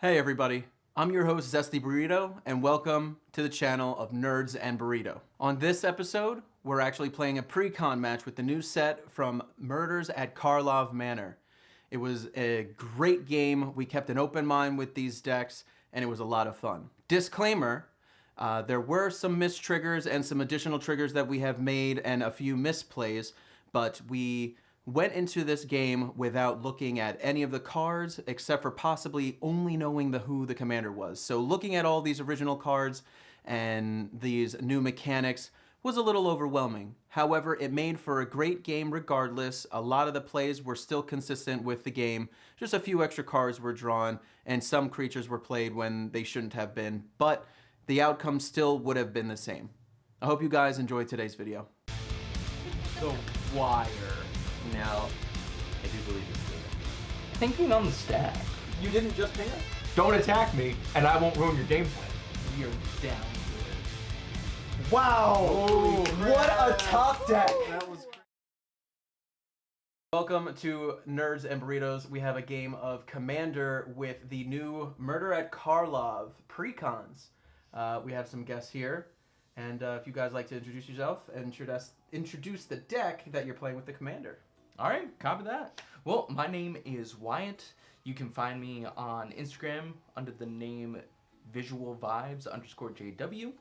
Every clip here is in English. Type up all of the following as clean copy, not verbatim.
Hey everybody, I'm your host Zesty Burrito, and welcome to the channel of Nerds and Burrito. On this episode, we're actually playing a Precon match with the new set from Murders at Karlov Manor. It was a great game, we kept an open mind with these decks, and it was a lot of fun. Disclaimer, there were some missed triggers and some additional triggers that we have made and a few misplays, but we went into this game without looking at any of the cards except for possibly only knowing who the commander was. So looking at all these original cards and these new mechanics was a little overwhelming. However, it made for a great game regardless. A lot of the plays were still consistent with the game. Just a few extra cards were drawn and some creatures were played when they shouldn't have been, but the outcome still would have been the same. I hope you guys enjoyed today's video. The Wire. No, I do believe it's good. Thinking on the stack. You didn't just ping us? Don't attack me, and I won't ruin your game plan. You're down good. Wow! What a tough deck! That was Welcome to Nerds and Burritos. We have a game of Commander with the new Murder at Karlov Precons. We have some guests here, and if you guys like to introduce yourself and introduce the deck that you're playing with the Commander. All right, copy that. Well, my name is Wyatt. You can find me on Instagram under the name visualvibes_JW.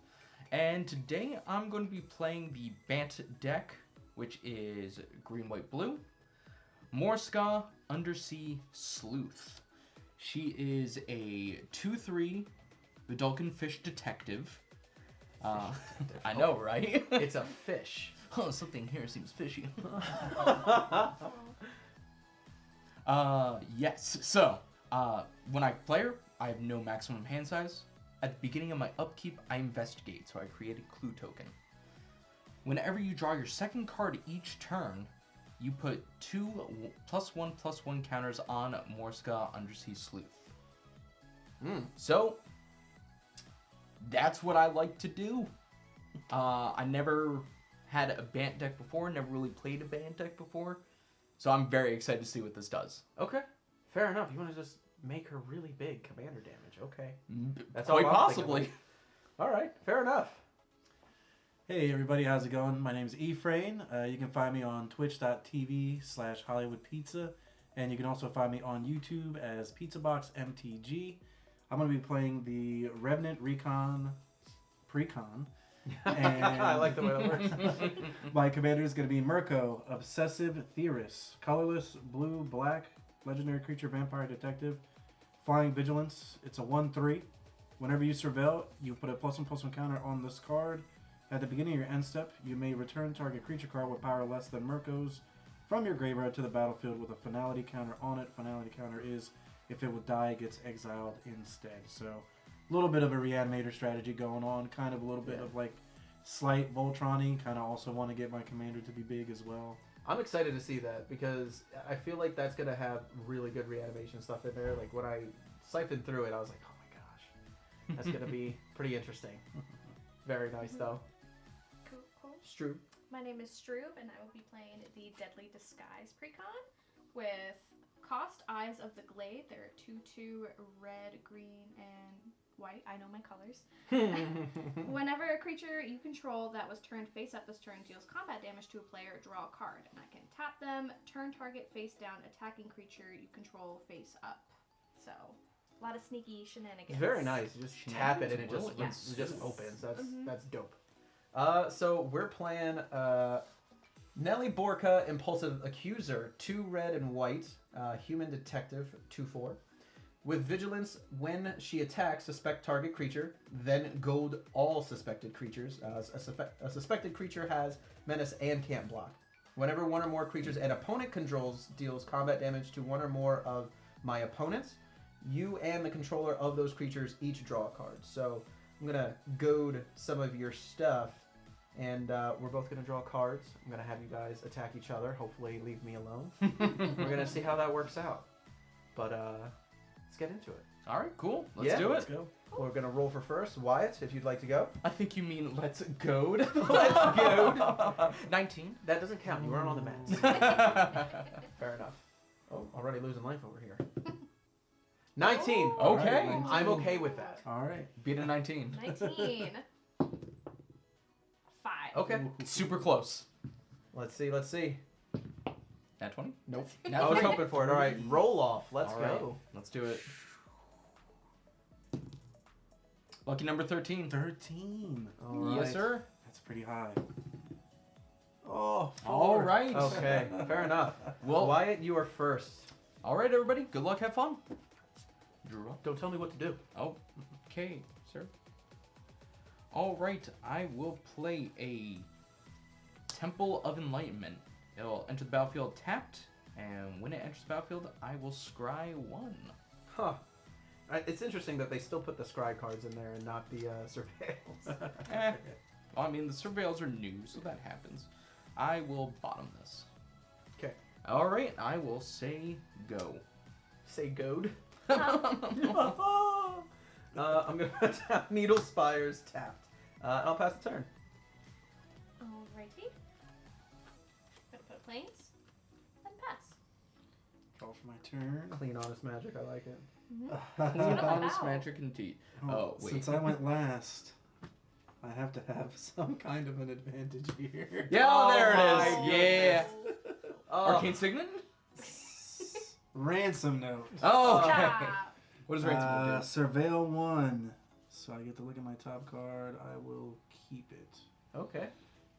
And today I'm going to be playing the Bant deck, which is green, white, blue. Morska Undersea Sleuth. She is a 2/3 Vidalcan Fish Detective. I know, right? It's a fish. Oh, something here seems fishy. Yes. So, when I play her, I have no maximum hand size. At the beginning of my upkeep, I investigate, so I create a clue token. Whenever you draw your second card each turn, you put 2 +1/+1 counters on Morska Undersea Sleuth. So, that's what I like to do. I never had a Bant deck before, never really played a Bant deck before, so I'm very excited to see what this does. Okay, fair enough. You want to just make her really big commander damage. Okay. That's Quite all I'm possibly. thinking about. All right, fair enough. Hey everybody, how's it going? My name's Ephraim. You can find me on twitch.tv/HollywoodPizza, and you can also find me on YouTube as PizzaBoxMTG. I'm going to be playing the Revenant Precon. And I like the way that works. my commander is going to be Mirko, Obsessive Theorist, colorless, blue, black, legendary creature, vampire, detective, flying vigilance. It's a 1/3. Whenever you surveil, you put a +1/+1 counter on this card. At the beginning of your end step, you may return target creature card with power less than Mirko's from your graveyard to the battlefield with a finality counter on it. Finality counter is if it would die, it gets exiled instead. So a little bit of a reanimator strategy going on, kind of a little bit of like slight Voltron-y. Kind of also want to get my commander to be big as well. I'm excited to see that because I feel like that's going to have really good reanimation stuff in there. Like when I siphoned through it, I was like, oh my gosh, that's going to be pretty interesting. Very nice though. Cool. Stroob. My name is Stroob, and I will be playing the Deadly Disguise Precon with Cost Eyes of the Glade. There are 2/2 red, green, and white. I know my colors. Whenever a creature you control that was turned face up this turn deals combat damage to a player, draw a card. And I can tap them, turn target face down, attacking creature you control face up. So, a lot of sneaky shenanigans. It's very nice. You just tap it and it just, Yes. it just opens. That's dope. So we're playing Nelly Borka, Impulsive Accuser, 2 red and white, human detective, 2/4. With vigilance, when she attacks, suspect target creature, then gold all suspected creatures. A suspected creature has menace and can't block. Whenever one or more creatures an opponent controls deals combat damage to one or more of my opponents, you and the controller of those creatures each draw a card. So I'm going to goad some of your stuff, and we're both going to draw cards. I'm going to have you guys attack each other. Hopefully leave me alone. We're going to see how that works out. But let's get into it. All right, cool. Let's do it. Let's go. We're going to roll for first. Wyatt, if you'd like to go. I think you mean let's goad. Let's goad. 19. That doesn't count. You weren't on the mats. Fair enough. Oh, already losing life over here. 19. Oh. Okay. Alright, I'm okay with that. All right. Beat a 19. 19. 5. Okay. Ooh. Super close. Let's see. Nat 20? Nope. Nat I was 3. hoping for it. All right, roll off. Let's All right, go. Let's do it. Lucky number 13. 13. All Yes, right. sir. That's pretty high. Oh, All 4. right. Okay, fair enough. Well, Wyatt, you are first. all right, everybody. Good luck. Have fun. Drew up. Don't tell me what to do. Oh, okay, sir. All right, I will play a Temple of Enlightenment. It'll enter the battlefield tapped, and when it enters the battlefield, I will scry 1. Huh. It's interesting that they still put the scry cards in there and not the surveils. Well, I mean, the surveils are new, so that happens. I will bottom this. Okay. All right, I will say go. Say goad. Oh. I'm gonna tap Needle Spires tapped. And I'll pass the turn. Alrighty. Gonna put planes. And pass. Call for my turn. Clean, honest magic. I like it. Clean, Wow. honest magic indeed. Oh, wait. Since I went last, I have to have some kind of an advantage here. Yeah, Oh there my it is. Yeah. Oh. Arcane Signet? Ransom note. Oh, okay. Ah. What does Ransom do? Surveil 1. So I get to look at my top card. I will keep it. Okay.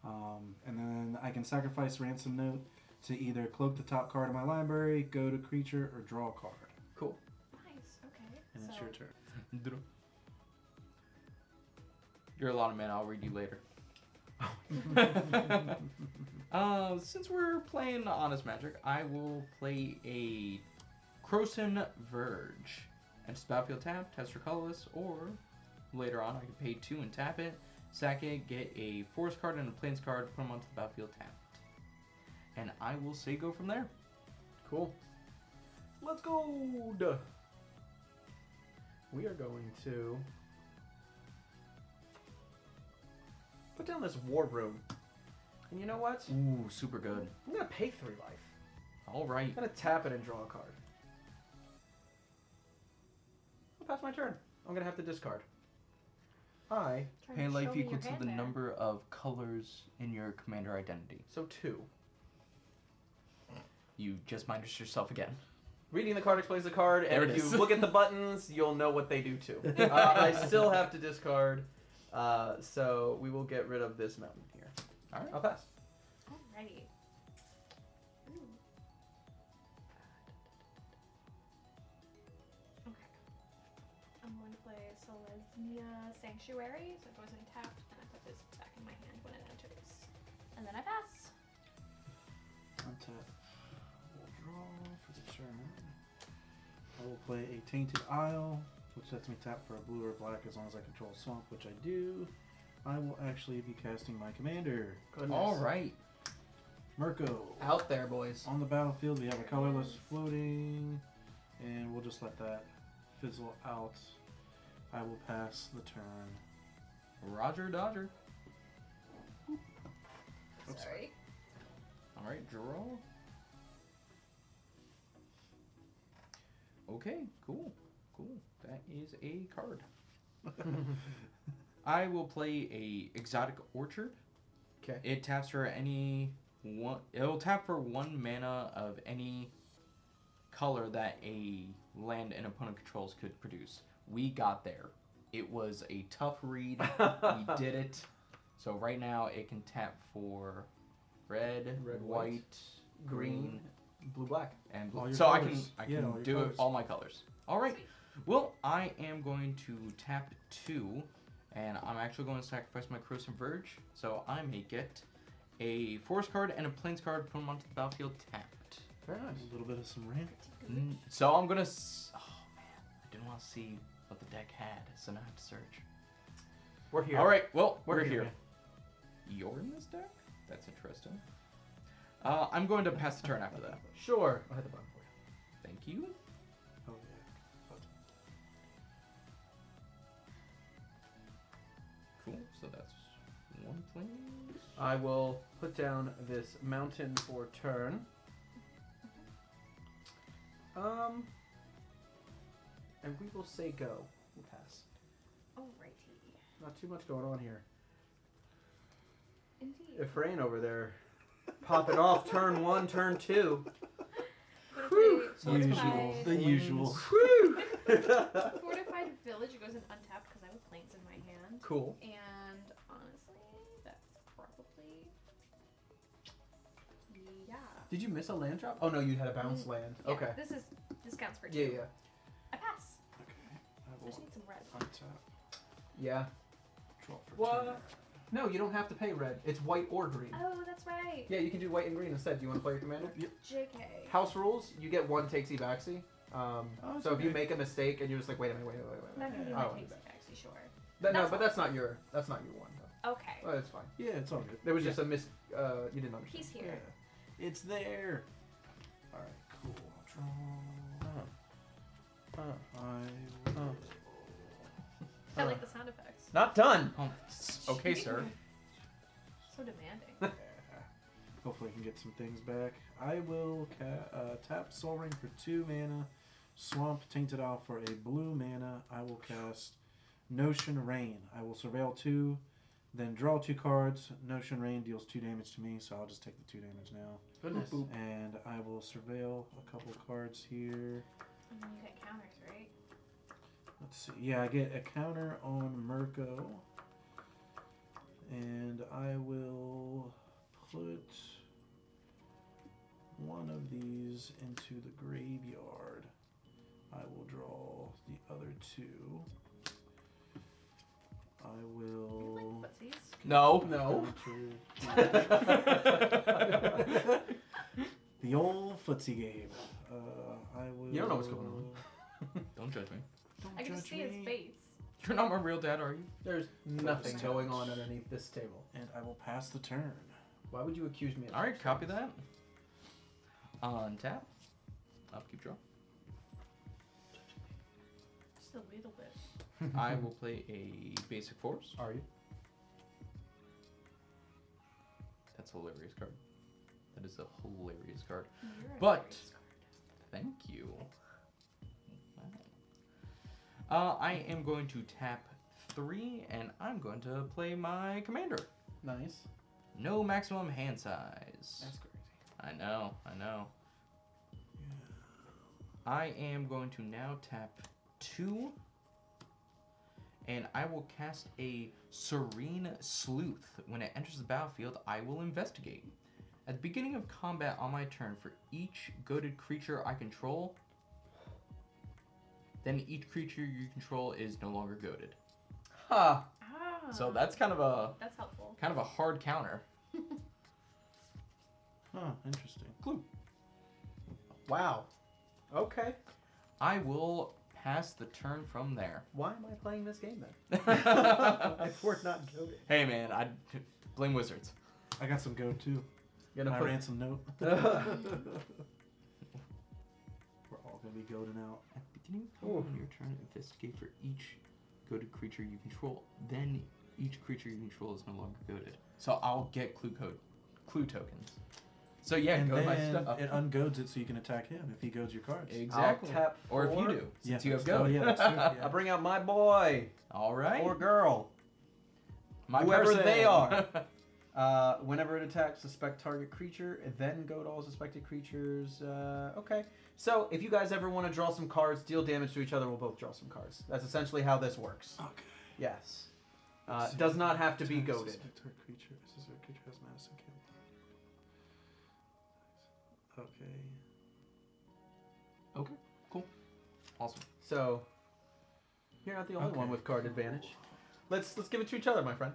And then I can sacrifice Ransom Note to either cloak the top card of my library, go to creature, or draw a card. Cool. Nice. Okay. And it's so, your turn. You're a lot of men. I'll read you later. Since we're playing Honest Magic, I will play a Croson Verge. Enters battlefield tap, test for colorless, or later on I can pay 2 and tap it, sack it, get a forest card and a plains card, put them onto the battlefield tapped. And I will say go from there. Cool. Let's go. Duh. We are going to put down this war room. And you know what? Ooh, super good. I'm gonna pay 3 life. All right. I'm gonna tap it and draw a card. I'll pass my turn. I'm gonna have to discard. trying Pay to life show me equal your to hand the there. number of colors in your commander identity. So 2. You just minus yourself again. Reading the card explains the card, There and it if is. you look at the buttons, you'll know what they do too. I still have to discard, so we will get rid of this mountain here. All right. I'll pass. Alrighty. Ooh. Okay. I'm going to play Selesnya Sanctuary, so it goes in tapped, and I put this back in my hand when it enters. And then I pass. Untap. We'll draw for the turn. I will play a Tainted Isle, which lets me tap for a blue or black as long as I control swamp, which I do. I will actually be casting my commander, Goodness. All right. Mirko. Out there, boys. On the battlefield, we have a colorless floating, and we'll just let that fizzle out. I will pass the turn. Roger Dodger. Oops. Sorry. All right, draw. Okay, cool. That is a card. I will play a Exotic Orchard. Okay. It taps for any one. It'll tap for 1 mana of any color that a land an opponent controls could produce. We got there. It was a tough read. We did it. So right now it can tap for red, Red, white, green, blue, black. and All blue. your So I colors. can Yeah, all your do colors. it all my colors. All right. Sweet. Well, I am going to tap 2, and I'm actually going to sacrifice my Croson Verge. So I may get a forest card and a plains card, put them onto the battlefield tapped. Very nice. A little bit of some rant. So I'm gonna. Oh man, I didn't want to see what the deck had, so now I have to search. We're here. All right, well We're we're here, here. man. You're in this deck? That's interesting. I'm going to pass the turn after that. Sure. I'll hit the button for you. Thank you. Oh yeah. Cool. So that's 1 plane. I will put down this mountain for turn. and we will say go. We'll pass. Alrighty. Not too much going on here. Indeed. Efrain over there, popping off turn 1, turn 2. What if I Usual. fortified, The usual. fortified village goes in untapped because I have planes in my hand. Cool. And honestly, that's probably yeah. Did you miss a land drop? Oh no, you had a bounce land. Yeah, Okay. This counts for 2. Yeah, yeah. I pass. Okay. I I will just need some red. untap. Yeah. Draw for What? turn. No, you don't have to pay red. It's white or green. Oh, that's right. Yeah, you can do white and green instead. Do you want to play your commander? Yep. JK. House rules, you get 1 takesy backsy. it's So if you okay. make a mistake and you're just like, wait a minute. Not gonna be Oh, my I takes bet. actually, sure. No, That's but all. that's not your one though. Okay. Oh, it's fine. Yeah, it's all good. There was just a miss. You didn't understand. He's Yeah. here. It's there. All right, cool. I'll draw. I like the sound effects. Not done. Oh, okay, sir. So demanding. Hopefully I can get some things back. I will tap Soul Ring for 2 mana. Swamp Tainted Owl for a blue mana. I will cast Notion Rain. I will surveil 2, then draw 2 cards. Notion Rain deals 2 damage to me, so I'll just take the 2 damage now. Goodness. And I will surveil a couple cards here. And then you get counters, right? Let's see. Yeah, I get a counter on Mirko. And I will put one of these into the graveyard. I will draw the other 2. I will. Like footsies. No. No. counter- the old footsie game. I will. You don't know what's going on. Don't judge me. Don't I can just judge see his me. face. You're not my real dad, are you? There's nothing going on underneath this table. And I will pass the turn. Why would you accuse me of All right, such copy things? that. Untap. Upkeep draw. Just a little bit. I will play a basic force. Are you? That's a hilarious card. That is a hilarious card. You're a But- nice card. Thank you. I am going to tap 3, and I'm going to play my commander. Nice. No maximum hand size. That's crazy. I know. I am going to now tap 2, and I will cast a Serene Sleuth. When it enters the battlefield, I will investigate. At the beginning of combat on my turn, for each goated creature I control, then each creature you control is no longer goated. Ha! Ah. So that's kind of a That's helpful. hard counter. Huh, interesting. Clue. Wow. Okay. I will pass the turn from there. Why am I playing this game then? If we're not goaded. Hey man, I blame wizards. I got some go too. Gonna My put ransom note. We're all gonna be goading out. At the beginning of your turn, investigate for each goaded creature you control. Then each creature you control is no longer goaded. So I'll get clue tokens. So yeah, and goad my then stuff. it ungoads it so you can attack him if he goads your cards. Exactly. I'll tap Or if you 4. do, since you have that's- go. Oh, yeah, that's true. I Yeah. bring out my boy All right. or girl, My whoever person. they are. Whenever it attacks, suspect target creature, and then goad all suspected creatures. Okay. So if you guys ever want to draw some cards, deal damage to each other, we'll both draw some cards. That's essentially how this works. Okay. Yes. Let's see. Does not have to be Attack goaded. suspect target creature. Suspect creature has Madison Kill. Okay. Okay. Cool. Awesome. So you're not the only one Okay. with card advantage. Let's give it to each other, my friend.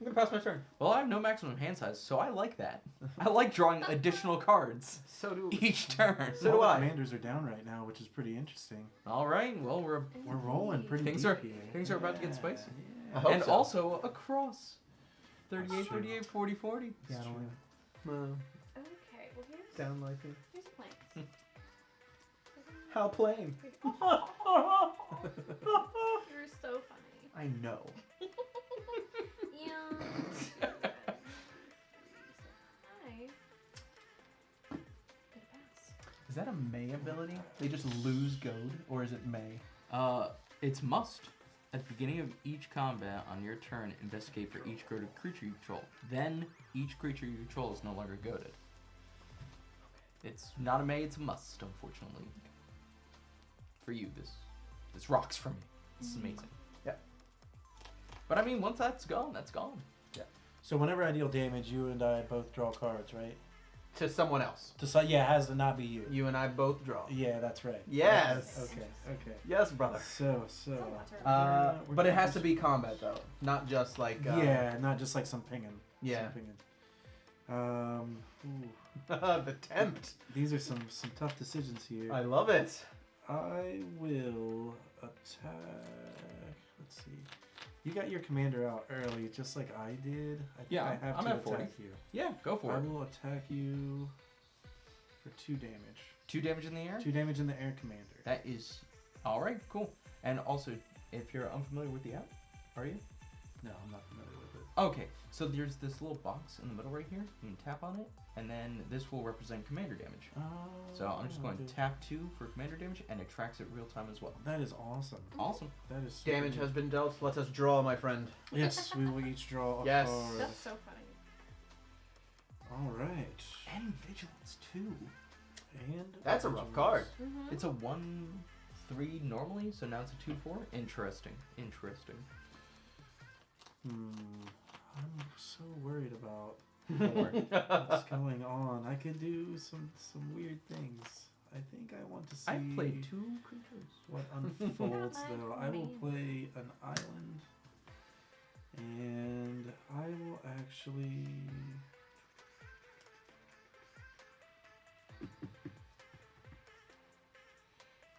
I'm gonna pass my turn. Well, I have no maximum hand size, so I like that. I like drawing additional cards So do each turn. So All do the I. commanders are down right now, which is pretty interesting. All right. Well, we're We're rolling pretty Things deep are- here. things are about to get spicy. I hope and so. also across 38, That's true. 38, 40, 40. Yeah, I It's don't true. know. Okay, well here's Sound like it. here's a plank. How plain. You're so funny. I know. Yeah. Hi. Good pass. Is that a May ability? They just lose goad, or is it May? It's must. At the beginning of each combat on your turn, investigate for each goaded creature you control. Then, each creature you control is no longer goaded. It's not a may, it's a must, unfortunately. For you, this rocks for me. This is amazing. Yeah. But I mean, once that's gone, that's gone. So whenever I deal damage, you and I both draw cards, right? To someone else. Yeah, it has to not be you. You and I both draw. Yeah, that's right. Yes. Okay. Yes, brother. So. We're But it has to be combat though, not just like. Yeah, not just like some pinging. Yeah. Some pinging. The tempt. These are some tough decisions here. I love it. I will attack. Let's see. You got your commander out early, just like I did. I think Yeah, I have I'm to at 40. attack you. Yeah, go for I it. will attack you for 2 damage. 2 damage in the air? 2 damage in the air, commander. That is... Alright, cool. And also, if you're unfamiliar with the app, are you? No, I'm not familiar with it. Okay, so there's this little box in the middle right here. You can tap on it, and then this will represent commander damage. So I'm just going to tap 2 for commander damage, and it tracks it real time as well. That is awesome. Awesome. That is Damage has been dealt. Let us draw, my friend. Yes, we will each draw a Yes. card. That's so funny. All right. And vigilance too. And That's a rough card. Mm-hmm. It's a 1/3 normally, so now it's a 2/4. Interesting. I'm so worried about Don't worry. what's going on. I could do some weird things. I think I want to see I've played 2 creatures. what unfolds Not though. like I will me. play an island, and I will actually.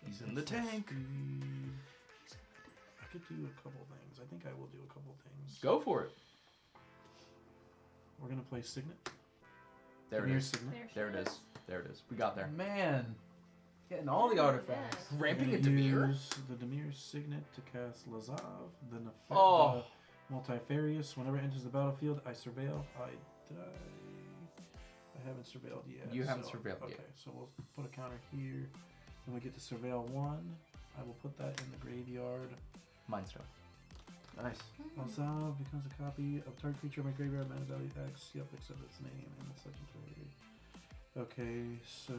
He's in the tank. I could do a couple things. I think I will do a couple things. Go for it. We're gonna play Signet. There it Demir is. Signet. There it is. There it is. We got there. Man, getting all the artifacts. Yeah. Ramping We're a gonna Demir? use the Demir Signet to cast Lazav. Then effect Oh. Multifarious. Whenever it enters the battlefield, I surveil. I die. I haven't surveilled yet. You haven't so- surveilled okay, yet. so we'll put a counter here. Then we get to surveil 1. I will put that in the graveyard. Mindstone. Nice. Lazav becomes a copy of target creature in my graveyard, mana value X. Yep, except its name and its legendary. Okay, so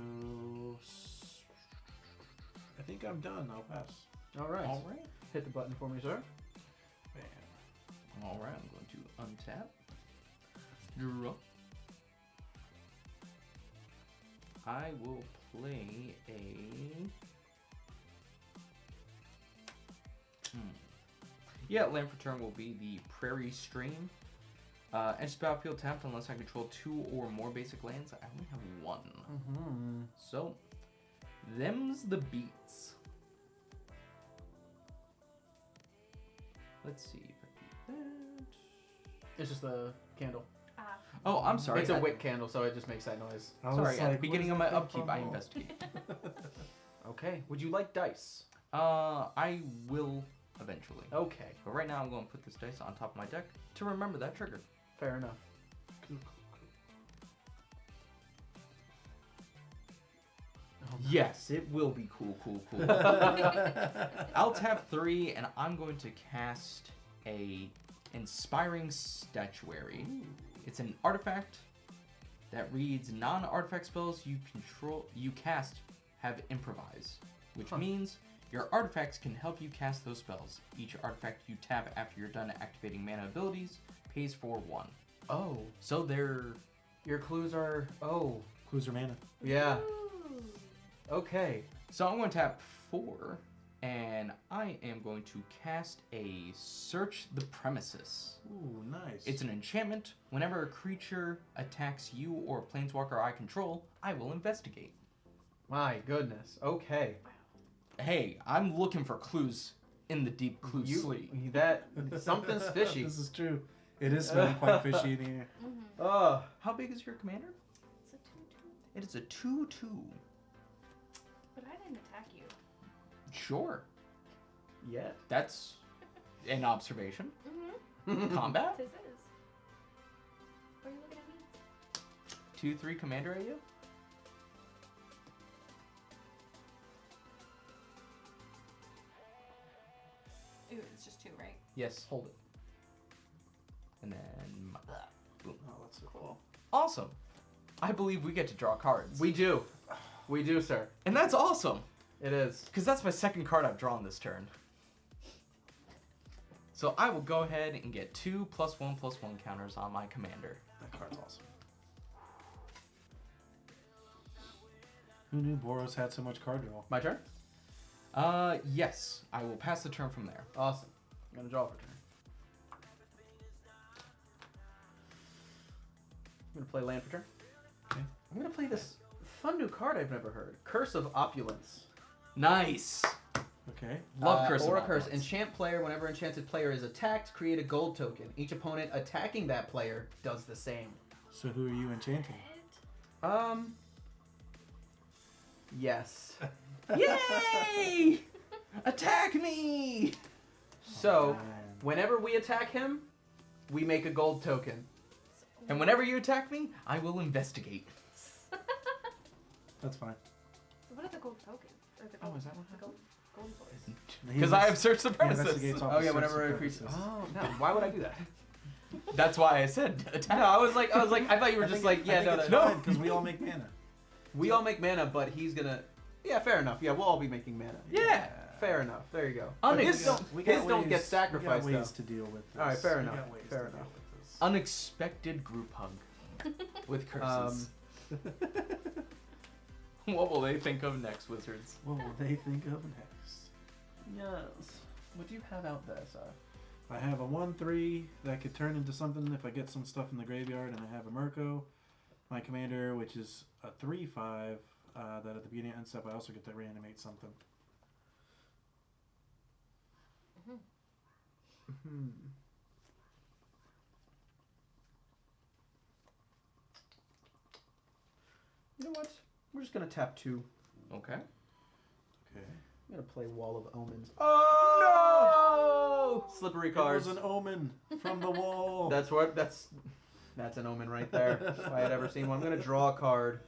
I think I'm done. I'll pass. All right. All right. Hit the button for me, sir. Bam. All right. I'm going to untap. Draw. I will play a. Yeah, land for turn will be the Prairie Stream. Enters the battlefield tapped unless I control 2 or more basic lands. I only have 1. Mm-hmm. So, them's the beats. Let's see if I do that. It's just the candle. Oh, I'm sorry. It's a I- wick candle, so it just makes that noise. I was Sorry, at the like, beginning of where's my that come upkeep, I from? investigate. Okay. Would you like dice? I will eventually. Okay. But right now, I'm going to put this dice on top of my deck to remember that trigger. Fair enough. Cool. Yes, it will be cool. I'll tap 3, and I'm going to cast a Inspiring Statuary. It's an artifact that reads non-artifact spells you cast have improvise, which means your artifacts can help you cast those spells. Each artifact you tap after you're done activating mana abilities pays for 1. Oh. So they're Your clues are. Oh. Clues are mana. Yeah. Okay. So I'm going to tap 4, and I am going to cast a Search the Premises. Ooh, nice. It's an enchantment. Whenever a creature attacks you or a planeswalker I control, I will investigate. My goodness. Okay. Hey, I'm looking for clues in the deep clue sleeve. That something's fishy. This is true. It is smelling quite fishy in here. Oh. How big is your commander? It's a 2/2. It is a 2/2. But I didn't attack you. Sure. Yeah. That's an observation. Mm-hmm. Combat? Tis is. Why are you looking at me? 2/3 commander at you? Ooh, it's just 2, right? Yes, hold it. And then boom. Oh, that's so Cool. Awesome. I believe we get to draw cards. We do. We do, sir. And that's awesome. It is. Because that's my second card I've drawn this turn. So I will go ahead and get 2 +1/+1 counters on my commander. That card's awesome. Who knew Boros had so much card draw? My turn? Yes. I will pass the turn from there. Awesome. I'm going to draw for turn. I'm going to play land for turn. Okay. I'm going to play this fun new card I've never heard. Curse of Opulence. Nice. Okay. Love Curse of Or a curse. Opulence. Enchant player. Whenever enchanted player is attacked, create a gold token. Each opponent attacking that player does the same. So who are you enchanting? Yes. Yay! Attack me! So, Man. whenever we attack him, we make a gold token. And whenever you attack me, I will investigate. That's fine. So what are the gold tokens? Or the Oh, gold, is that what the gold, golden boys? Because I have searched the He premises. investigates all Oh the yeah, sorts whenever of a creature. purposes. Oh no, why would I do that? That's why I said attack. No, I was like, I thought you were just like, yeah, no, no. because we all make mana. We all make mana, but he's gonna. Yeah, fair enough. Yeah, we'll all be making mana. Yeah. Fair enough. There you go. Unex- But his don't get We sacrificed got ways though. to deal with this. All right, fair We enough, got ways fair to deal enough. with this. Unexpected group hug with curses. Um, What will they think of next, wizards? What will they think of next? Yes. What do you have out there, sir? I have a 1/3 that could turn into something if I get some stuff in the graveyard, and I have a Mirko, my commander, which is a 3/5. That at the beginning of end step I also get to reanimate something. Hmm. You know what? We're just gonna tap 2. Okay. Okay. I'm gonna play Wall of Omens. Oh no! Slippery It cards. was an omen from the wall. That's an omen right there. If I had ever seen one. I'm gonna draw a card.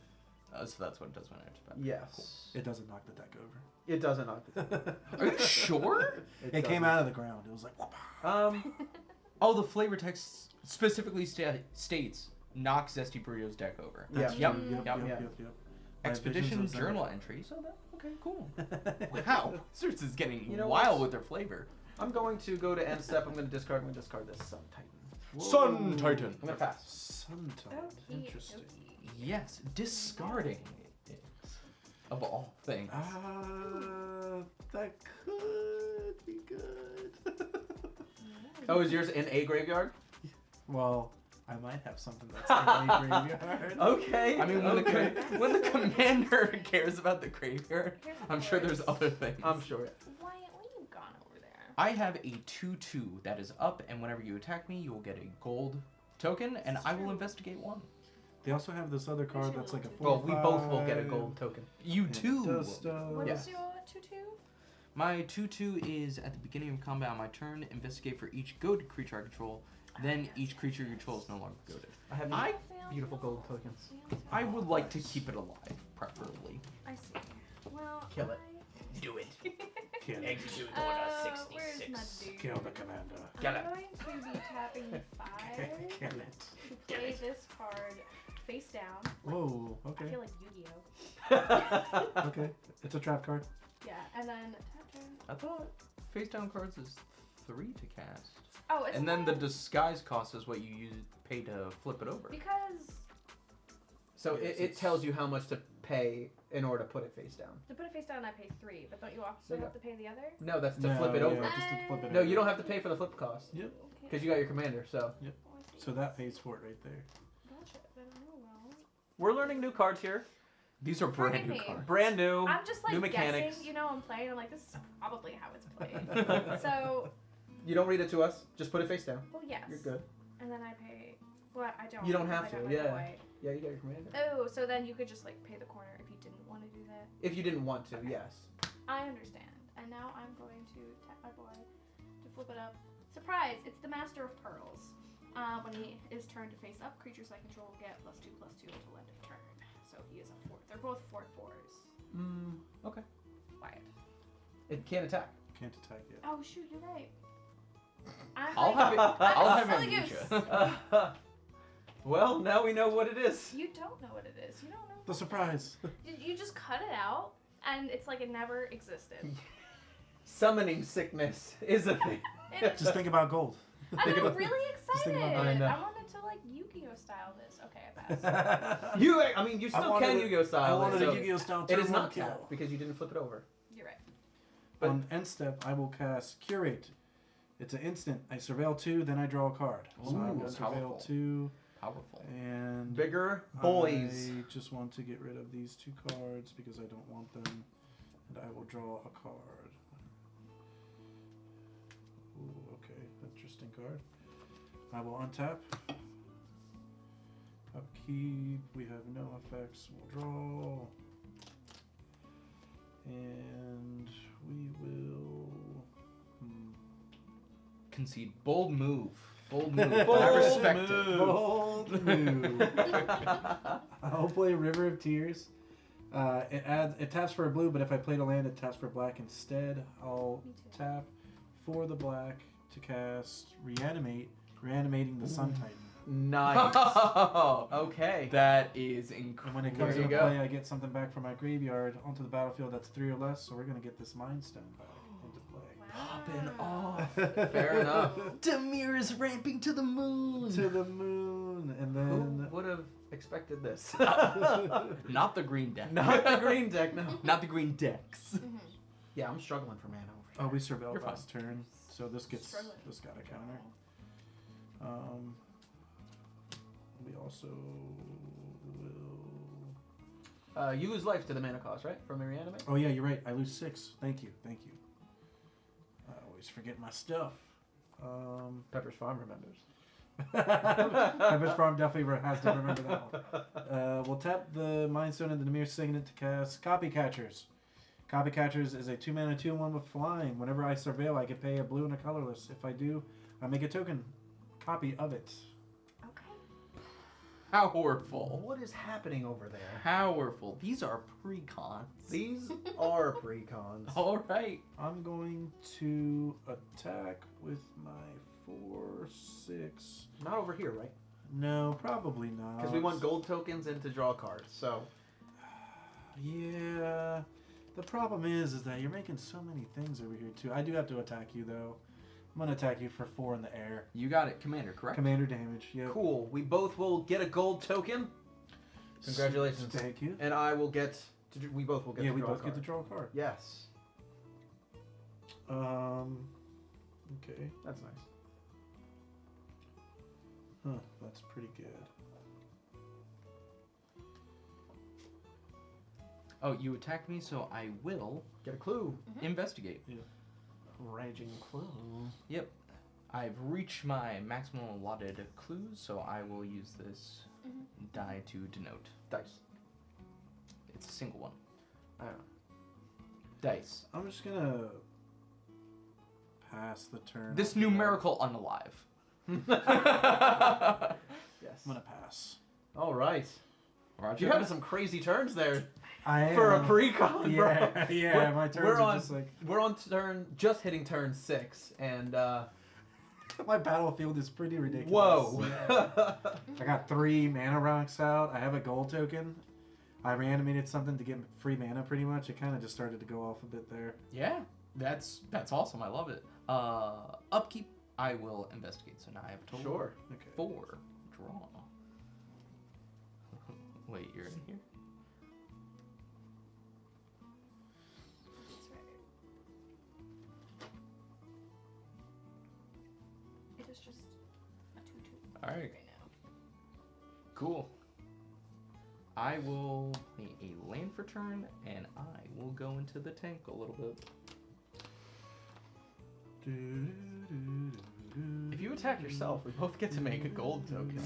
So that's what it does when I enter. Yes. It doesn't knock the deck over. It doesn't knock the Are you sure? It came doesn't. out of the ground. It was like. Oh, the flavor text specifically states knock Zesty Burrito's deck over. That's Yeah. true. Yep. Yep. My Expedition visions of journal Zen. entry. So that okay, cool. Wow, Wizards is getting You know wild what? with their flavor. I'm going to go to end step. I'm gonna discard this Sun Titan. Sun Titan. I'm gonna pass. Sun Titan. Okie Interesting. dokie. Yes, discarding of all things. That could be good. Oh, is yours in a graveyard? Well, I might have something that's in a graveyard. Okay. I mean, when the commander cares about the graveyard, Here's I'm sure there's yours. other things. I'm sure. Wyatt, what have you gone over there? I have a 2/2 that is up, and whenever you attack me, you will get a gold token, and I will investigate one. They also have this other card that's like a 4/5. Well, we both will get a gold token. You and too. Dust Stone. What Yeah. is your 2/2? My 2/2 is at the beginning of combat on my turn, investigate for each goaded creature I control. Then each creature you control is no longer goaded. I have I- beautiful gold tokens. I would like to keep it alive, preferably. I see. Well, Kill it. Do it. Kill it. Execute where's my dude? Kill the commander. Kill I'm it. going to be tapping 5 Kill it. to play this card face down. Whoa, I okay. feel like Yu-Gi-Oh. Okay. It's a trap card. Yeah, and then tap turn. I thought face down cards is 3 to cast. Oh, it's And then the disguise cost is what you pay to flip it over. because So Yes, it it's- tells you how much to pay in order to put it face down. to put it face down, I pay 3, but don't you also There you have to pay the other? No, that's to No, flip it yeah, over. just to flip it No, over. you don't have to pay for the flip cost Yep. Okay. because you got your commander. So Oh, I see. So that pays for it right there. Gotcha. Then oh well. we're learning new cards here. These are brand Forgive new me. cards. Brand new. I'm just like new mechanics. guessing, I'm playing. I'm like, this is probably how it's played. So, You don't read it to us. Just put it face down. well, yes. You're good. And then I pay. Well, I don't. You don't because have I to, got my yeah. white. Yeah, you got your commander. Oh, so then you could just like pay the corner if you didn't want to do that. If you didn't want to, Okay. yes. I understand. And now I'm going to tap my boy to flip it up. Surprise! It's the Master of Pearls. When he is turned to face up, creatures I control will get +2/+2 until end of turn. So he is a 4. They're both 4/4s. Okay. Wyatt. It can't attack. Can't attack yet. Oh shoot, you're right. I'm I'll have it. I'm I'll a have silly amnesia. goose. Well, now we know what it is. You don't know what it is. You don't know. The surprise. You just cut it out, and it's like it never existed. Summoning sickness is a thing. Just think about gold. I'm Think about- really think excited. about it. I know. I wanted to like Yu-Gi-Oh style this. Okay, I passed. You still can Yu-Gi-Oh I style. wanted it, a so Yu-Gi-Oh style. it is turn not one kill. tapped because you didn't flip it over. You're right. But- On end step, I will cast Curate. It's an instant. I surveil 2, then I draw a card. So I Ooh, will surveil powerful. 2, Powerful. and Bigger boys. I just want to get rid of these 2 cards because I don't want them, and I will draw a card. Ooh, okay, interesting card. I will untap. Upkeep. We have no effects. We'll draw. And we will. Concede. Bold move. Bold move. Bold I respect move. it. Bold move. I'll play River of Tears. It taps for a blue, but if I played a land, it taps for black instead. I'll Me too. tap for the black to cast Reanimate, reanimating the Sun Titan. Nice. Okay. That is And incredible. when it comes There you into go. play, I get something back from my graveyard onto the battlefield that's 3 or less, so we're going to get this Mind Stone back into play. Popping Wow. off. Fair enough. Demir is ramping to the moon. To the moon, and Who then would have expected this? Not the green deck. Not the green deck, no. Not the green decks. Mhm. Yeah, I'm struggling for mana over here. we surveilled You're fine. last turn, so this Struggling. got a counter. We also will. You lose life to the mana cost, right? From a reanimate? Oh yeah, you're right. I lose 6. Thank you. I always forget my stuff. Pepper's Farm remembers. Pepper's Farm definitely has to remember that one. We'll tap the Mind Stone and the Demir Signet to cast Copy Catchers. Copy Catchers is a 2-mana 2-1 with flying. Whenever I surveil, I can pay a blue and a colorless. If I do, I make a token copy of it. Okay. Powerful. What is happening over there? Powerful. These are precons. These are precons. All right. I'm going to attack with my 4/6. Not over here, right? No, probably not. Because we want gold tokens and to draw cards, so. Yeah. The problem is that you're making so many things over here too. I do have to attack you though. I'm gonna attack you for 4 in the air. You got it, Commander, correct? Commander damage. Yep. Cool. We both will get a gold token. Congratulations. Thank you. And I will get. We both will get. Yeah, to we draw a both get to card. draw a card. Yes, Okay. that's nice. Huh. That's pretty good. Oh, you attacked me, so I will Get a clue. investigate. Raging clue. Yep. I've reached my maximum allotted clues, so I will use this die to denote. Dice. It's a single one. I don't know. Dice. I'm just gonna pass the turn. This numerical unalive. Yes. I'm gonna pass. All right. Roger. You having some crazy turns there I for a am. precon, Yeah, bro. yeah. My turns we're are on. just like We're on turn, just hitting turn 6, and my battlefield is pretty ridiculous. whoa. I got 3 mana rocks out. I have a gold token. I reanimated something to get free mana pretty much. It kind of just started to go off a bit there. Yeah, that's awesome. I love it. Upkeep. I will investigate. So now I have a total Sure. Okay. 4. Draw. Wait, you're in here. It's right here. It is just a 2/2 All right. right now. Cool. I will play a land for turn, and I will go into the tank a little bit. If you attack yourself, we both get to make a gold token.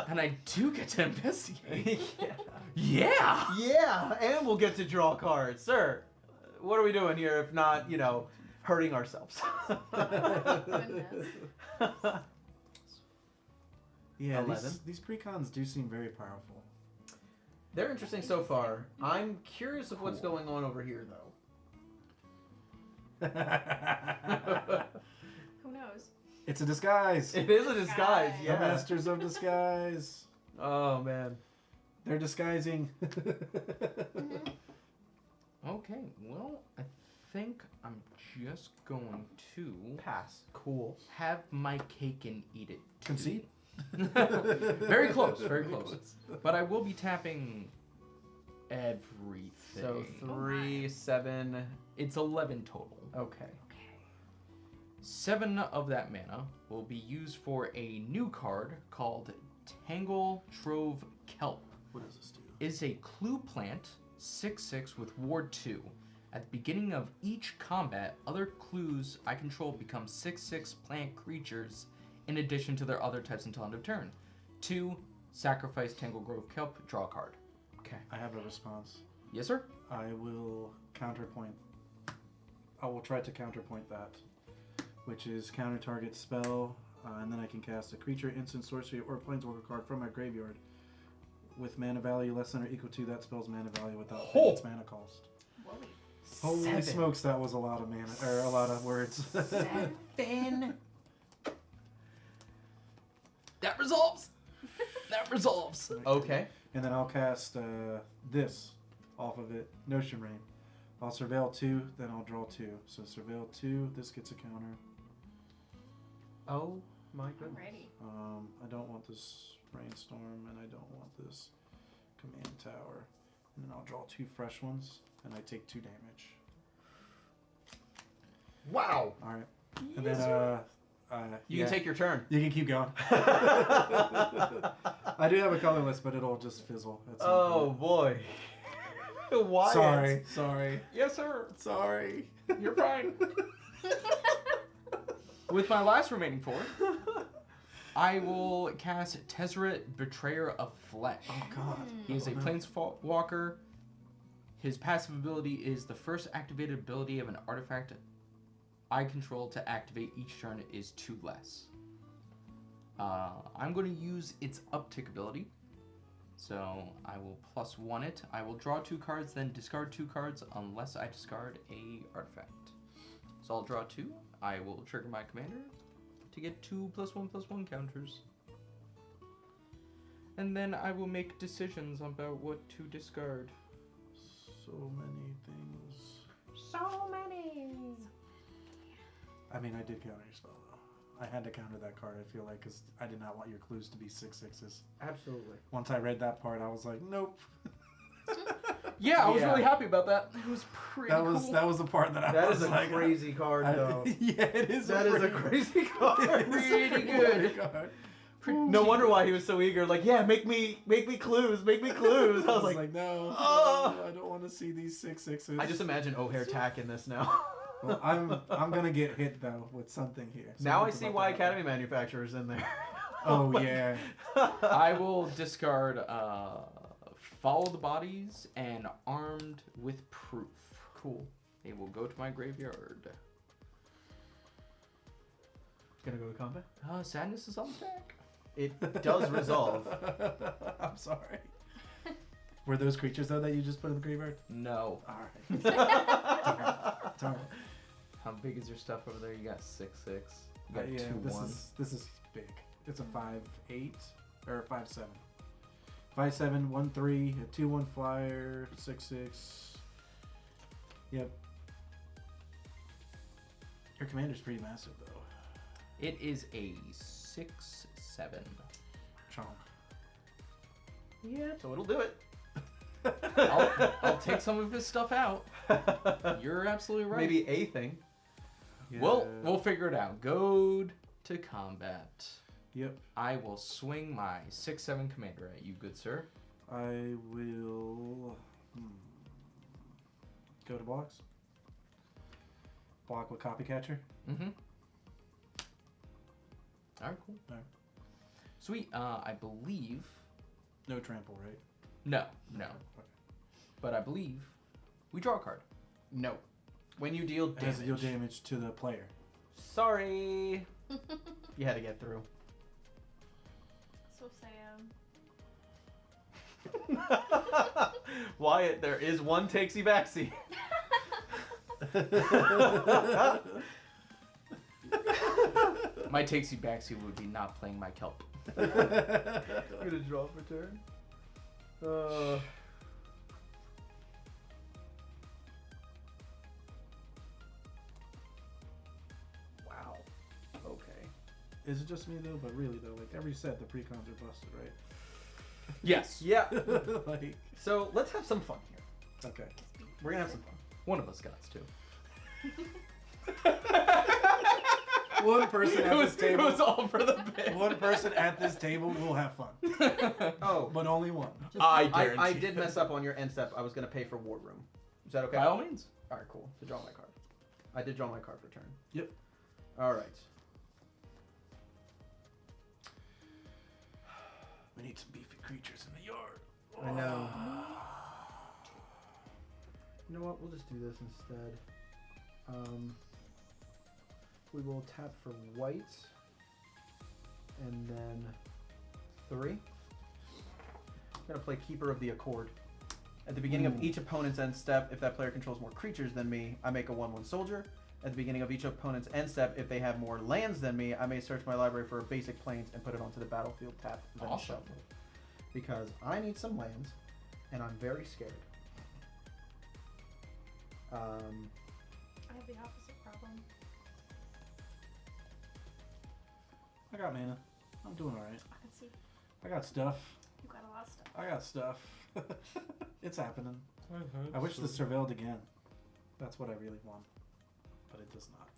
And I do get to investigate. yeah. Yeah! Yeah, and we'll get to draw cards, sir. What are we doing here if not, hurting ourselves? Goodness. Yeah, 11. these precons do seem very powerful. They're interesting so far. I'm curious of what's Cool. going on over here, though. Who knows? It's a disguise. It is a disguise, Disguise. The yeah. masters of disguise. Oh man. They're disguising. Okay, well, I think I'm just going to Pass. Cool. have my cake and eat it. Too. Concede? Very close, very close. But I will be tapping everything. So 3, 7. It's 11 total. Okay. 7 of that mana will be used for a new card called Tangle Trove Kelp. What does this do? Is a clue plant, 6/6 with Ward 2. At the beginning of each combat, other clues I control become 6/6 plant creatures in addition to their other types until end of turn. 2, sacrifice Tangle Grove Kelp, draw a card. Okay. I have a response. Yes, sir? I will counterpoint. I will try to counterpoint that, which is counter target spell, and then I can cast a creature, instant, sorcery, or planeswalker card from my graveyard with mana value less than or equal to that spell's mana value without paying its mana cost. Whoa. Holy 7. smokes, that was a lot of mana, or a lot of words. 7. That resolves! That resolves! Okay. And then I'll cast this off of it, Notion Rain. I'll surveil 2, then I'll draw 2. So surveil 2, this gets a counter. Oh my goodness. Alrighty. I don't want this Brainstorm, and I don't want this Command Tower. And then I'll draw 2 fresh ones, and I take 2 damage. Wow. Alright. And then, You can take your turn. You can keep going. I do have a colorless, but it'll just fizzle. At some Oh point. boy. Why? Sorry. Yes, sir. Sorry. You're fine. With my last remaining 4, I will cast Tezzeret, Betrayer of Flesh. Oh god. He is a planeswalker. His passive ability is the first activated ability of an artifact I control to activate each turn is 2 less. I'm going to use its uptick ability. So I will +1 it. I will draw 2 cards, then discard 2 cards unless I discard a artifact. So I'll draw 2. I will trigger my commander to get 2 +1/+1 counters. And then I will make decisions about what to discard. So many things. So many. I mean, I did counter your spell, though. I had to counter that card, I feel like, because I did not want your clues to be 6/6s. Absolutely. Once I read that part, I was like, nope. Yeah, I was Yeah. really happy about that. It was pretty That was cool. that was the part that I That was is a like, crazy card, though. yeah, it is. That is a crazy card. It is a Really pretty good. card. No wonder why he was so eager. Like, yeah, make me clues, make me clues. I was like, no, "Oh." no, I don't want to see these 6/6s. I just imagine O'Hare Tack in this now. Well, I'm gonna get hit though with something here. Now I Something's see about why to Academy happen. Manufacturer's in there. Oh yeah. I will discard Follow the Bodies and Armed with Proof. Cool. They will go to my graveyard. Gonna go to combat? Sadness is on the deck. It does resolve. I'm sorry. Were those creatures though that you just put in the graveyard? No. All right. Darn it. How big is your stuff over there? You got 6/6. You got Yeah, 2/1. this is big. It's a 5/8 or 5/7. 5/7, 1/3, a 2/1 flyer, 6/6. Yep. Your commander's pretty massive though. It is a 6/7. Chonk. Yeah, so it'll do it. I'll take some of his stuff out. You're absolutely right. Maybe a thing. Well, we'll figure it out. Goad to combat. Yep. I will swing my 6/7 commander at you, good sir. I will go to blocks. Block with Copycatcher. Mm-hmm. All right, cool. Alright. Sweet. I believe. No trample, right? No. Okay. But I believe we draw a card. No. When you deal It has to damage. deal damage to the player. Sorry. You had to get through. So sad. Wyatt, there is one takesy backsy. My takesy backsy would be not playing my kelp. I'm gonna draw for turn. Wow. Okay. Is it just me though? But really though, like every set the precons are busted, right? Yes. Yeah. Like, So let's have some fun here. okay. We're gonna have some fun. One of us got to. One person at this It table. was all for the bit. One person at this table will have fun, Oh, but only one. I I guarantee. did mess up on your end step. I was gonna pay for War Room. Is that okay? By all means. All right, cool. To draw my card. I did draw my card for turn. Yep. All right. We need some beefy creatures in the yard. I know. You know what? We'll just do this instead. We will tap for white, and then 3. I'm gonna play Keeper of the Accord. At the beginning of each opponent's end step, if that player controls more creatures than me, I make a 1/1 soldier. At the beginning of each opponent's end step, if they have more lands than me, I may search my library for a basic plains and put it onto the battlefield tap, then Awesome. shuffle. Because I need some lands, and I'm very scared. I have the opposite problem. I got mana. I'm doing all right. I can see I got stuff. you got a lot of stuff. I got stuff. It's happening. I wish this surveilled again. That's what I really want, but it does not.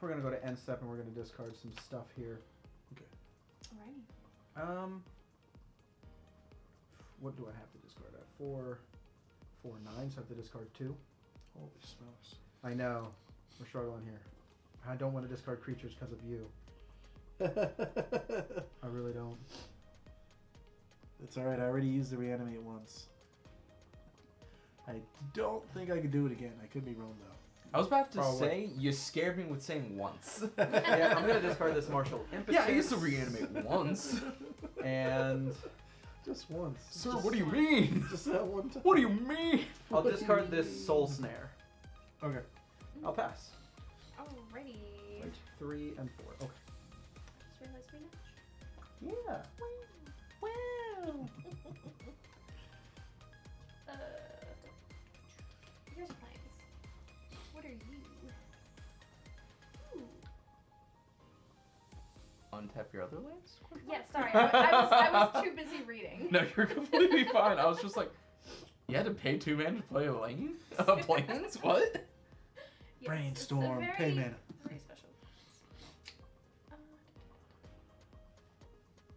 We're gonna go to end step and we're gonna discard some stuff here. Alrighty. What do I have to discard? I have 4, 4, 9, so I have to discard 2. Holy smokes. I know. We're struggling here. I don't want to discard creatures because of you. I really don't. It's alright, I already used the reanimate once. I don't think I could do it again. I could be wrong though. I was about to Probably. say, you scared me with saying once. Yeah, I'm gonna discard this martial impetus. Yeah, I used to reanimate once. And Just once. Sir, what do you mean? Just that one time. What do you mean? I'll discard this soul snare. Okay. I'll pass. Alrighty. Right, 3 and 4. Okay. Just realized we match. Yeah. Wow. Here's a planes. What are you? Ooh. Untap your other lands? Yeah, sorry. I was too busy reading. No, you're completely fine. I was just like, you had to pay 2 mana to play a lane? Planes? What? Yes, it's a Brainstorm, very, pay mana. Very special.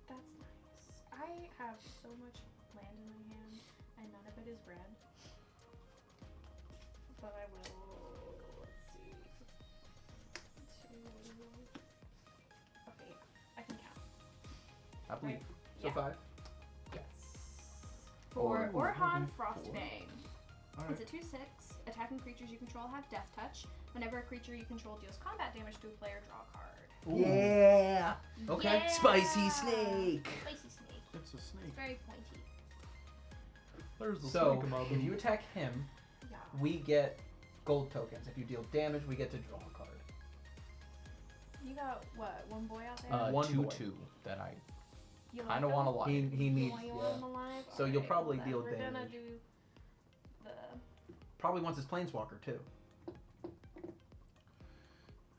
That's nice. I have so much land in my hand, and none of it is red. But I will. Let's see. 2. Okay, yeah, I can count. I believe. Right. So Yeah. 5. Yes. For Or- Orhan okay, Frostbane. Alright. It's a 2/6. Attacking creatures you control have Death Touch. Whenever a creature you control deals combat damage to a player, draw a card. Yeah. Okay. Yeah! Spicy snake. Spicy snake. It's a snake. It's very pointy. There's the So, snake if you attack him, Yeah. we get gold tokens. If you deal damage, we get to draw a card. You got what? One boy out there? One 2/2 that I You kind of him? want to like. He You needs, want him yeah. alive? So you'll Alright, probably then deal we're gonna damage. do the. Probably wants his planeswalker too.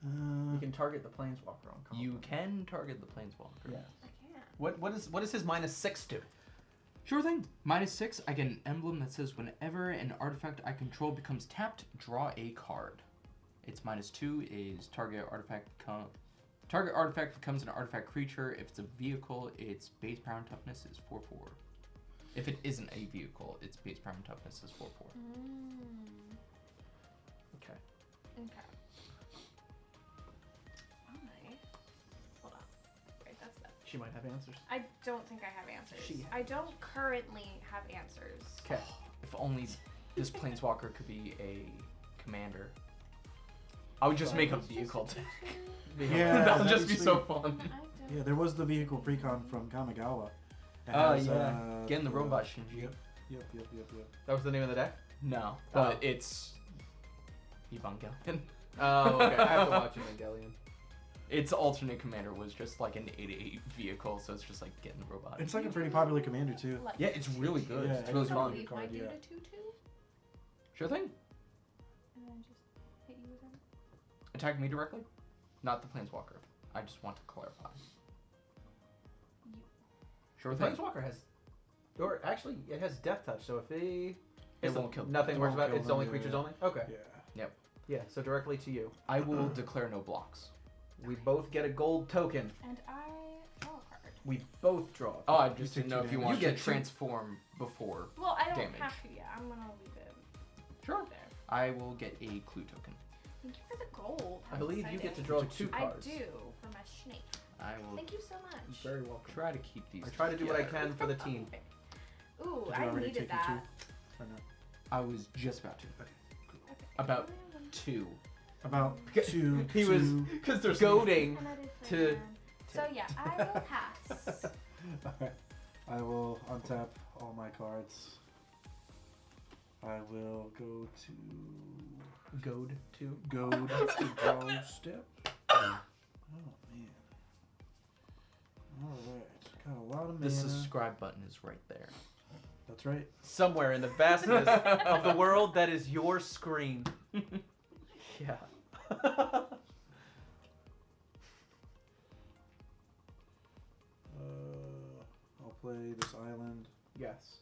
Uh, You can target the planeswalker on combo. You can target the planeswalker. Yeah. I can't. What is his -6 to? Sure thing. -6, I get an emblem that says whenever an artifact I control becomes tapped, draw a card. Its -2 is target artifact becomes an artifact creature. If it's a vehicle, its base power and toughness is 4/4. If it isn't a vehicle, its base power and toughness is 4/4. Okay. Okay. Hold on. Right, that's that. She might have answers. I don't think I have answers. She has. I don't currently have answers. Okay. If only this planeswalker could be a commander. I would just make a vehicle deck. Yeah, That would that'd just be be so sweet. fun. I don't. Yeah, there was the vehicle precon from Kamigawa. It Oh has, yeah, getting the the- robot Shinji. Yep. Yep. That was the name of the deck? No, but it's Evangelion. Oh, okay. I have to watch Evangelion. Its alternate commander was just like an 8/8 vehicle, so it's just like getting the robot. It's like a pretty popular commander too. Like, Yeah, it's really good. Yeah, It's really it's fun. really leave my card, dude yeah. a 2/2, Sure thing. and then just hit you with him. Attack me directly, not the planeswalker. I just want to clarify. You. Sure thing. Planeswalker has, or actually, it has Death Touch. So if It won't kill. nothing It works won't about kill it's them, only yeah, creatures yeah. only. Okay. Yeah. Yeah. So directly to you. I will declare no blocks. We both get a gold token. And I draw a card. We both draw. Oh, I You just take didn't know two if you damage. wanted You to get two. transform before. Well, I don't Damage. have to yet. I'm gonna leave it Sure. there. I will get a clue token. Thank you for the gold. I How believe you get to exciting. draw Took 2 two. I cards. do for my snake. I will Thank you so much. You're very welcome. try to keep these. I try to do what I together. can for the team. Ooh, Did you I already needed take your that. Or not? I was just about to. Okay. About 2. About Because two. he was Because there's goading And I did to. plan. So yeah, I will pass. Alright. I will untap all my cards. I will go to Goad to. goad to draw step. Oh man. Alright. Got a lot of The mana. subscribe button is right there. That's right. Somewhere in the vastness of the world, that is your screen. Yeah. I'll play this island. Yes.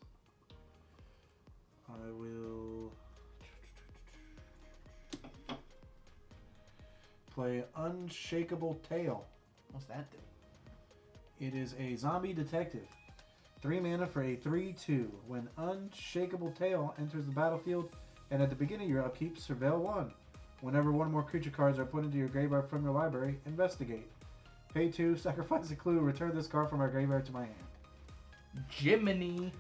I will play Unshakable Tail. What's that do? It is a zombie detective. 3 mana for a 3/2. When Unshakable Tail enters the battlefield and at the beginning of your upkeep, surveil 1. Whenever one or more creature cards are put into your graveyard from your library, investigate. Pay 2, sacrifice a clue, return this card from our graveyard to my hand. Jiminy.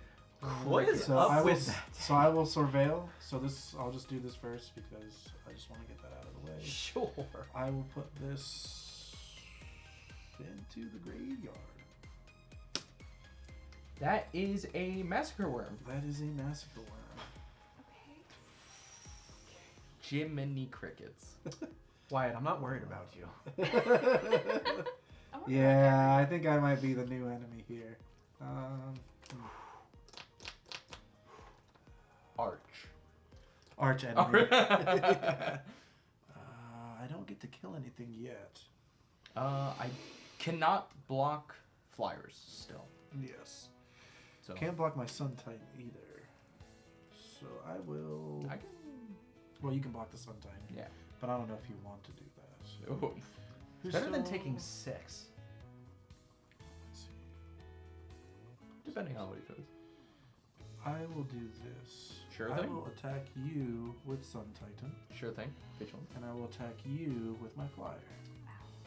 What is So up I will, with that? So I will surveil. So this, I'll just do this first because I just want to get that out of the way. Sure. I will put this into the graveyard. That is a massacre worm. That is a massacre worm. Okay. Jiminy crickets. Wyatt, I'm not worried about you. I wonder Yeah, I think I might be the new enemy here. Arch enemy. I don't get to kill anything yet. I cannot block flyers still. Yes. So Can't block my Sun Titan either. So I will. I can. Well, you can block the Sun Titan. Yeah. But I don't know if you want to do that. Ooh. Who's Better than still- taking 6. Let's see. Depending on what he does. I will do this. Sure I thing. will attack you with Sun Titan, Sure thing. Vigilant. and I will attack you with my flyer.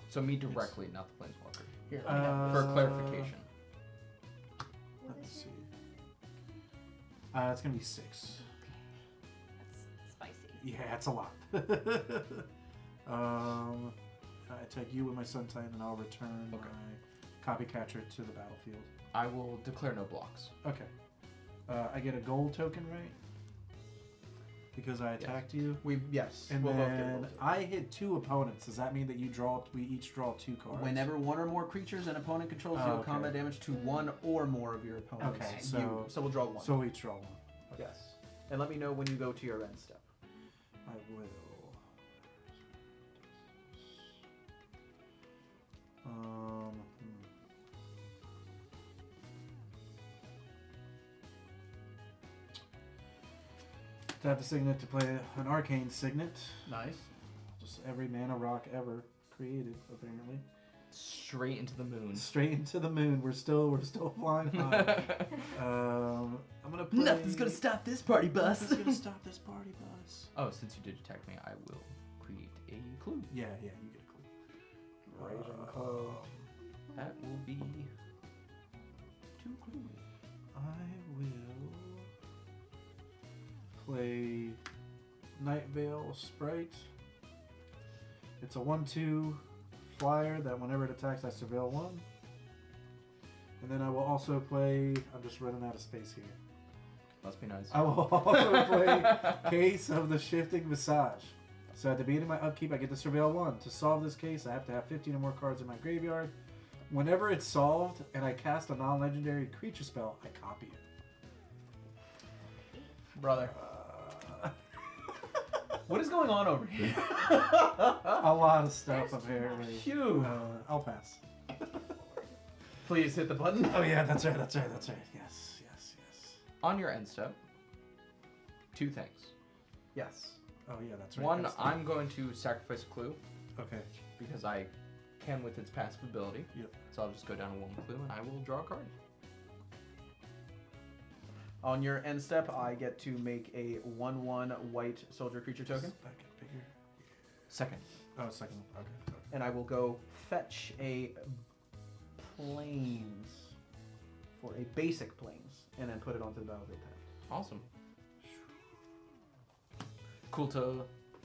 So me directly, not the planeswalker. Here, For clarification. What Let's is see. it? It's gonna be 6. That's spicy. Yeah, it's a lot. I attack you with my Sun Titan, and I'll return Okay. my Copycatcher to the battlefield. I will declare no blocks. Okay. I get a gold token, right? Because I attacked you. Yes. And we'll both get then rolled. I hit 2 opponents. Does that mean that we each draw 2 cards? Whenever one or more creatures an opponent controls Oh, deal okay. combat damage to one or more of your opponents. Okay, So we'll draw 1. So we each draw 1. Yes. And let me know when you go to your end step. I will. Tap the signet to play an arcane signet. Nice. Just every mana rock ever created, apparently. Straight into the moon. Straight into the moon. We're still flying high. I'm gonna play. Nothing's gonna stop this party bus. Nothing's gonna stop this party bus. Oh, since you did attack me, I will create a clue. Yeah, you get a clue. Raging Claw. That will be 2 clues. I will play Night Veil Sprite. It's a 1/2 flyer that whenever it attacks, I surveil 1. And then I will also play. I'm just running out of space here. Must be nice. I will also play Case of the Shifting Visage. So at the beginning of my upkeep, I get to surveil 1. To solve this case, I have to have 15 or more cards in my graveyard. Whenever it's solved and I cast a non-legendary creature spell, I copy it. Brother. What is going on over here? A lot of stuff There's apparently. Phew. I'll pass. Please hit the button. Oh yeah, that's right. Yes. On your end step, 2 things. Yes. Oh yeah, that's right. One, That's the- I'm going to sacrifice a clue Okay. because I can with its passive ability. Yep. So I'll just go down to 1 clue and I will draw a card. On your end step, I get to make a 1/1 white soldier creature token, Back bigger. Second. Oh, second. Okay. and I will go fetch a planes for a basic planes, and then put it onto the battlefield tab. Awesome. Cool to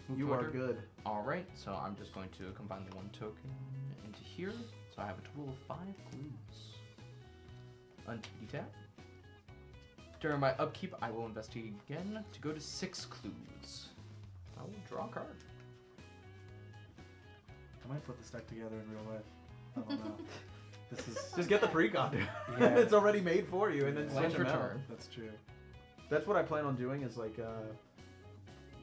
move You to are order. good. All right, so I'm just going to combine the 1 token into here. So I have a total of 5 clues. Untitty tap. During my upkeep, I will investigate again to go to 6 clues. I will draw a card. I might put this deck together in real life. I don't know. This is. Just get the precon, dude. Yeah. It's already made for you, and then Land switch them out. return. That's true. That's what I plan on doing, is like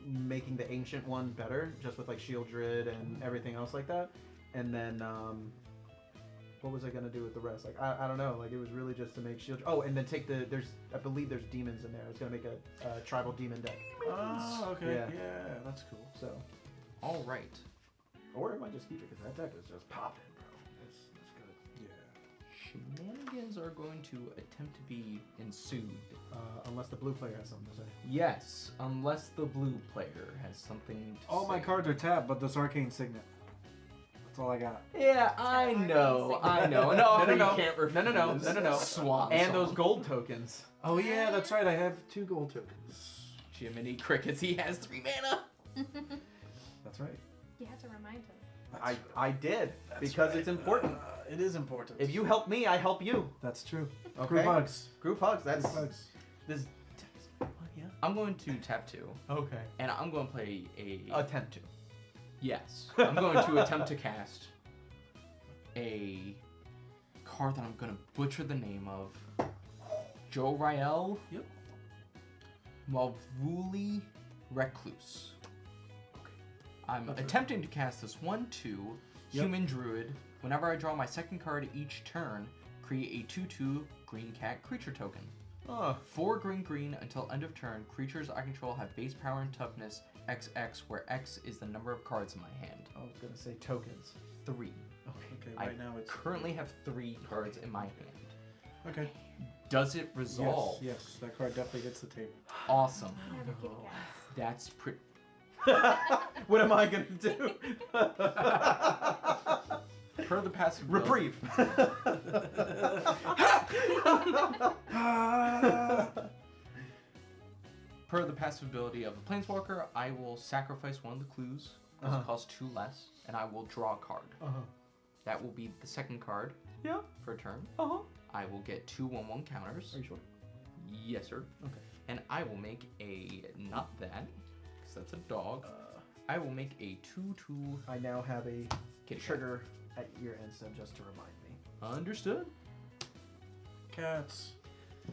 making the ancient one better, just with like Shield Druid and everything else like that. And then what was I gonna do with the rest? Like I don't know. Like it was really just to make Shield. Oh, and then take the I believe there's demons in there. I was gonna make a tribal demon deck. Oh, okay. Yeah. Yeah, that's cool. So, All right. or I might just keep it because that deck is just popping, bro. It's good. Yeah. Shenanigans are going to attempt to be ensued. Unless the blue player has something to say. Yes, unless the blue player has something to All my say. cards are tapped, but this arcane signet. That's all I got. Yeah, I know. No, you can't refuse. No. Swan And song. those gold tokens. Oh yeah, that's right. I have 2 gold tokens. Jiminy Crickets, he has 3 mana. That's right. You have to remind him. That's I did That's because right. it's important. It is important. If you help me, I help you. That's true. Okay. Group hugs. Group hugs. That's Group hugs. this. Yeah. I'm going to tap 2, Okay. and I'm going to play a. Attempt to. Yes, I'm going to attempt to cast a card that I'm going to butcher the name of. Joe Riel. Yep. Malvuli Recluse. I'm That's right. attempting to cast this 1/2 Yep. human druid. Whenever I draw my second card each turn, create a 2/2 green cat creature token. Oh. 4 green until end of turn. Creatures I control have base power and toughness XX, where X is the number of cards in my hand. I was gonna say tokens. 3. Okay, I right now it's currently have 3 cards in my hand. Okay. Does it resolve? Yes, that card definitely hits the table. Awesome. I have a kitty cat. That's pretty. What am I gonna do? Per the passive ability- Reprieve. Per the passive ability of a planeswalker, I will sacrifice one of the clues, because it costs 2 less, and I will draw a card. That will be the second card Yeah. for a turn. Uh-huh. I will get 2 1/1 counters. Are you sure? Yes, sir. Okay. And I will make a not that, because that's a dog. I will make a 2/2 I now have a kitty cat. trigger at your end step just to remind me. Understood. Cats.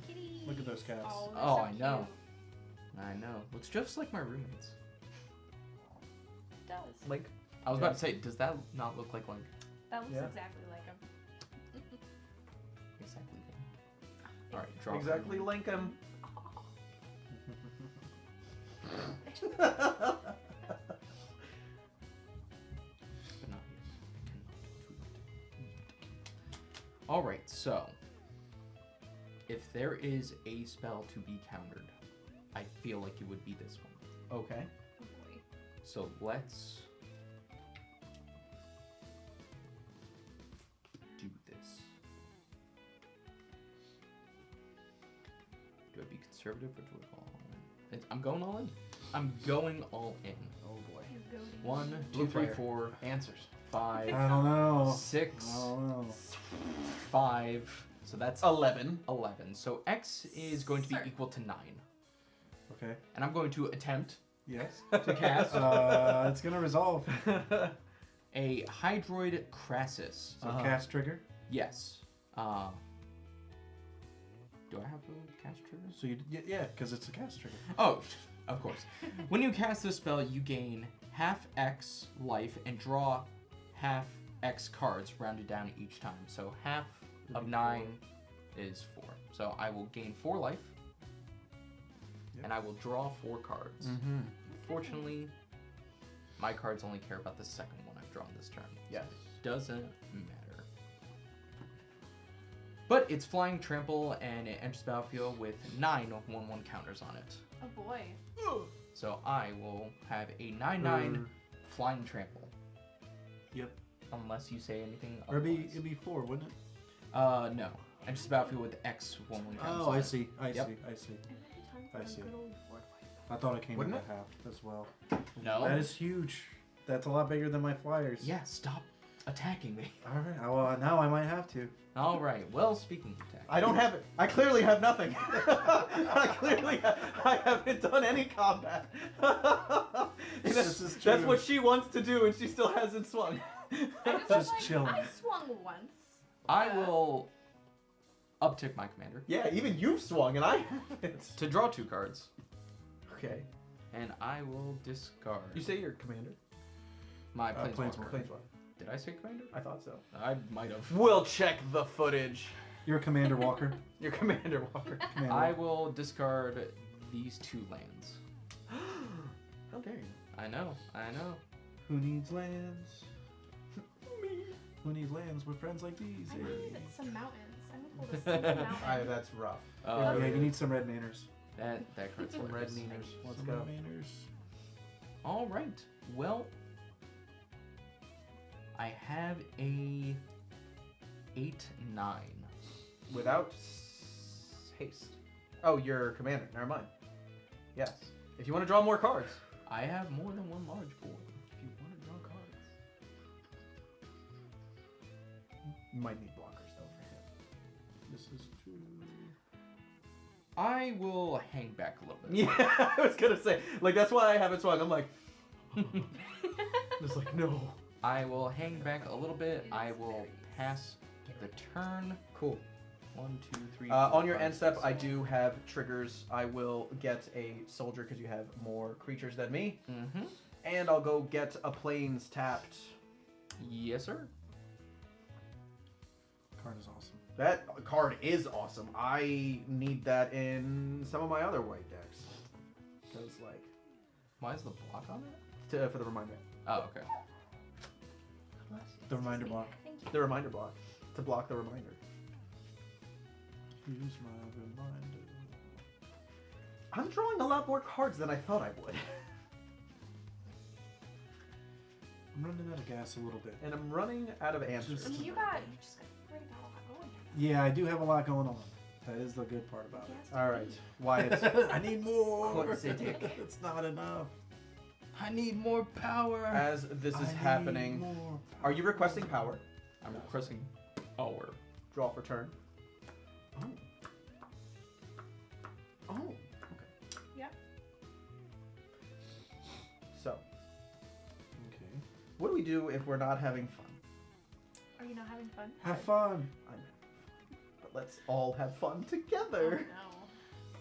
Kitty. Look at those cats. Oh, they're Oh, so I know. cute. I know. Looks just like my roommates. It does. Link. I was Yeah. about to say, does that not look like Link? That looks Yeah. exactly like him. Exactly. All right, draw. Exactly, link him. But not yet. All right, so if there is a spell to be countered, I feel like it would be this one. Okay. Oh boy. So let's do this. Do I be conservative or do I go all in? I'm going all in. I'm going all in. Oh boy. You're goading 1, me. 2, Blue 3, player. 4, Answers. 5, I don't know. 6, I don't know. 5. So that's 11. 11. So X is going to be Sir. equal to 9. Okay. And I'm going to attempt Yes. to cast It's gonna resolve. a Hydroid Crassus. So cast trigger. Yes. Do I have a cast trigger? So yeah, because it's a cast trigger. Oh, of course. When you cast this spell, you gain half X life and draw half X cards rounded down each time. So half of 9 is 4. So I will gain 4 life. Yep. And I will draw 4 cards. Mm-hmm. Fortunately, my cards only care about the second one I've drawn this turn. Yes. Doesn't matter. But it's flying trample and it enters the battlefield with 9 1/1 counters on it. Oh boy. So I will have a 9/9 flying trample. Yep. Unless you say anything Or otherwise. it'd be 4, wouldn't it? No. Enters the battlefield with X 1/1 counters Oh, on I it. see. I Yep. see. I see. I see. Good old board wipe. I thought it came Wouldn't in at half as well. No. That is huge. That's a lot bigger than my flyers. Yeah, stop attacking me. All right. Well, now I might have to. All right. Well, speaking of attack. I don't have it. I clearly have nothing. I haven't done any combat. This is That's true. what she wants to do, and she still hasn't swung. I Just like, chilling. I swung once. I will uptick my commander Yeah, even you've swung, and I haven't. to draw 2 cards. Okay. And I will discard You say you're commander? my Planeswalker. Planeswalker. Did I say commander? I thought so. I might have. We'll check the footage. You're a Commander Walker. You're Commander Walker. Commander. I will discard these 2 lands. How dare you? I know. Who needs lands? Me. Who needs lands with friends like these? I Hey. need some mountains. I'm gonna pull the single mountain. That's rough. Yeah, you need some red manners. That hurts. Some red hilarious. meaners. Let's Some go. red manners. All right. Well, I have a 8/9. Without haste. Oh, you're commander. Never mind. Yes. If you want to draw more cards. I have more than 1 large board. If you want to draw cards. You might need blockers though for him. This is true. I will hang back a little bit. Yeah, I was gonna say. Like that's why I haven't swung. I'm like. Just like no. I will hang back a little bit. I will pass the turn. Cool. 1, 2, 3. On 4, your 5, end step, 6, I 7. do have triggers. I will get a soldier because you have more creatures than me, Mm-hmm. and I'll go get a planes tapped. Yes, sir. Card is awesome. That card is awesome. I need that in some of my other white decks, because like Why is the block on it? for the reminder, Oh, okay. The reminder block. Thank you. the reminder block to block the reminder. Use my reminder. I'm drawing a lot more cards than I thought I would, I'm running out of gas a little bit. and I'm running out of answers. I mean, you just got pretty got a lot going. Yeah, I do have a lot going on. That is the good part about Yes. All right, Wyatt. I need more. What's it? It's not enough. I need more power. As this I is need happening, more are you requesting power? I'm requesting power. Draw for turn. Oh. Oh. Okay. Yep. So, Okay. what do we do if we're not having fun? Are you not having fun? Have fun. But let's all have fun Oh together.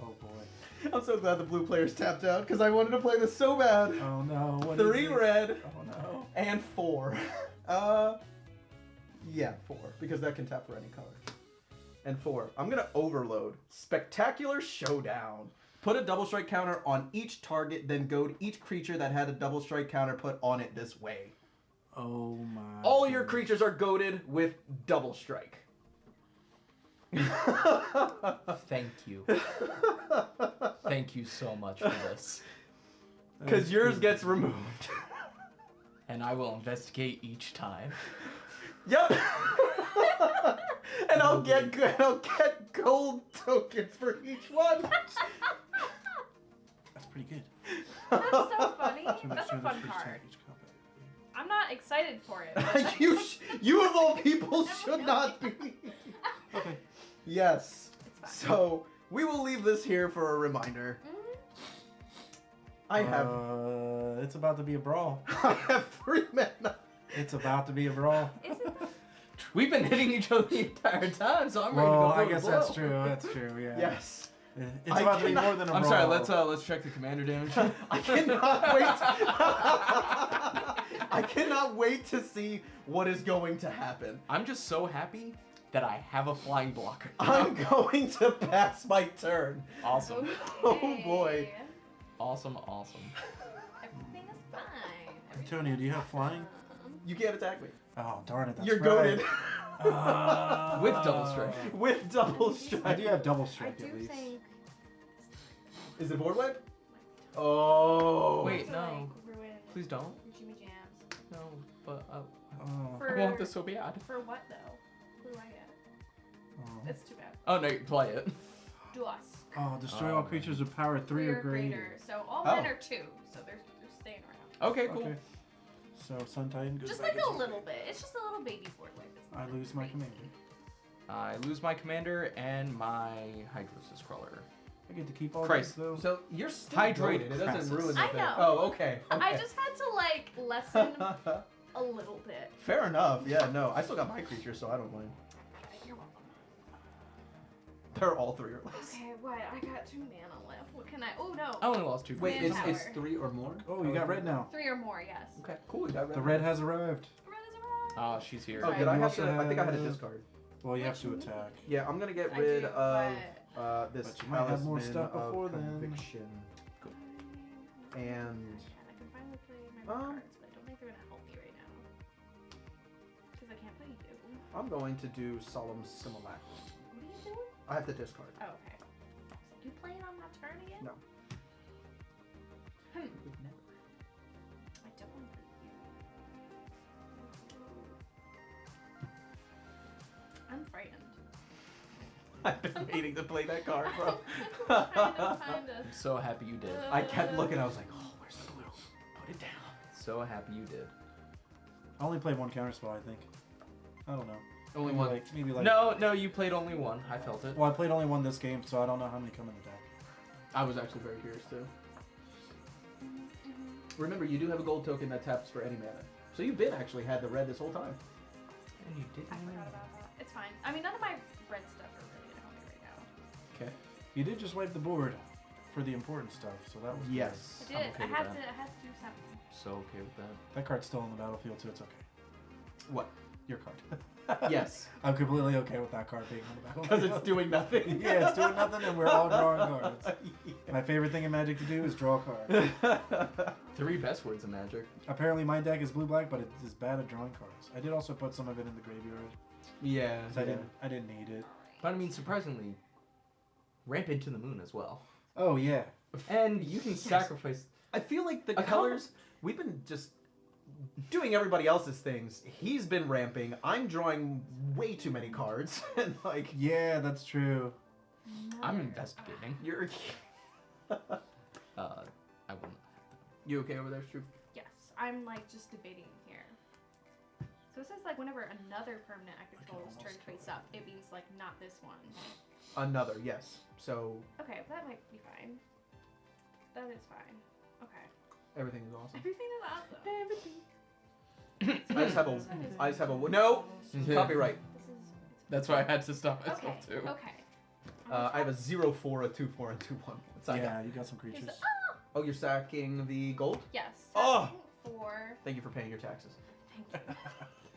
Oh boy. I'm so glad the blue players tapped out because I wanted to play this so bad. Oh no. What 3 is it? red Oh no. and 4. Yeah, 4 because that can tap for any color. And 4. I'm gonna overload. Spectacular Showdown. Put a double strike counter on each target, then goad each creature that had a double strike counter put on it this way. Oh my. All your goodness. creatures are goaded with double strike. Thank you. Thank you so much for this. Because yours gets removed. And I will investigate each time. Yep. And I'll get gold tokens for each one. That's pretty good. That's so funny. So make That's sure a this fun first card. attack each combat. I'm not excited for it. But you of all people should not be. Okay. Yes. it's fine. So we will leave this here for a reminder. I have It's about to be a brawl. I have 3 mana. It's about to be a brawl. Is it? We've been hitting each other the entire time, so I'm ready to Well, go. I blow guess to that's blow. true. That's true. Yeah. Yes. It's I about to be cannot- more than a brawl. I'm sorry. Let's check the commander damage. I cannot wait. I cannot wait to see what is going to happen. I'm just so happy that I have a flying blocker. I'm going to pass my turn. Awesome. Oh, boy. Awesome. Everything is fine. Antonio, do you have flying? You can't attack me. Oh, darn it. That's You're right. goaded. With double strike. With double I strike. do have double I strike do at least. think. Is it board wipe? Oh. Wait, to, no. like, ruin Please don't. your Jimmy Jams. No, but Oh. For, I want this so bad. For what though? Who do I get? Oh. That's too bad. Oh no, you play it. Dusk. Oh, destroy all creatures with power 3 or greater. So all Oh. men are 2. So they're staying around. Okay, cool. Okay. So Sun Titan goes Just back like a into- little bit. It's just a little baby board wipe. It's I nothing lose my crazy. commander. I lose my commander and my Hydrosis crawler. I get to keep all Christ. these though. So you're still Hydrated. goaded. It doesn't Crassus. ruin the I thing. know. Oh, okay. I just had to like lessen a little bit. Fair enough. Yeah, no. I still got my creatures, so I don't mind. You're welcome. They're all 3 or less. Okay, what? I got 2 mana left. What can I? Oh no. I only lost 2. Wait, Manpower. it's 3 or more? Oh, you got red now. 3 or more, yes. Okay, cool. You got red. The red has arrived. Red is around. Ah, she's here. Oh, Right. did I You have to? also I think I had to have- discard. Well, you have to Which- attack. Yeah, I'm gonna get I rid do, of this But you might have more talisman stuff of before then. conviction. And I can finally play my red Um, cards, but I don't think they're gonna help me right now. Because I can't play you. I'm going to do solemn simulacrum. What are you doing? I have to discard. Oh, okay. You playing on my turn again? No. I don't want to you. I'm frightened. I've been waiting to play that card, bro. I'm trying to find I'm so happy you did. I kept looking. I was like, oh, where's the blue? Put it down. So happy you did. I only played one counterspell, I think. I don't know. Only Maybe one. Like, maybe like. No, you played only one. I felt it. Well, I played only one this game, so I don't know how many come in the deck. I was actually very curious too. Remember, you do have a gold token that taps for any mana. So you've been actually had the red this whole time. And you did. I forgot about that. It's fine. I mean, none of my red stuff are really gonna help me right now. Okay. You did just wipe the board for the important stuff, so that was good. Yes. I did. I'm okay I with had that. to. I had to do something. So okay with that. That card's still on the battlefield, so it's okay. What? Your card. Yes. I'm completely okay with that card being on the battlefield. Because it's doing nothing. Yeah, it's doing nothing, and we're all drawing cards. Yeah. My favorite thing in Magic to do is draw cards. 3 best words of magic. Apparently, my deck is blue-black, but it is bad at drawing cards. I did also put some of it in the graveyard. Yeah. 'cause I didn't need it. But I mean, surprisingly, ramp into the moon as well. Oh yeah. And you can Yes. sacrifice. I feel like the A colors, we've been just doing everybody else's things. He's been ramping. I'm drawing way too many cards. And like, Yeah, that's true. I'm investigating. you're. I won't. You okay over there, Stu? Yes, I'm like just debating here. So it says like whenever another permanent I control's turn face up, it means like not this one. Another, yes. So Okay, that might be fine. That is fine. Okay. everything is awesome. Everything is awesome. I just have a. No! Copyright. This is. That's why I had to stop Okay. myself too. Okay. I have a 0-4, a 2-4, and 2-1. What's that Yeah, got? you got some creatures. Oh, you're sacking the gold? Yes. Oh! For. Thank you for paying your taxes. Thank you.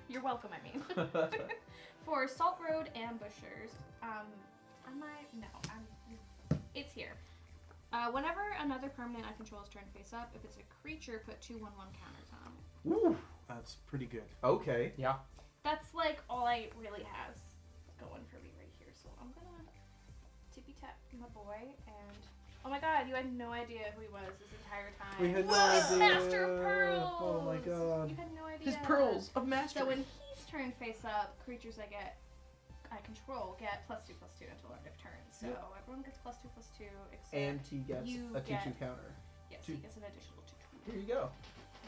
You're welcome. I mean. For Salt Road Ambushers, it's here. Whenever another permanent I control is turned face up, if it's a creature, put 2/1/1 counters on it. Woo! That's pretty good. Okay. Yeah. That's like all I really has going for me right here. So I'm gonna tippy tap my boy and oh my god, you had no idea who he was this entire time. We had no It's idea. Master of Pearls. Oh my god. You had no idea. His pearls of mastery. So when he's turned face up, creatures I control get +2/+2 until end of turn. So everyone gets +2/+2 except And he gets you a 2-2 get- counter. yes, two- he gets an additional 2/2. Here you go.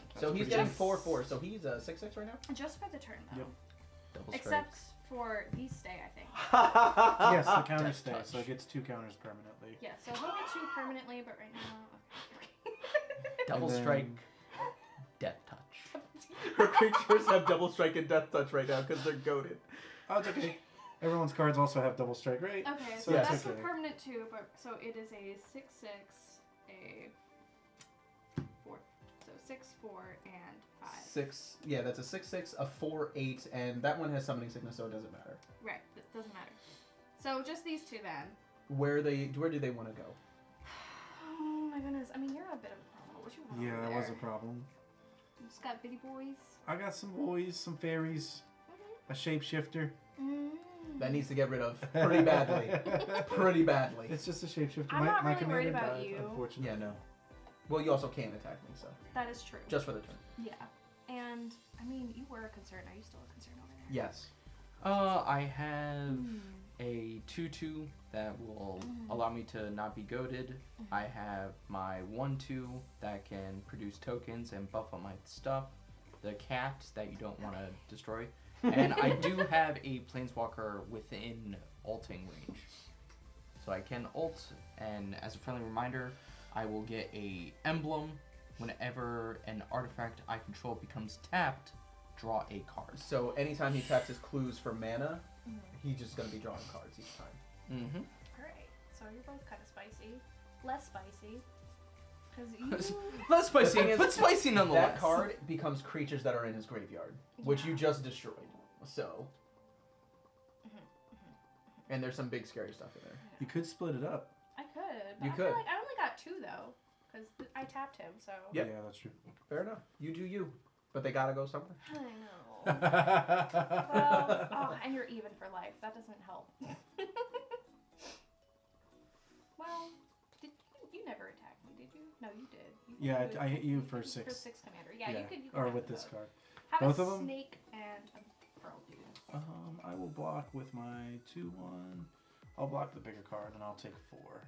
That's So he's pretty getting good. 4-4. So he's 6-6 right now? Just for the turn though. Yep. Double Except for these stay, I think. Yes, the counter Touch. stays, so it gets 2 counters permanently. Yeah, so he'll get 2 permanently, but right now. Okay. Double And then- strike, death touch. Her creatures have double strike and death touch right now because they're goaded. Oh, it's okay. Everyone's cards also have double strike, right? Okay, So so Yes. that's it's a okay. permanent too, but so it is a 6/6, a 4. So 6/4 and 5. 6. Yeah, that's a 6/6, a 4/8, and that one has summoning sickness, so it doesn't matter. Right, that doesn't matter. So just these two then. Where do they want to go? Oh my goodness! I mean, you're a bit of a problem. What you want? Yeah, over that was a there? problem. You just got bitty boys. I got some boys, some fairies, a shapeshifter. Mm. That needs to get rid of pretty badly. Pretty badly. It's just a shapeshifter. I'm not really commander worried about died, you. Unfortunately. Yeah, no. Well, you also can't attack me, so That is true. just for the turn. Yeah, and I mean, you were a concern. Are you still a concern over there? Yes. I have Mm. a 2/2 that will Mhm. allow me to not be goaded. I have my 1/2 that can produce tokens and buff on my stuff. The cat that you don't want to destroy. And I do have a planeswalker within ulting range. So I can ult, and as a friendly reminder, I will get a emblem whenever an artifact I control becomes tapped. Draw a card. So anytime he taps his clues for mana, Mhm. he's just gonna be drawing cards each time. Mm-hmm. All right. So you're both kind of spicy. Less spicy. Because you. Less spicy, thing is, but spicy nonetheless. That card becomes creatures that are in his graveyard, which Yeah. you just destroyed. So. Mhm, And there's some big scary stuff in there. You could split it up. I could. But You I feel could. like I only got 2 though, because I tapped him. So. Yep. Yeah, that's true. Fair enough. You do you, but they gotta go somewhere. I know. Well, oh, and you're even for life. That doesn't help. Well, you never attacked me, did you? No, you did. Yeah, You I hit you did for For 6. 6 commander. Yeah, you could. You could or have with them this both. card. Have Both a of 'em? snake and a pearl dude. I will block with my 2/1. I'll block the bigger card and I'll take 4.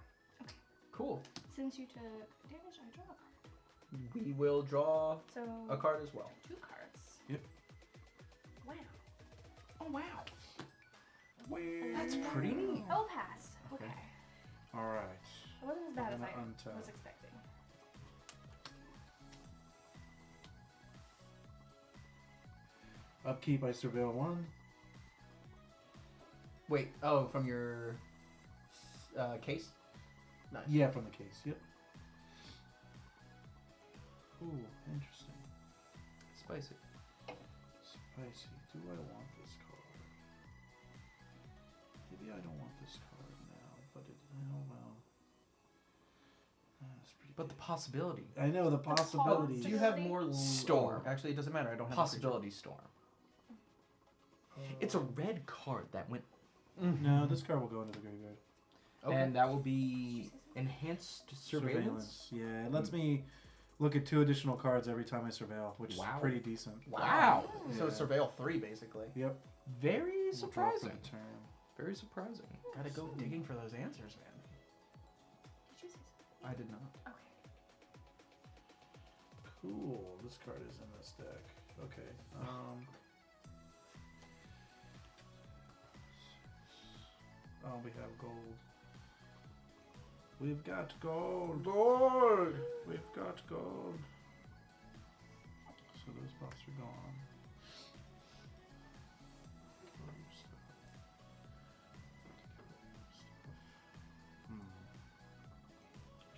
Cool. Since you took damage, I draw a card. We will draw So a card as well. 2 cards. Yep. Wow. Oh wow. That's pretty neat. Oh, pass. Okay. Okay. All right. It wasn't as bad as I'm I gonna untap. was expecting. Upkeep, I surveil 1. Wait. Oh, from your case. Nice. Yeah, from the case. Yep. Ooh, interesting. Spicy. Spicy. Do I want this card? Maybe I don't want this card now, but it. Oh well. That's pretty. But the possibility. I know the possibilities. Do you have more Storm. Oh, actually, it doesn't matter. I don't have Possibility storm. It's a red card that went, No, this card will go into the graveyard. Okay. and that will be enhanced surveillance. Yeah, it lets me look at 2 additional cards every time I surveil, which Wow. is pretty decent. Wow. So Yeah. surveil 3 basically. Yep. Very We'll draw for surprising. the turn. Very surprising. Gotta go digging for those answers, man. Did you say something? I did not. Okay. Cool. This card is in this deck. Okay. Oh, we have gold. We've got gold. Gold. We've got gold. So those pops are gone.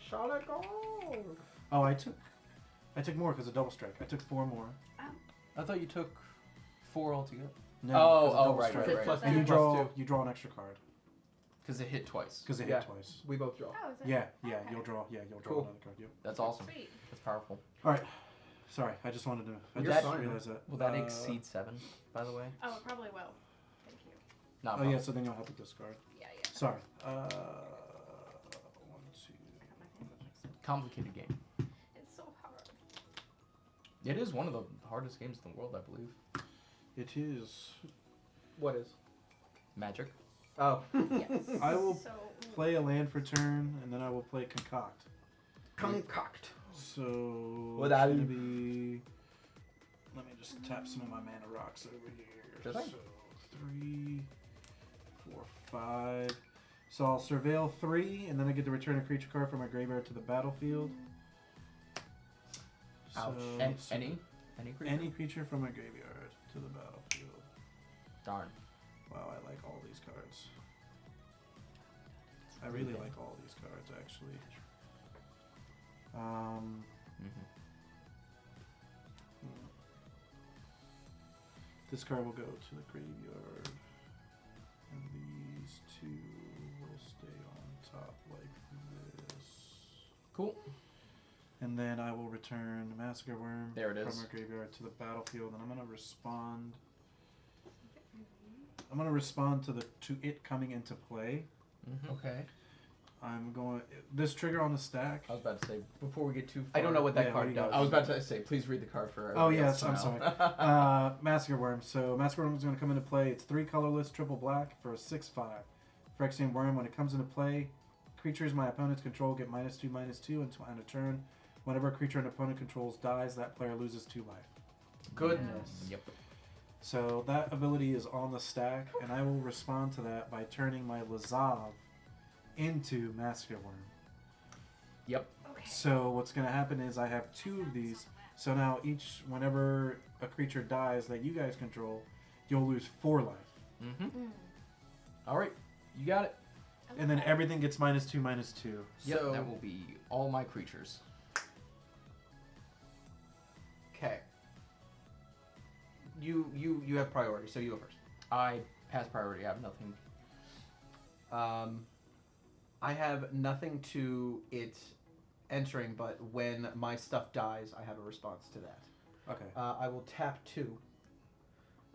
Charlotte Gold. Oh, I took more because of double strike. I took 4 more. I thought you took 4 altogether. No, Oh, 'cause of double right, strike. right, right. Plus And you plus draw 2. you draw an extra card Because it hit twice. because it Yeah. hit twice. We both draw. Oh, is it? Yeah, Okay. you'll draw. Yeah, you'll draw Cool. another card. Yep. That's awesome. Sweet. That's powerful. All right. Sorry, I just wanted to. I Would just that- realized that. Will that exceed 7, by the way? Oh, it probably will. Thank you. Not Oh yeah, much. so then you'll have to discard. Yeah, yeah. Sorry. 1, 2. Got my thing. Complicated game. It's so hard. It is one of the hardest games in the world, I believe. It is. What is? Magic. Oh. Yes. I will So, play a land for turn, and then I will play concoct. Concoct. So What it's I- gonna be. Let me just tap some of my mana rocks over here. Sure thing. So 3, 4, 5. So I'll surveil 3, and then I get to return a creature card from my graveyard to the battlefield. Ouch. So, And any creature? any creature from a graveyard to the battlefield. Darn. Wow, I like all these cards. I really like all these cards, actually. This card will go to the graveyard, and these two will stay on top like this. Cool. And then I will return Massacre Worm There it from is. our graveyard to the battlefield, and I'm gonna respond. I'm gonna respond to it coming into play. Okay. I'm going this trigger on the stack. I was about to say before we get too far. I don't know what that Yeah, what card do you got? does. I was about to say, please read the card for. Oh everybody yes, else I'm to know. sorry. Massacre Worm. So Massacre Worm is going to come into play. It's 3 colorless, triple black for a 6/5. Phyrexian Worm. When it comes into play, creatures my opponents control get -2/-2 until end of turn. Whenever a creature an opponent controls dies, that player loses 2 life. Goodness. Yep. So that ability is on the stack, and I will respond to that by turning my Lazav into Massacre Worm. Yep. Okay. So what's going to happen is I have 2 of these. So now whenever a creature dies that you guys control, you'll lose 4 life. All right. You got it. And then everything gets -2/-2. Yep. So- That will be all my creatures. Okay. You have priority, so you go first. I pass priority. I have nothing. I have nothing to it entering, but when my stuff dies, I have a response to that. Okay. I will tap 2.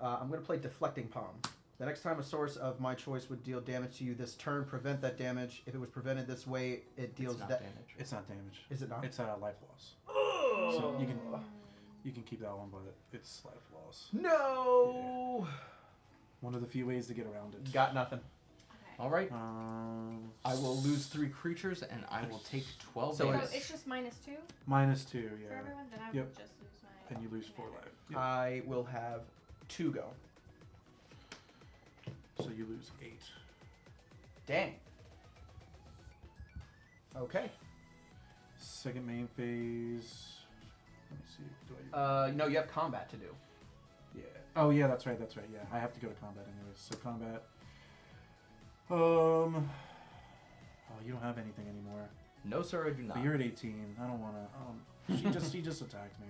I'm going to play Deflecting Palm. The next time a source of my choice would deal damage to you this turn, prevent that damage. If it was prevented this way, it deals It's not that. damage. It's not damage. Is it not? It's life loss. Oh! So you can keep that one, but it's life loss. No! One of the few ways to get around it. Got nothing. Okay. All right. I will s- lose 3 creatures, and I will take 12 So So damage. it's just -2 -2, for yeah. everyone. Then I Yep. would just lose my. And you lose 4 life. Yep. I will have 2 go. So you lose 8. Dang. Okay. Second main phase. Let me see. Do I? No, you have combat to do. Yeah. Oh yeah, that's right. Yeah, I have to go to combat anyways. So combat. Oh, you don't have anything anymore. No, sir, I do not. But you're at 18. I don't wanna. She just attacked me.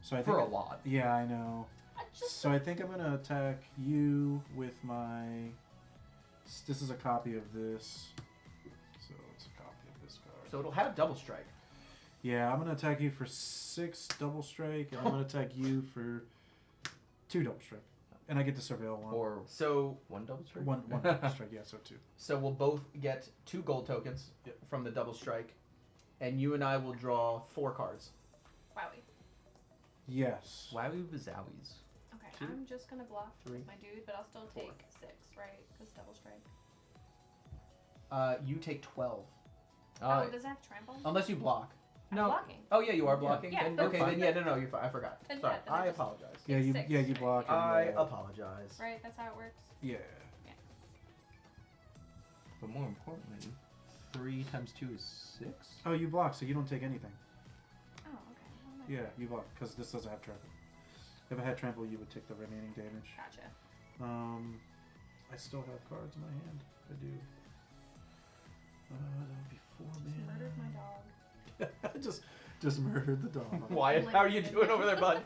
So I think For a lot. Yeah, I know. So I think I'm gonna attack you with my. This is a copy of this. So it's a copy of this card. So it'll have double strike. Yeah, I'm gonna attack you for 6 double strike, and I'm gonna attack you for 2 double strike, and I get to surveil 1. Or So 1 double strike? one double strike. Yeah, so 2. So we'll both get 2 gold tokens Yep. from the double strike, and you and I will draw 4 cards. Wowie. Yes. Wowie Bazowies. Okay, 2, I'm just gonna block 3, my dude, but I'll still 4. take 6, right? Because double strike. You take 12, Oh, does it have trample? unless you block. I'm No. blocking. Oh yeah, you are blocking. Yeah, Then, that's okay, fine. then yeah, no, you're fine. I forgot. Then Sorry, yeah, then I I just- apologize. Yeah, you 6, yeah you right? block. And, I apologize. Right, that's how it works. Yeah. But more importantly, 3 times 2 is 6? Oh, you block, so you don't take anything. Oh, okay. Well, nice. Yeah, you block because this doesn't have trample. If it had trample, you would take the remaining damage. Gotcha. I still have cards in my hand. I do. That would be 4 Just mana. murdered my dog. just murdered the dog. Wyatt, how are you doing over there, bud?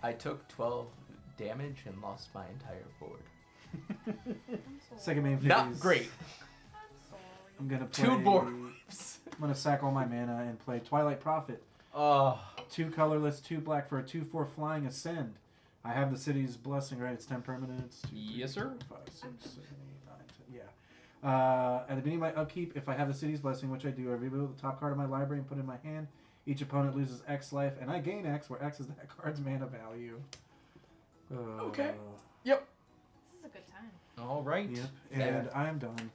I took 12 damage and lost my entire board. I'm sorry. Second main phase. Not great. I'm sorry. I'm gonna play. 2 boards. I'm gonna sack all my mana and play Twilight Prophet. Oh, 2 colorless, 2 black for a 2/4 flying ascend. I have the city's blessing, right? It's 10 permanents. 2, 3, Yes, sir. 4, 5, 6, 7, 8, 9, 10. Yeah. At the beginning of my upkeep, if I have the city's blessing, which I do, I reveal the top card of my library and put it in my hand. Each opponent loses X life, and I gain X, where X is that card's mana value. Okay. This is a good time. All right. Yep. And I'm done.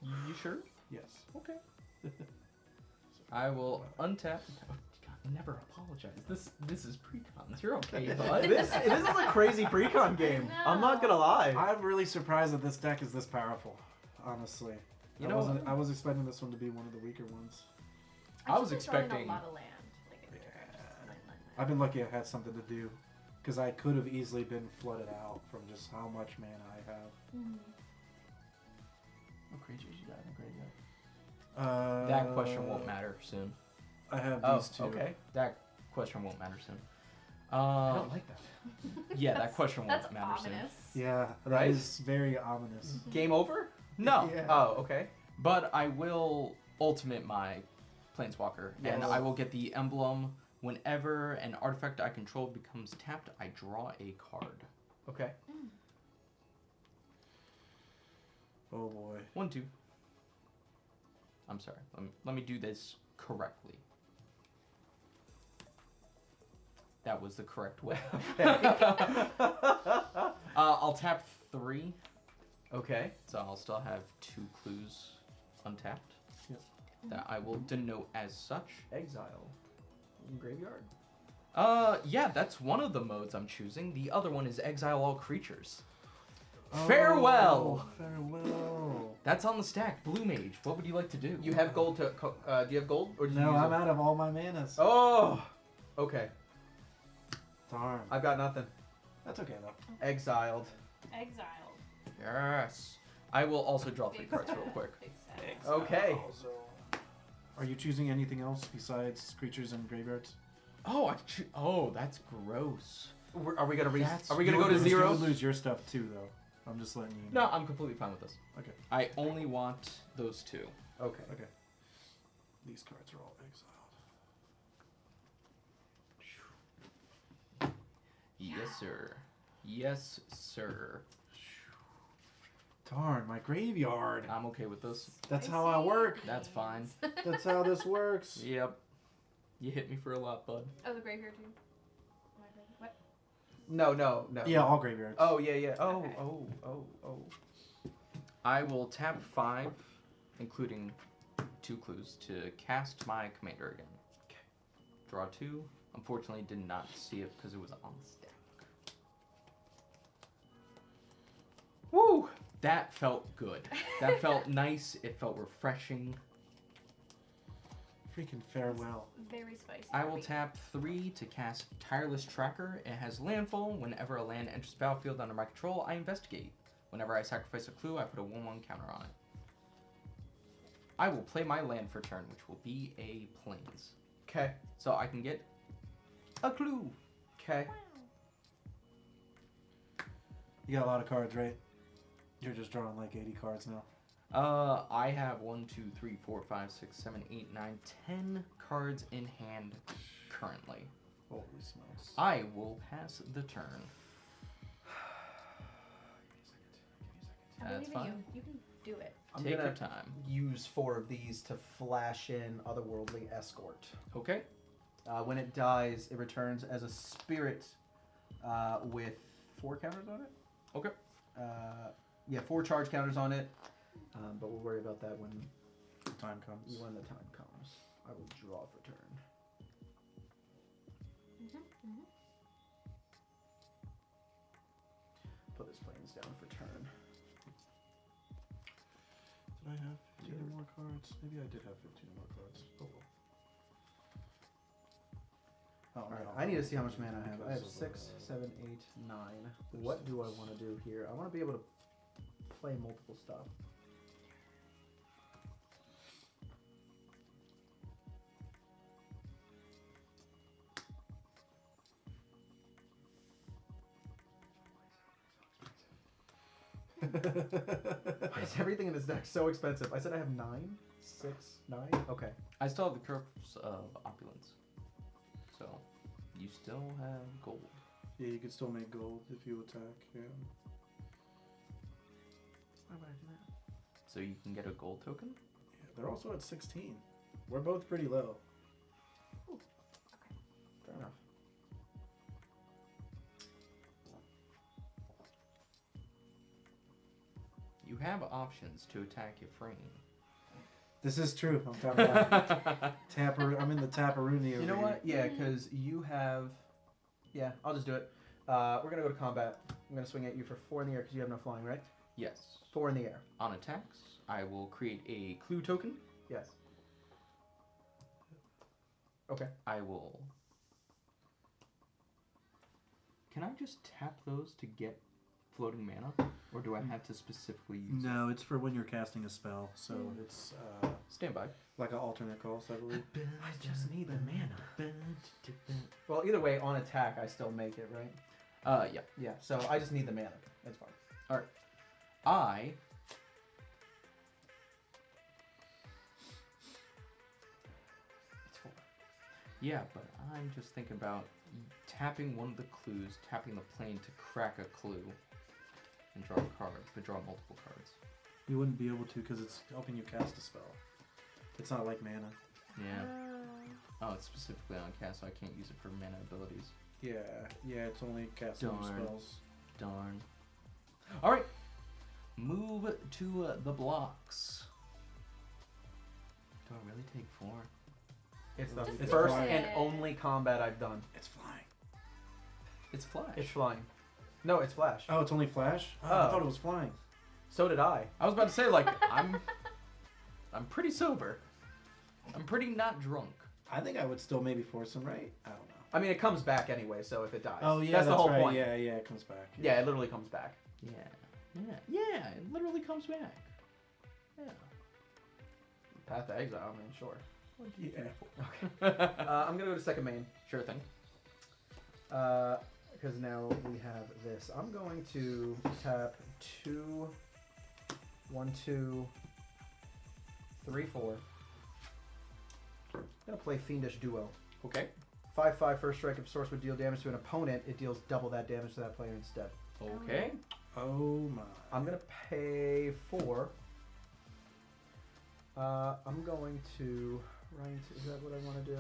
You sure? Yes. Okay. I will untap. Oh, God, never apologize. This is precons. You're okay, bud. this is a crazy precon game. I'm not gonna lie. I'm really surprised that this deck is this powerful. Honestly, You know, I was expecting this one to be one of the weaker ones. I was just been drawing expecting- a lot of land. Like in return. Just land. I've been lucky I had something to do. Because I could have easily been flooded out from just how much mana I have. Mhm. What creatures you got in the graveyard? That question won't matter soon. I have Oh, these two. okay. That question won't matter soon. I don't like that. Yeah, that That's- question won't That's matter soon. ominous. Yeah, that Right? is very ominous. Game over? No, Yeah. Oh, okay. but I will ultimate my Planeswalker, and Yes. I will get the emblem whenever an artifact I control becomes tapped. I draw a card. Okay. Oh boy. 1-2. I'm sorry. Let me do this correctly. That was the correct way. I'll tap 3, Okay. so I'll still have 2 clues untapped. Yep. That I will denote as such. Exile. In graveyard? Yeah, that's one of the modes I'm choosing. The other one is exile all creatures. Oh, Farewell! Farewell. That's on the stack. Blue Mage, what would you like to do? You have gold to. Do you have gold? Or did you No, use I'm it? out of all my manas. Oh! Okay. Darn. I've got nothing. That's okay though. Exiled. Exiled. Yes. I will also draw 3 cards real quick. Big sad. Okay. Are you choosing anything else besides creatures and graveyards? Oh, that's gross. Are we gonna That's- Are we gonna go to You'll zero? lose your stuff too, though. I'm just letting you. No, I'm completely fine with this. Okay. I only want those 2. Okay. Okay. These cards are all exiled. Yes, sir. Yes, sir. Darn, my graveyard. I'm okay with this. That's how I work. That's fine. That's how this works. Yep. You hit me for a lot, bud. Oh, the graveyard too. What? No. Yeah, all graveyards. Oh yeah. Oh Okay. oh. I will tap 5, including 2 clues, to cast my commander again. Okay. Draw 2. Unfortunately, did not see it because it was on the stack. Woo! That felt good. That felt nice. It felt refreshing. Freaking farewell. Very spicy. I will tap 3 to cast Tireless Tracker. It has landfall. Whenever a land enters the battlefield under my control, I investigate. Whenever I sacrifice a clue, I put a 1/1 counter on it. I will play my land for turn, which will be a plains. Okay. So I can get a clue. Okay. You got a lot of cards, right? You're just drawing like 80 cards now. I have 1, 2, 3, 4, 5, 6, 7, 8, 9, 10 cards in hand currently. Holy smokes. I will pass the turn. I That's believe in fine. you. You can do it. I'm Take gonna your time. use 4 of these to flash in Otherworldly Escort. Okay. When it dies, it returns as a spirit with 4 counters on it. Okay. Yeah, 4 charge counters on it. But we'll worry about that when The time comes. the time comes. I will draw for turn. Put this planes down for turn. Did I have 15 or more cards? Maybe I did have 15 or more cards. Oh well. Oh, All right, no. I need to see how much mana I have. I have Because of, 6, 7, 8, 9. What do I want to do here? I want to be able to play multiple stuff. Why is everything in this deck so expensive? I said I have 9, 6, 9. Okay. I still have the curse of opulence. So, you still have gold. Yeah, you could still make gold if you attack. Yeah. Why would I do that? So you can get a gold token? Yeah, they're also at 16. We're both pretty low. Fair enough. You have options to attack your frame. This is true. I'm talking about I'm in the Taparoonie over You know here. what? Yeah, because you have... Yeah, I'll just do it. We're going to go to combat. I'm going to swing at you for 4 in the air because you have no flying, right? Yes. 4 in the air. On attacks, I will create a clue token. Yes. Okay. I will. Can I just tap those to get floating mana, or do I have to specifically use? No, it's for when you're casting a spell, so it's Stand by. like an alternate cost, I believe. I just need the mana. Well, either way, on attack, I still make it, right? Yeah. Yeah. So I just need the mana. That's fine. All right. I. It's 4. Yeah, but I'm just thinking about tapping one of the clues, tapping the plane to crack a clue, and draw a card, but draw multiple cards. You wouldn't be able to because it's helping you cast a spell. It's not like mana. Yeah. Oh, it's specifically on cast, so I can't use it for mana abilities. Yeah, it's only casting Darn. spells. Darn. All right. Move to the blocks. Do I really take 4? It's the Just first do and it. only combat I've done. It's flying. It's flash. It's flying. No, it's flash. Oh, it's only flash? Oh, I Oh. thought it was flying. So did I. I was about to say, like, I'm pretty sober. I'm pretty not drunk. I think I would still maybe force him, right? I don't know. I mean, it comes back anyway, so if it dies. Oh, yeah, that's the whole right. point. Yeah, it comes back. Yeah, it literally comes back. Yeah, it literally comes back. Yeah. Path to exile, I mean, sure. Yeah. I'm gonna go to second main. Sure thing. Because now we have this. I'm going to tap 2, 1, 2, 3, 4. I'm gonna play Fiendish Duo. Okay. 5/5 first strike. If source would deal damage to an opponent, it deals double that damage to that player instead. Okay. Oh, my. I'm gonna pay 4. I'm going to is that what I want to do?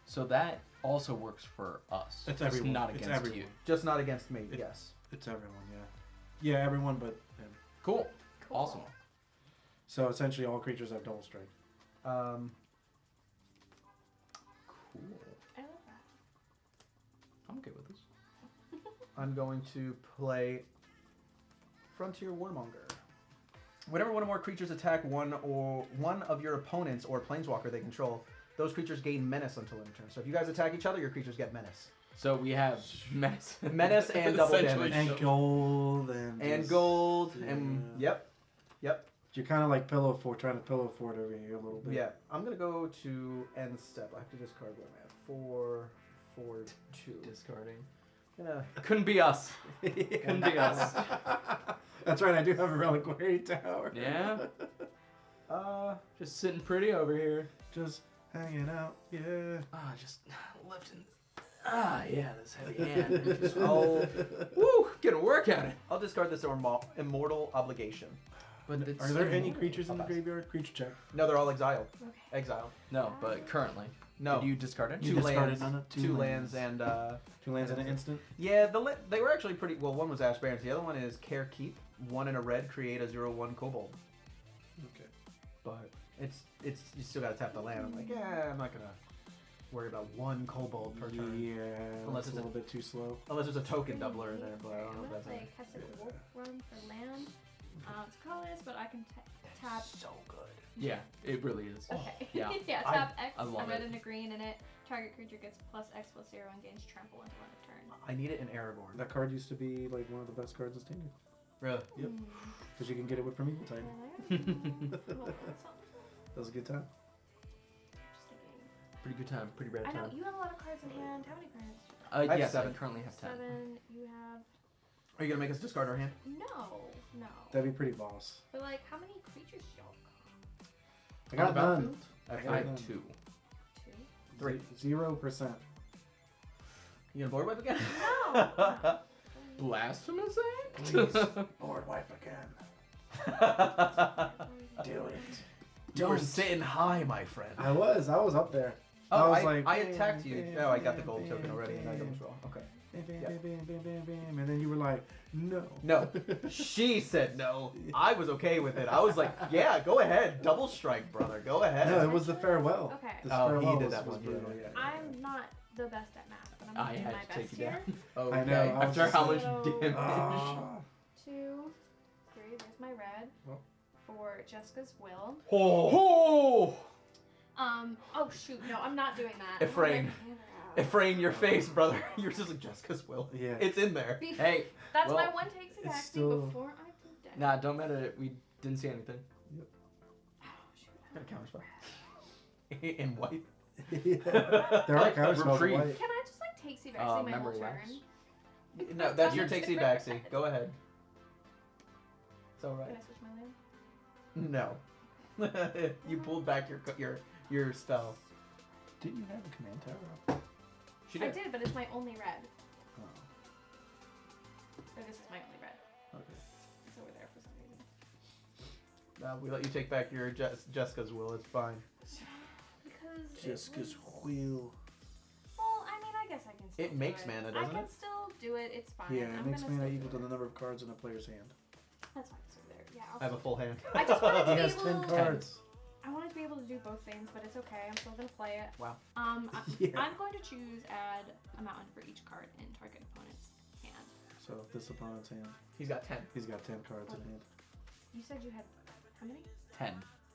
So that also works for us. It's just everyone. not It's against everyone. you. Just not against me. It- Yes. It's everyone, yeah. Yeah, everyone but him. Cool. Cool. Awesome. So essentially all creatures have double strike. Um, Cool. I love that. I'm okay with this. I'm going to play Frontier Warmonger. Whenever one or more creatures attack one of your opponents or planeswalker they control, those creatures gain menace until end of turn. So if you guys attack each other, your creatures get menace. So we have menace, Menace and double Essentially. damage. And gold and And just- gold and yeah. yep. You're kind of like trying to pillow fort over here a little bit. Yeah. I'm gonna go to end step. I have to discard what I have. 4, 4, 2. discarding. Gonna Couldn't be us. Couldn't be us. That's right, I do have a reliquary tower. Yeah. Just sitting pretty over here. Just hanging out, yeah. Ah, just lifting. Ah, yeah, this heavy hand. Just, I'll woo, get a work at it. I'll discard this Immortal Obligation. But it's Are there any immortal. creatures in the I'll pass. graveyard? Creature check. No, they're all exiled. Okay. Exiled. No, but currently. No. Did you discard it? You Two discarded lands. none of- Two two lands lands. and 2 lands in an instant. yeah, they were actually pretty. Well, one was Ash Barrens. The other one is Care Keep. 1 in a red, create a 0/1 kobold. Okay. But it's you still gotta tap the land. I'm like, yeah, I'm not gonna worry about 1 kobold per turn. Yeah, Unless that's it's a a- little bit too slow. Unless there's a token doubler in there, but I don't know I'm if gonna that's play Hesed Wolf Run for land. It's colorless, but I can tap. so good. Yeah, it really is. Okay. Yeah. yeah, I- tap X, I love a red it. and a green in it. Target creature gets +X/+0 and gains trample until end of turn. I need it in Aragorn. That card used to be like one of the best cards in Standard. Really? Yep. Because you can get it with Primeval Titan. That was a good time. Pretty good time. Pretty bad I know time. you have a lot of cards in hand. How many cards? have Yes, 7. I currently have 10. 7. You have Are you gonna make us discard our hand? no. That'd be pretty boss. But like, how many creatures do y'all got? I got On the none. battlefield? I I got have none. 2. 2. 3. 0%. You gonna board wipe again? No. Blasphemous act? Please, Lord, wipe again. Do it. You were sitting high, my friend. I was up there. Oh, was I like, attacked you. bam, Oh, I got the bam, gold bam, token already, and I bam. double draw. Okay. Bam, bam, Yeah. bam, bam, bam, bam, bam. And then you were like, no. No, she said no. I was okay with it. I was like, yeah, go ahead, double strike, brother. Go ahead. No, it was the farewell. Okay. The Oh, he farewell did was, that was one, yeah, brutal, yeah. yeah. I'm not the best at math, but I'm I gonna do had my to take best you here. down. Okay. I know, I was After just how like, much So- damage? Ah. 2, 3. There's my red. Well. For Jessica's will. Oh! Oh shoot, no, I'm not doing that. Ephraim. I'm Ephraim, your face, brother. You're just like Jessica's will. Yeah. It's in there. Hey, That's well, my one takes it it's back still- before I do that. nah, don't matter. We didn't see anything. Oh, shoot. Got a counter spell. In white. There are counter spells in Reprieve. white. Can I just like take C back my whole memory turn? lapse. No, that's your takesy backsy. Go ahead. It's all Can right. I switch my land? No. You pulled back your spell. Didn't you have a command tower? She I did. did, but it's my only red. Oh, Or this is my only red. okay. It's over there for some reason. No, we let you take back your Jessica's will. It's fine. Because Jessica's it was... wheel. Well, I mean, I guess I can still It do makes it. mana, I doesn't can it? still do it. It's fine. Yeah, I'm it makes gonna mana still equal do to it. the number of cards in a player's hand. That's fine. It's over there. Yeah, I have a full hand. I just wanted to He be has able 10 to... cards. I wanted to be able to do both things, but it's okay. I'm still gonna play it. Wow. Yeah. I'm going to choose add a mountain for each card in target opponent's hand. So this opponent's hand, He's got 10. he's got 10 cards in hand. You said you had how many? 10.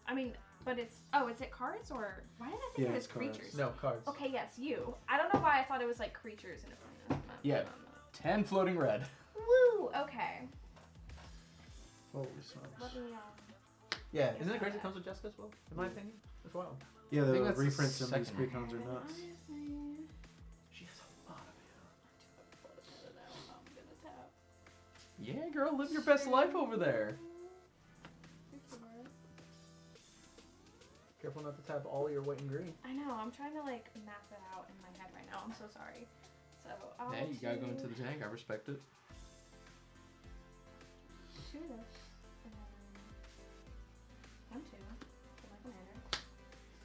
I mean, but it's is it cards or why did I think Yeah, it was it's cards. creatures? No, cards. Okay, yes, you. I don't know why I thought it was like creatures in opponent. Yeah. 10 floating red. Woo. Okay. Holy smokes. Let me Yeah, isn't it crazy it comes with Jessica's will? In my opinion. It's wild. Yeah, I think the that's the reprints in these second precons are nuts. She has a lot of I'm gonna tap. Yeah, girl, live your best life over there. Careful not to tap all your white and green. I know. I'm trying to like map it out in my head right now. I'm so sorry. So I'll Hey, you gotta go do into the tank. I respect it. two of this, and then 1, 2 for my commander.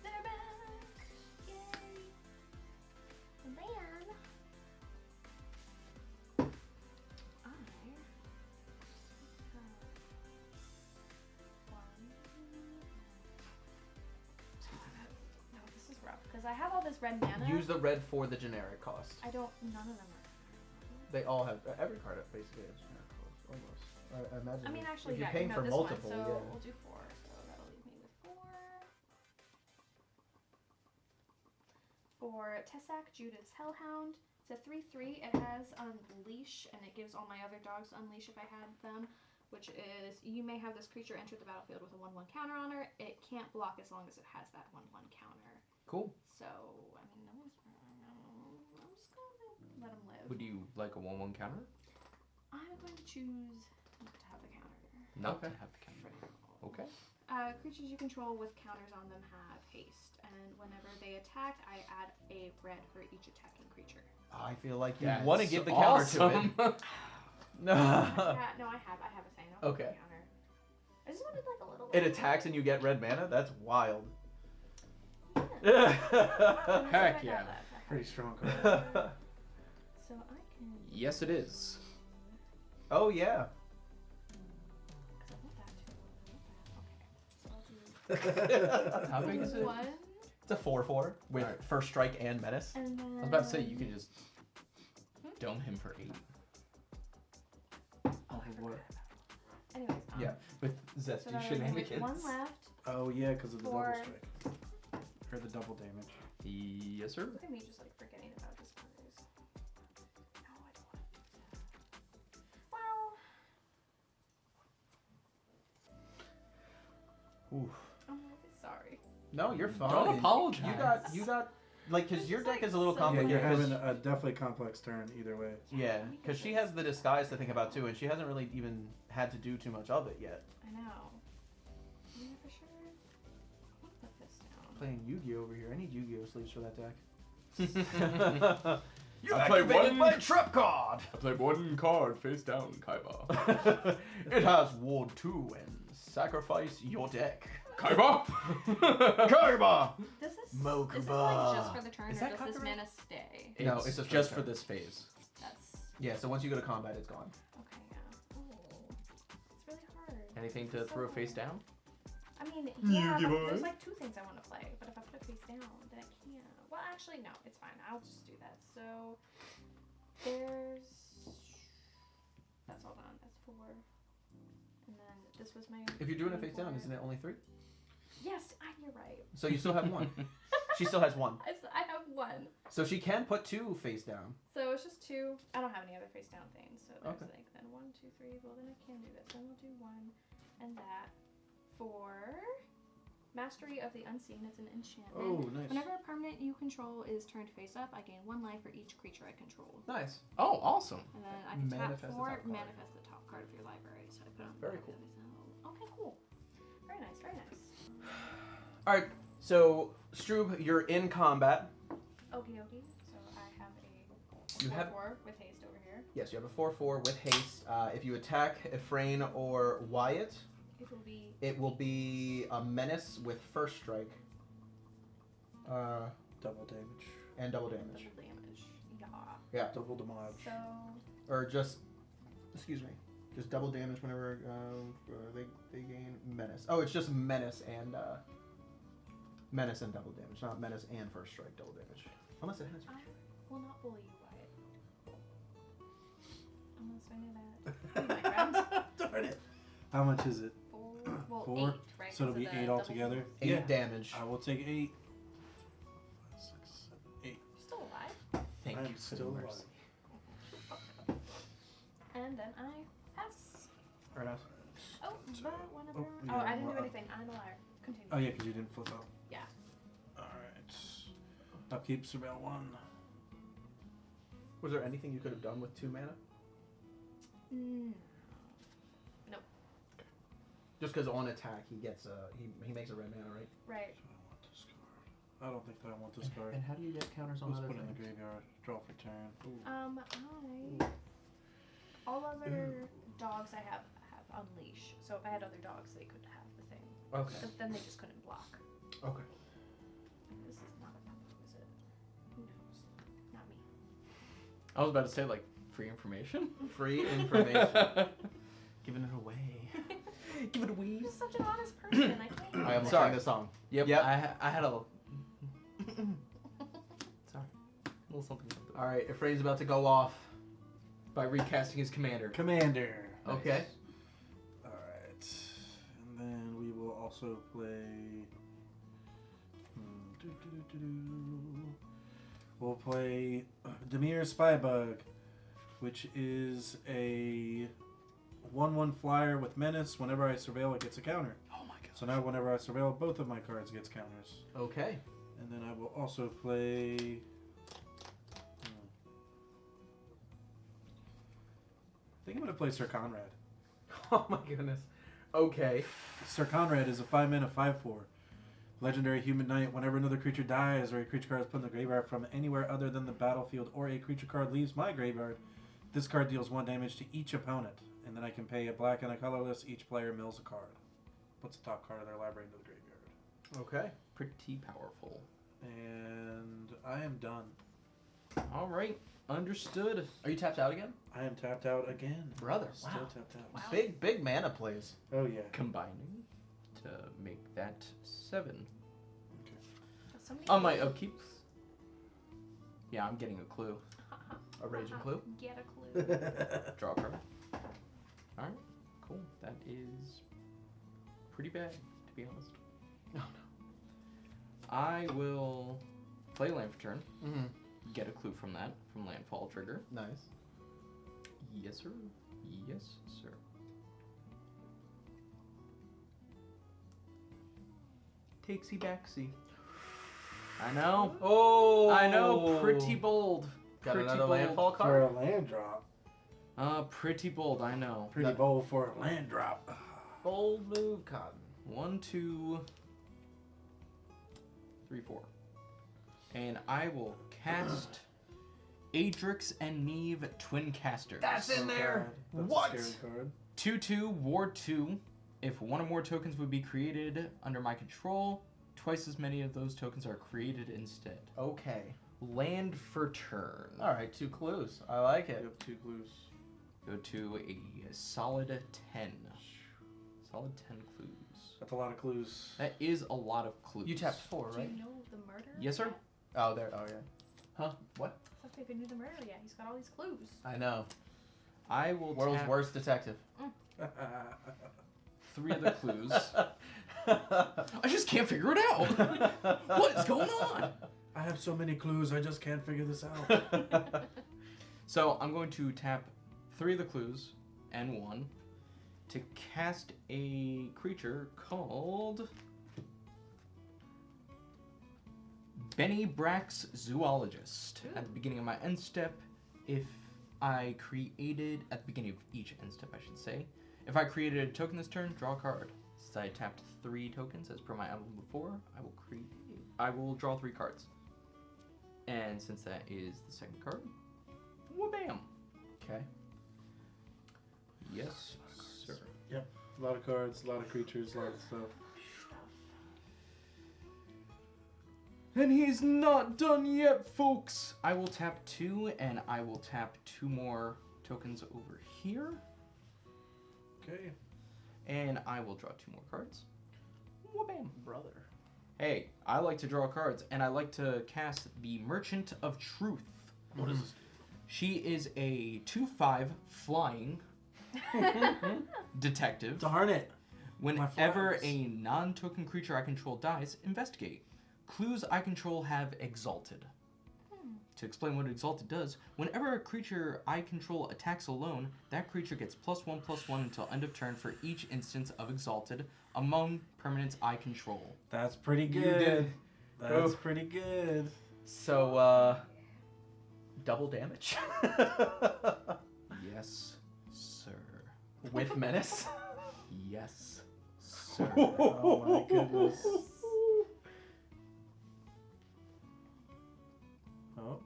They're back! Yay! And then I have one. No, this is rough because I have all this red mana. Use the red for the generic cost. I don't. None of them are. They all have every card basically has generic cost almost. I imagine. I mean, actually, if you're yeah, paying no, for this multiple, one, so yeah. we'll do 4. So that'll leave me with 4. For Tessak, Judith's Hellhound. It's a 3/3. It has Unleash, and it gives all my other dogs Unleash if I had them, which is you may have this creature enter the battlefield with a 1/1 counter on her. It can't block as long as it has that 1/1 counter. Cool. So, I mean, I'm just gonna let him live. Would you like a 1/1 counter? I'm going to choose not to have the counter. Not Okay. to have the counter. For now. Okay. Creatures you control with counters on them have haste, and whenever they attack, I add a red for each attacking creature. I feel like you That's want to give the counter to awesome. it. No. No, I have a thing. I'll Okay. put the counter. I just wanted like a little. It attacks and you get red mana? That's wild. Yeah. Heck yeah. Pretty strong card. So I can. Yes, it is. Oh yeah. 'Cause I want that too. Okay. So I'll do How big is it? 1, It's a 4/4 with Alright. first strike and menace. and then. I was about to say, you can just dome him for 8. Oh, I forgot. Anyways. Yeah. With So zesty that leaves me with shenanigans. 1 left. Oh yeah, because of the For- double strike. Or the double damage. Yes, sir. Look at me just like forgetting about this counters. No, I don't want to do that. Well, Oof. I'm really sorry. No, you're fine. Don't apologize. You got, like, because your deck is a little So Yeah, complicated. you're 'cause- having a definitely complex turn either way. Yeah, let me because get she this. has the disguise to think about too, and she hasn't really even had to do too much of it yet. I know. Yeah, for sure. I'll put this down. Playing Yu-Gi-Oh over here. I need Yu-Gi-Oh sleeves for that deck. You I play activated one- my trap card. I played 1 card face down, Kaiba. It has ward 2 and sacrifice your deck. Kaiba! Kaiba. Does this Mokuba. is this like just for the turn, Is or that does this copyright? mana stay? No, It's it's just for turn. this phase. That's Yeah, so once you go to combat, it's gone. okay. Yeah. Oh, it's really hard. Anything to So throw hard. face down? I mean, yeah, give but up. there's like 2 things I want to play, but if I put it face down, then I can't. Well, actually, no, it's fine. I'll just do that. So there's that's all done. That's 4, and then this was my. If you're doing it green face down, four. isn't it only 3? Yes, you're right. So you still have one. She still has one. I have one. So she can put 2 face down. So it's just 2. I don't have any other face down things. So there's Okay. like then 1, 2, 3. Well, then I can do this. Then we'll do 1 and that for Mastery of the Unseen. It's an enchantment. Oh, nice. Whenever a permanent you control is turned face up, I gain 1 life for each creature I control. Nice. Oh, awesome. And then I can Manifest the tap top 4, card. manifest the top card of your library. So I put on Very the cool. Okay, cool. Very nice, very nice. All right. So Stroob, you're in combat. Okie dokie. So I have a You have 4 with haste over here. yes. You have a 4/4 with haste. If you attack Ephraim or Wyatt, It will be it will be a menace with first strike. Double damage. And double damage. double damage. Yeah. Yeah. Double damage. So Or just, excuse me, just double damage whenever they gain menace. Oh, it's just menace and double damage, not menace and first strike double damage. Unless it has. I will not bully you, Wyatt. I'm gonna swing it at my friend. Darn it. How much is it? 4, well, 4, 8, right? so it'll 'cause be of the 8 double altogether? damage. 8 Yeah. damage. I will take 8. 5, 6, 7, 8. You're still alive. Thank I'm you for still the alive. mercy. And then I pass. Or not. Oh, but whenever. Oh, Oh, yeah, I didn't do well, anything. I'm a liar. Continue. Oh, yeah, because you didn't flip out. Yeah. Alright. Upkeep, surveil 1. Was there anything you could have done with 2 mana? Mm. Just because on attack he gets he makes a red mana, right? Right. So I want this card. I don't think that I want this card. And how do you get counters on Let's other put it in the things? graveyard. Draw for turn. All other dogs I have unleash. So if I had other dogs, they could have the thing. Okay. But then they just couldn't block. Okay. This is not a pop, is it? Who knows? Not me. I was about to say, like, free information? Free information. Giving it away. Give it away. You're just such an honest person. I can't. I almost Sorry. sang the song. Yep. Yep. I had a... Sorry. A little something. All right, Ephraim's about to go off. By recasting his commander. Commander. Okay. Alright. And then we will also play. We'll play Demir Spybug, which is a 1/1 flyer with menace. Whenever I surveil, it gets a counter. Oh my god. So now, whenever I surveil, both of my cards gets counters. Okay. And then I will also play. I think I'm gonna play Sir Conrad. Oh my goodness. Okay. Sir Conrad is a 5-mana 5/4. Legendary human knight. Whenever another creature dies or a creature card is put in the graveyard from anywhere other than the battlefield or a creature card leaves my graveyard, this card deals 1 damage to each opponent. And then I can pay a black and a colorless. Each player mills a card. Puts the top card of their library into the graveyard. Okay. Pretty powerful. And I am done. Alright. Understood. Are you tapped out again? I am tapped out again. Brother, Still wow. tapped out. Wow. Big mana plays. Oh, yeah. Combining to make that 7. Somebody On my upkeep. Yeah, I'm getting a clue. A raging clue. Get a clue. Draw a card. Alright, cool. That is pretty bad, to be honest. Oh no. I will play land for turn. Mm-hmm. Get a clue from that, from landfall trigger. Nice. Yes, sir. Yes, sir. Takesy backsy. I know. Oh. I know. Pretty bold. Got pretty another bold. landfall For card. a land drop. Pretty bold. I know. Pretty That- bold for a land drop. Bold move, Cotton. 1, 2, 3, 4. And I will cast Adrix and Neve Twin Casters. That's in there. That's What? A scary card. 2/2 Ward 2. If one or more tokens would be created under my control, twice as many of those tokens are created instead. Okay. Land for turn. All right, 2 clues. I like You it. have 2 clues. Go to a solid 10. Solid 10 clues. That's a lot of clues. That is a lot of clues. You tapped 4, Do right? you know the murder? Yes, sir. yet? Oh, there. Oh, yeah. Huh? What? It's like if you knew the murder yet. He's got all these clues. I know. I will World's tap worst detective. 3 of the clues. I just can't figure it out. What is going on? I have so many clues, I just can't figure this out. So I'm going to tap 3 of the clues and 1 to cast a creature called Benny Brack's Zoologist. At the beginning of my end step, if I created, at the beginning of each end step, I should say, if I created a token this turn, draw a card. Since I tapped 3 tokens as per my album before, I will draw 3 cards. And since that is the second card, wha-bam. Okay. Yes, sir. Yep. A lot of cards, a lot of creatures, a lot of stuff. And he's not done yet, folks. I will tap 2, and I will tap 2 more tokens over here. Okay. And I will draw 2 more cards. Wha-bam. Brother. Hey, I like to draw cards, and I like to cast the Merchant of Truth. What is this? She is a 2/5 flying detective. Darn it. Whenever flags. a non-token creature I control dies, investigate. Clues I control have Exalted. To explain what Exalted does, whenever a creature I control attacks alone, that creature gets +1/+1 until end of turn for each instance of Exalted among permanents I control. That's pretty You good. did. That's Oof. pretty good. So, double damage Yes, sir. with menace. Yes, sir. Oh my goodness. Oh.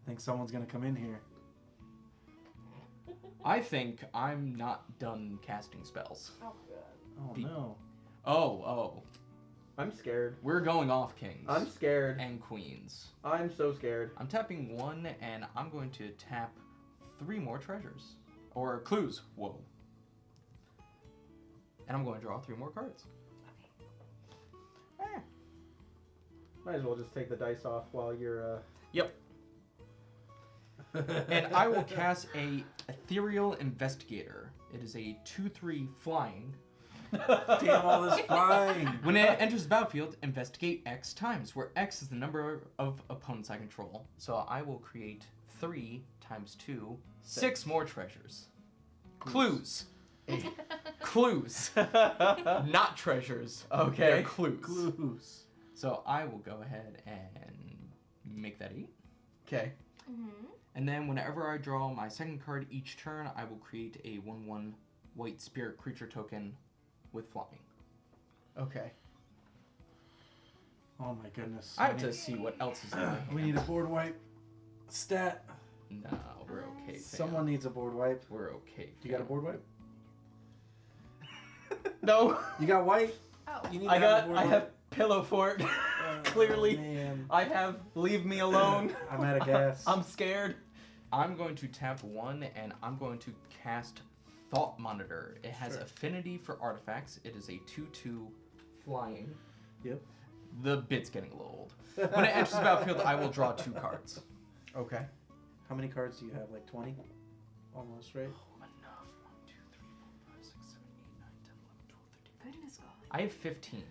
I think someone's gonna come in here. I think I'm not done casting spells. Oh The- no. Oh, I'm scared. we're going off kings I'm scared. and queens. I'm so scared. I'm tapping 1, and I'm going to tap 3 more treasures. Or clues. Whoa. And I'm going to draw 3 more cards. Might as well just take the dice off while you're. Yep. And I will cast a Ethereal Investigator. It is a 2/3 flying. Damn all this flying. When it enters the battlefield, investigate X times, where X is the number of opponents I control. So I will create 3 times 2, 6 more treasures. Clues. Clues. Not treasures. Okay. They're clues. Clues. So I will go ahead and make that 8. Okay. And then whenever I draw my second card each turn, I will create a 1/1 white spirit creature token with flying. Okay. Oh my goodness. I have to see what else is in my hand. We need a board wipe. Stat. No, we're okay, fam. Someone needs a board wipe. We're okay, fam. You got a board wipe? No. You got white? Oh. You need I to have a got. board I wipe? have pillow fort. Oh, Clearly. Man. I have. Leave me alone. I'm out of gas. I'm scared. I'm going to tap 1, and I'm going to cast Thought Monitor. It has affinity for artifacts. It is a 2/2 flying. Yep. The bit's getting a little old. When it enters the battlefield, I will draw 2 cards. Okay. How many cards do you have? Like 20? Almost, right? Oh, enough. 1, 2, 3, 4, 5, 6, 7, 8, 9, 10, 11, 12, 13. Goodness golly. I have 15.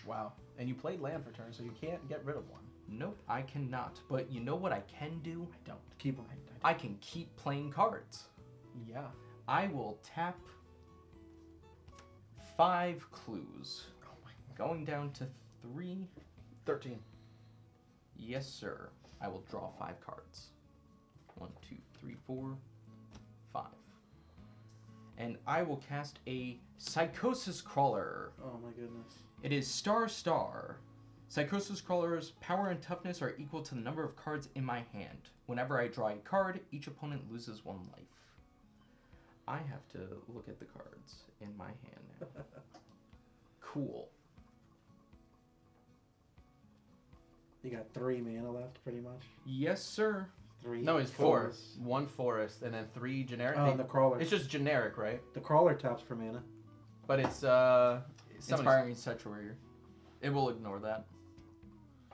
Wow. And you played land for turn, so you can't get rid of one. Nope, I cannot. But you know what I can do? I don't. Keep them. I can keep playing cards. Yeah. I will tap 5 clues. Oh my. Going down to 3. 13. Yes, sir. I will draw 5 cards. 1, 2, 3, 4, 5. And I will cast a Psychosis Crawler. Oh my goodness. It is star. Psychosis Crawler's power and toughness are equal to the number of cards in my hand. Whenever I draw a card, each opponent loses 1 life. I have to look at the cards in my hand now. Cool. You got 3 mana left, pretty much. Yes, sir. 3. No, it's 4. fours. 1 forest and then 3 generic. Oh, and the crawler. It's just generic, right? The crawler taps for mana. But it's Inspiring Such Warrior. It will ignore that.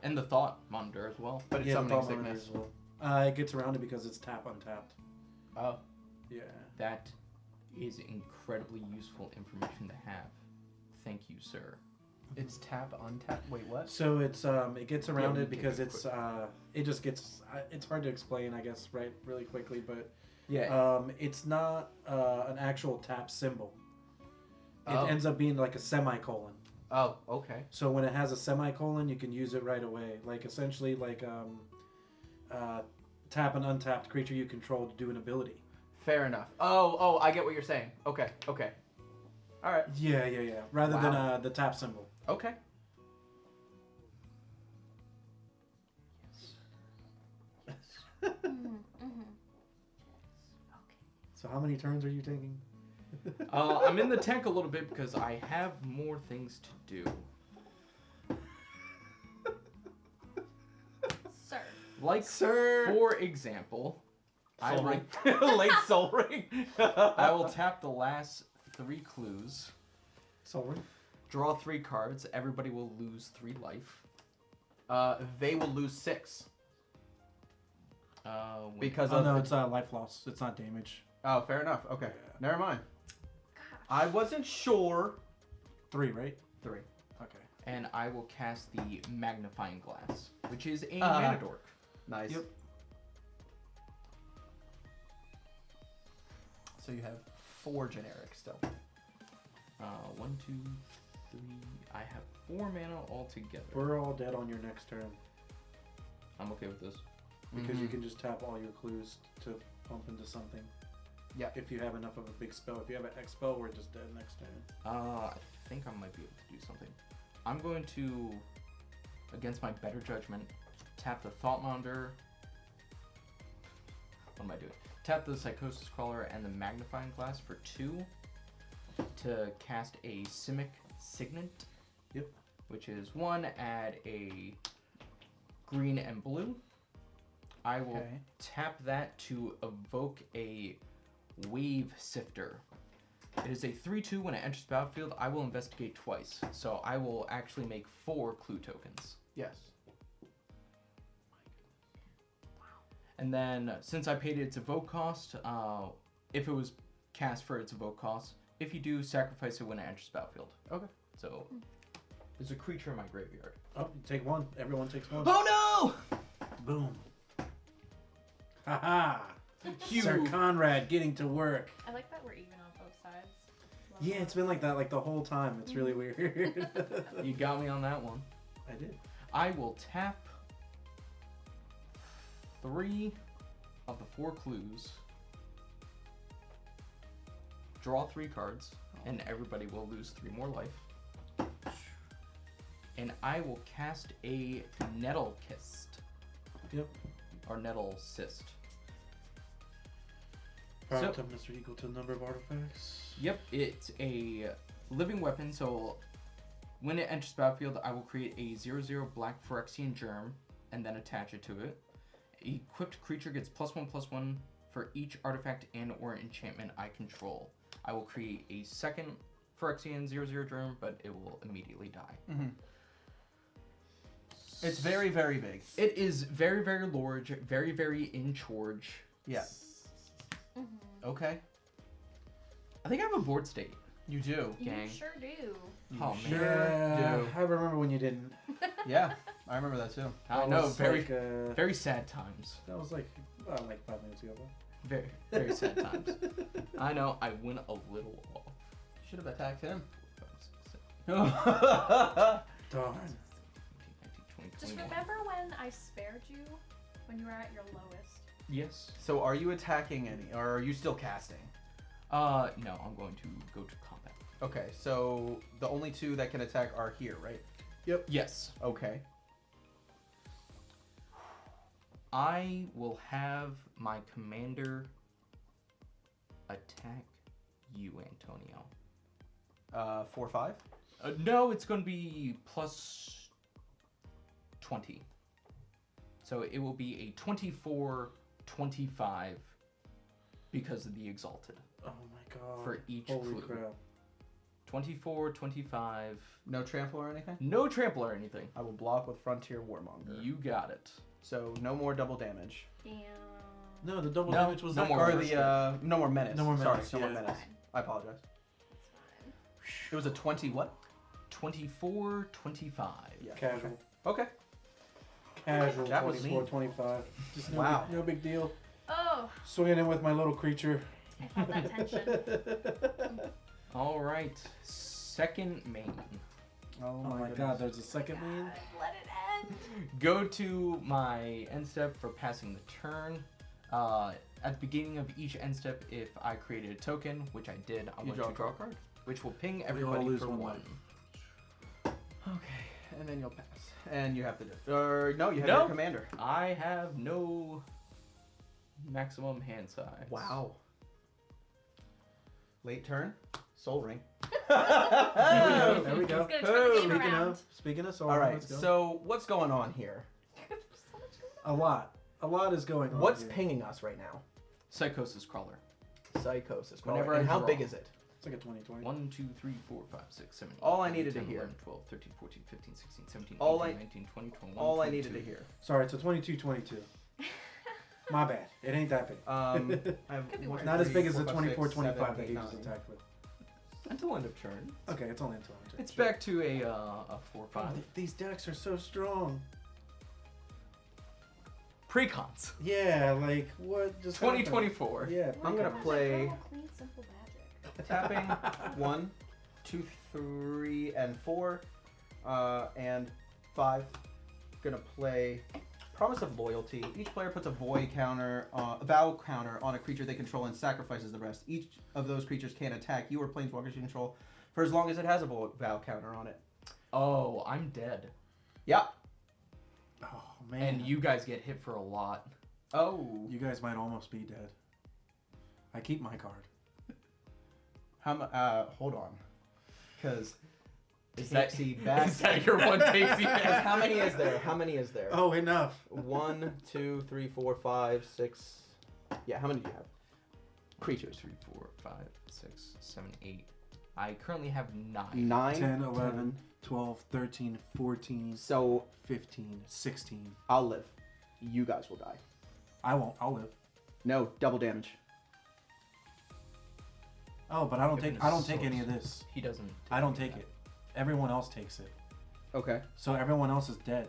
And the Thought Monitor as well. But it's Yeah, the summoning Thought Monitor sickness. as well. It gets around it because it's tap untapped. Oh. Yeah. That is incredibly useful information to have. Thank you, sir. It's tap, untap. Wait, what? So it's it gets around Yeah, it because give it it's it just gets it's hard to explain, I guess, right, really quickly, but Yeah. it's not an actual tap symbol. It Oh. ends up being like a semicolon. Oh, okay. So when it has a semicolon, you can use it right away. Like essentially like tap an untapped creature you control to do an ability. Fair enough. Oh, I get what you're saying. Okay. All right. Yeah. Rather Wow. than the tap symbol. Okay. So how many turns are you taking? I'm in the tank a little bit because I have more things to do. Sir. Like, Sir. for example, I Soul will, ring. Late soul ring. I will tap the last 3 clues, Soul ring. draw 3 cards. Everybody will lose 3 life. They will lose 6 When- because Oh of. no, it's life loss. It's not damage. Oh, fair enough. Okay. Yeah. Never mind. Gosh. I wasn't sure. 3, right? 3. Okay. and I will cast the magnifying glass, which is a Uh-huh. mana dork. Nice. Yep. So you have 4 generic still. 1, 2, 3. I have 4 mana altogether. We're all dead on your next turn I'm okay with this. because you Mhm. can just tap all your clues to pump into something. Yeah. If you have enough of a big spell. If you have an X spell, we're just dead next turn. I think I might be able to do something. I'm going to, against my better judgment, tap the Thought Monitor. What am I doing? Tap the Psychosis Crawler and the Magnifying Glass for 2 to cast a Simic Signet. Yep. Which is 1, add a green and blue. I will Okay. tap that to evoke a Wave Sifter. It is a 3/2. When it enters the battlefield, I will investigate twice. So I will actually make 4 clue tokens. Yes. And then, since I paid its evoke cost, if it was cast for its evoke cost, if you do, sacrifice it when it enters the battlefield. Okay. So, there's a creature in my graveyard. Oh, you take 1. Everyone takes 1. Oh Boom. Haha. no! Hugh! Sir Conrad getting to work. I like that we're even on both sides. Love Yeah, that. it's been like that like the whole time. It's really weird. You got me on that one. I did. I will tap 3 of the 4 clues, draw 3 cards, and everybody will lose 3 more life. And I will cast a Nettle Kist. Yep. Or Nettle Cyst. Power So- toughness are equal to the number of artifacts. Yep, it's a living weapon, so when it enters the battlefield, I will create a 0/0 black Phyrexian germ and then attach it to it. Equipped creature gets +1/+1 for each artifact and or enchantment I control. I will create a second Phyrexian 0/0 germ, but it will immediately die. Mm-hmm. It's very, very big. It is very, very large, very, very in charge. Yeah. Mhm. Okay. I think I have a board state. You do. Gang. You sure do. You Oh, man. sure Yeah, do. I remember when you didn't. Yeah, I remember that too. I That know, was very, like, very sad times. that was like 5 minutes ago. Very, very sad times. I know, I went a little off. Should have attacked him. Darn. 19, 20, Just 21. remember when I spared you when you were at your lowest. Yes. So are you attacking any, or are you still casting? No, I'm going to go to combat. Okay, so the only 2 that can attack are here, right? Yes. Okay. I will have my commander attack you, Antonio. 4/5. No, it's going to be plus 20. So it will be a 24-25 because of the Exalted. Oh my god. For each Holy clue. crap. 24, 25. No trample or anything? No trample or anything. I will block with Frontier Warmonger. You got it. So no more double damage. Damn. No, the double No, damage was no that more. Or first the no more menace. No more Sorry, menace, no more yeah. menace. Fine. I apologize. It's fine. It was a 20 what? 24, 25. Yeah. Casual. Okay. Casual. That was 24, me. 25. Just no Wow. Big, no big deal. Oh, Swinging in with my little creature. I felt that tension. All right. Second main. Oh my god, there's a second main? God, let it end. Go to my end step for passing the turn. At the beginning of each end step, if I created a token, which I did, I'm You going to draw a card. which will ping all everybody lose for one one. life. Okay, and then you'll pass. And you have to or no, you have No. your commander. I have no maximum hand size. Wow. Late turn. Soul Ring. There we go. It's gonna turn the game Speaking around. of, speaking of soul, All right. let's go. So what's going on here? So much going A lot. A lot is going on. What's here. pinging us right now? Psychosis Crawler. Psychosis. Whenever and I how draw. big is it? It's like a 2020. 1, 2, 3, 4, 5, 6, 7, 8, All I 9, needed to 10, hear. 11, 12, 13, 14, 15, 16, 17, All 18, I- 19, 20, 21, All I 22. needed to hear. Sorry, it's a 22-22. My bad. It ain't that big. I have Could be one, worse. two, Not as three, big as the 4, 5, 6, 24-25 7, that 8, he just 9. attacked with. Until end of turn. Okay, it's only until I It's back to a 4/5. These decks are so strong. Precons. Yeah, like what just 2024. happened? Yeah, I'm gonna precons. play- Normal, clean, simple magic. Tapping 1, 2, 3, and 4, and 5. Gonna play Promise of Loyalty. Each player puts a void counter, a vow counter on a creature they control and sacrifices the rest. Each of those creatures can attack you or planeswalkers you control for as long as it has a vow counter on it. Oh, I'm dead. Yeah. Oh man. And you guys get hit for a lot. Oh. You guys might almost be dead. I keep my card. Hold on. Because Is that, Takesy back. is that your one takesy back? How many is there? How many is there? Oh, enough. 1, 2, 3, 4, 5, 6. Yeah, how many do you have? Creatures. 3, 4, 5, 6, 7, 8. I currently have 9. 9. 10, 11, 12, 13, 14, So 15, 16. I'll live. You guys will die. I won't. I'll live. No, double damage. Oh, but I don't Given take. his I don't take source. any of this. He doesn't. I don't any take of it. Everyone else takes it. Okay. So everyone else is dead.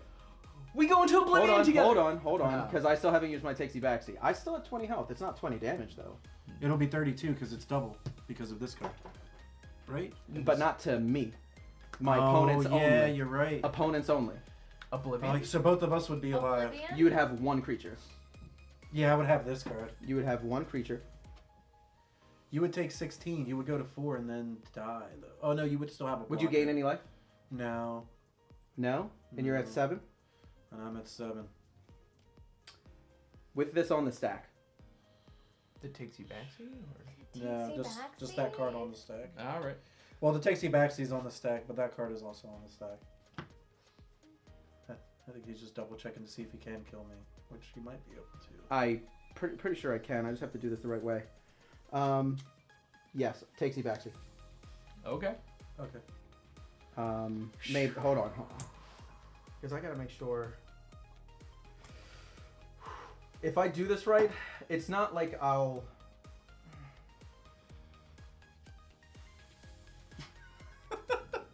We go into oblivion Hold on, together. hold on, No. because I still haven't used my takesy backsy. I still have 20 health. It's not 20 damage though. It'll be 32 because it's double because of this card, right? But not to me. My oh, opponents yeah, only. you're right. Opponents only. Oblivion. Oh, so both of us would be alive. Oblivion? You would have one creature. Yeah, I would have this card. You would have one creature. You would take 16. You would go to 4 and then die, though. Oh no, you would still have a. Would you gain any life? No, No. And you're at No. 7. and I'm at 7. With this on the stack. That takes you back to you? No, just that card on the stack. All right. Well, the Takesy Baxy's on the stack, but that card is also on the stack. I think he's just double checking to see if he can kill me, which he might be able to. I pretty sure I can. I just have to do this the right way. Yes, takesy backsy. Okay. Okay. Maybe hold on. Because I gotta make sure. If I do this right, it's not like I'll.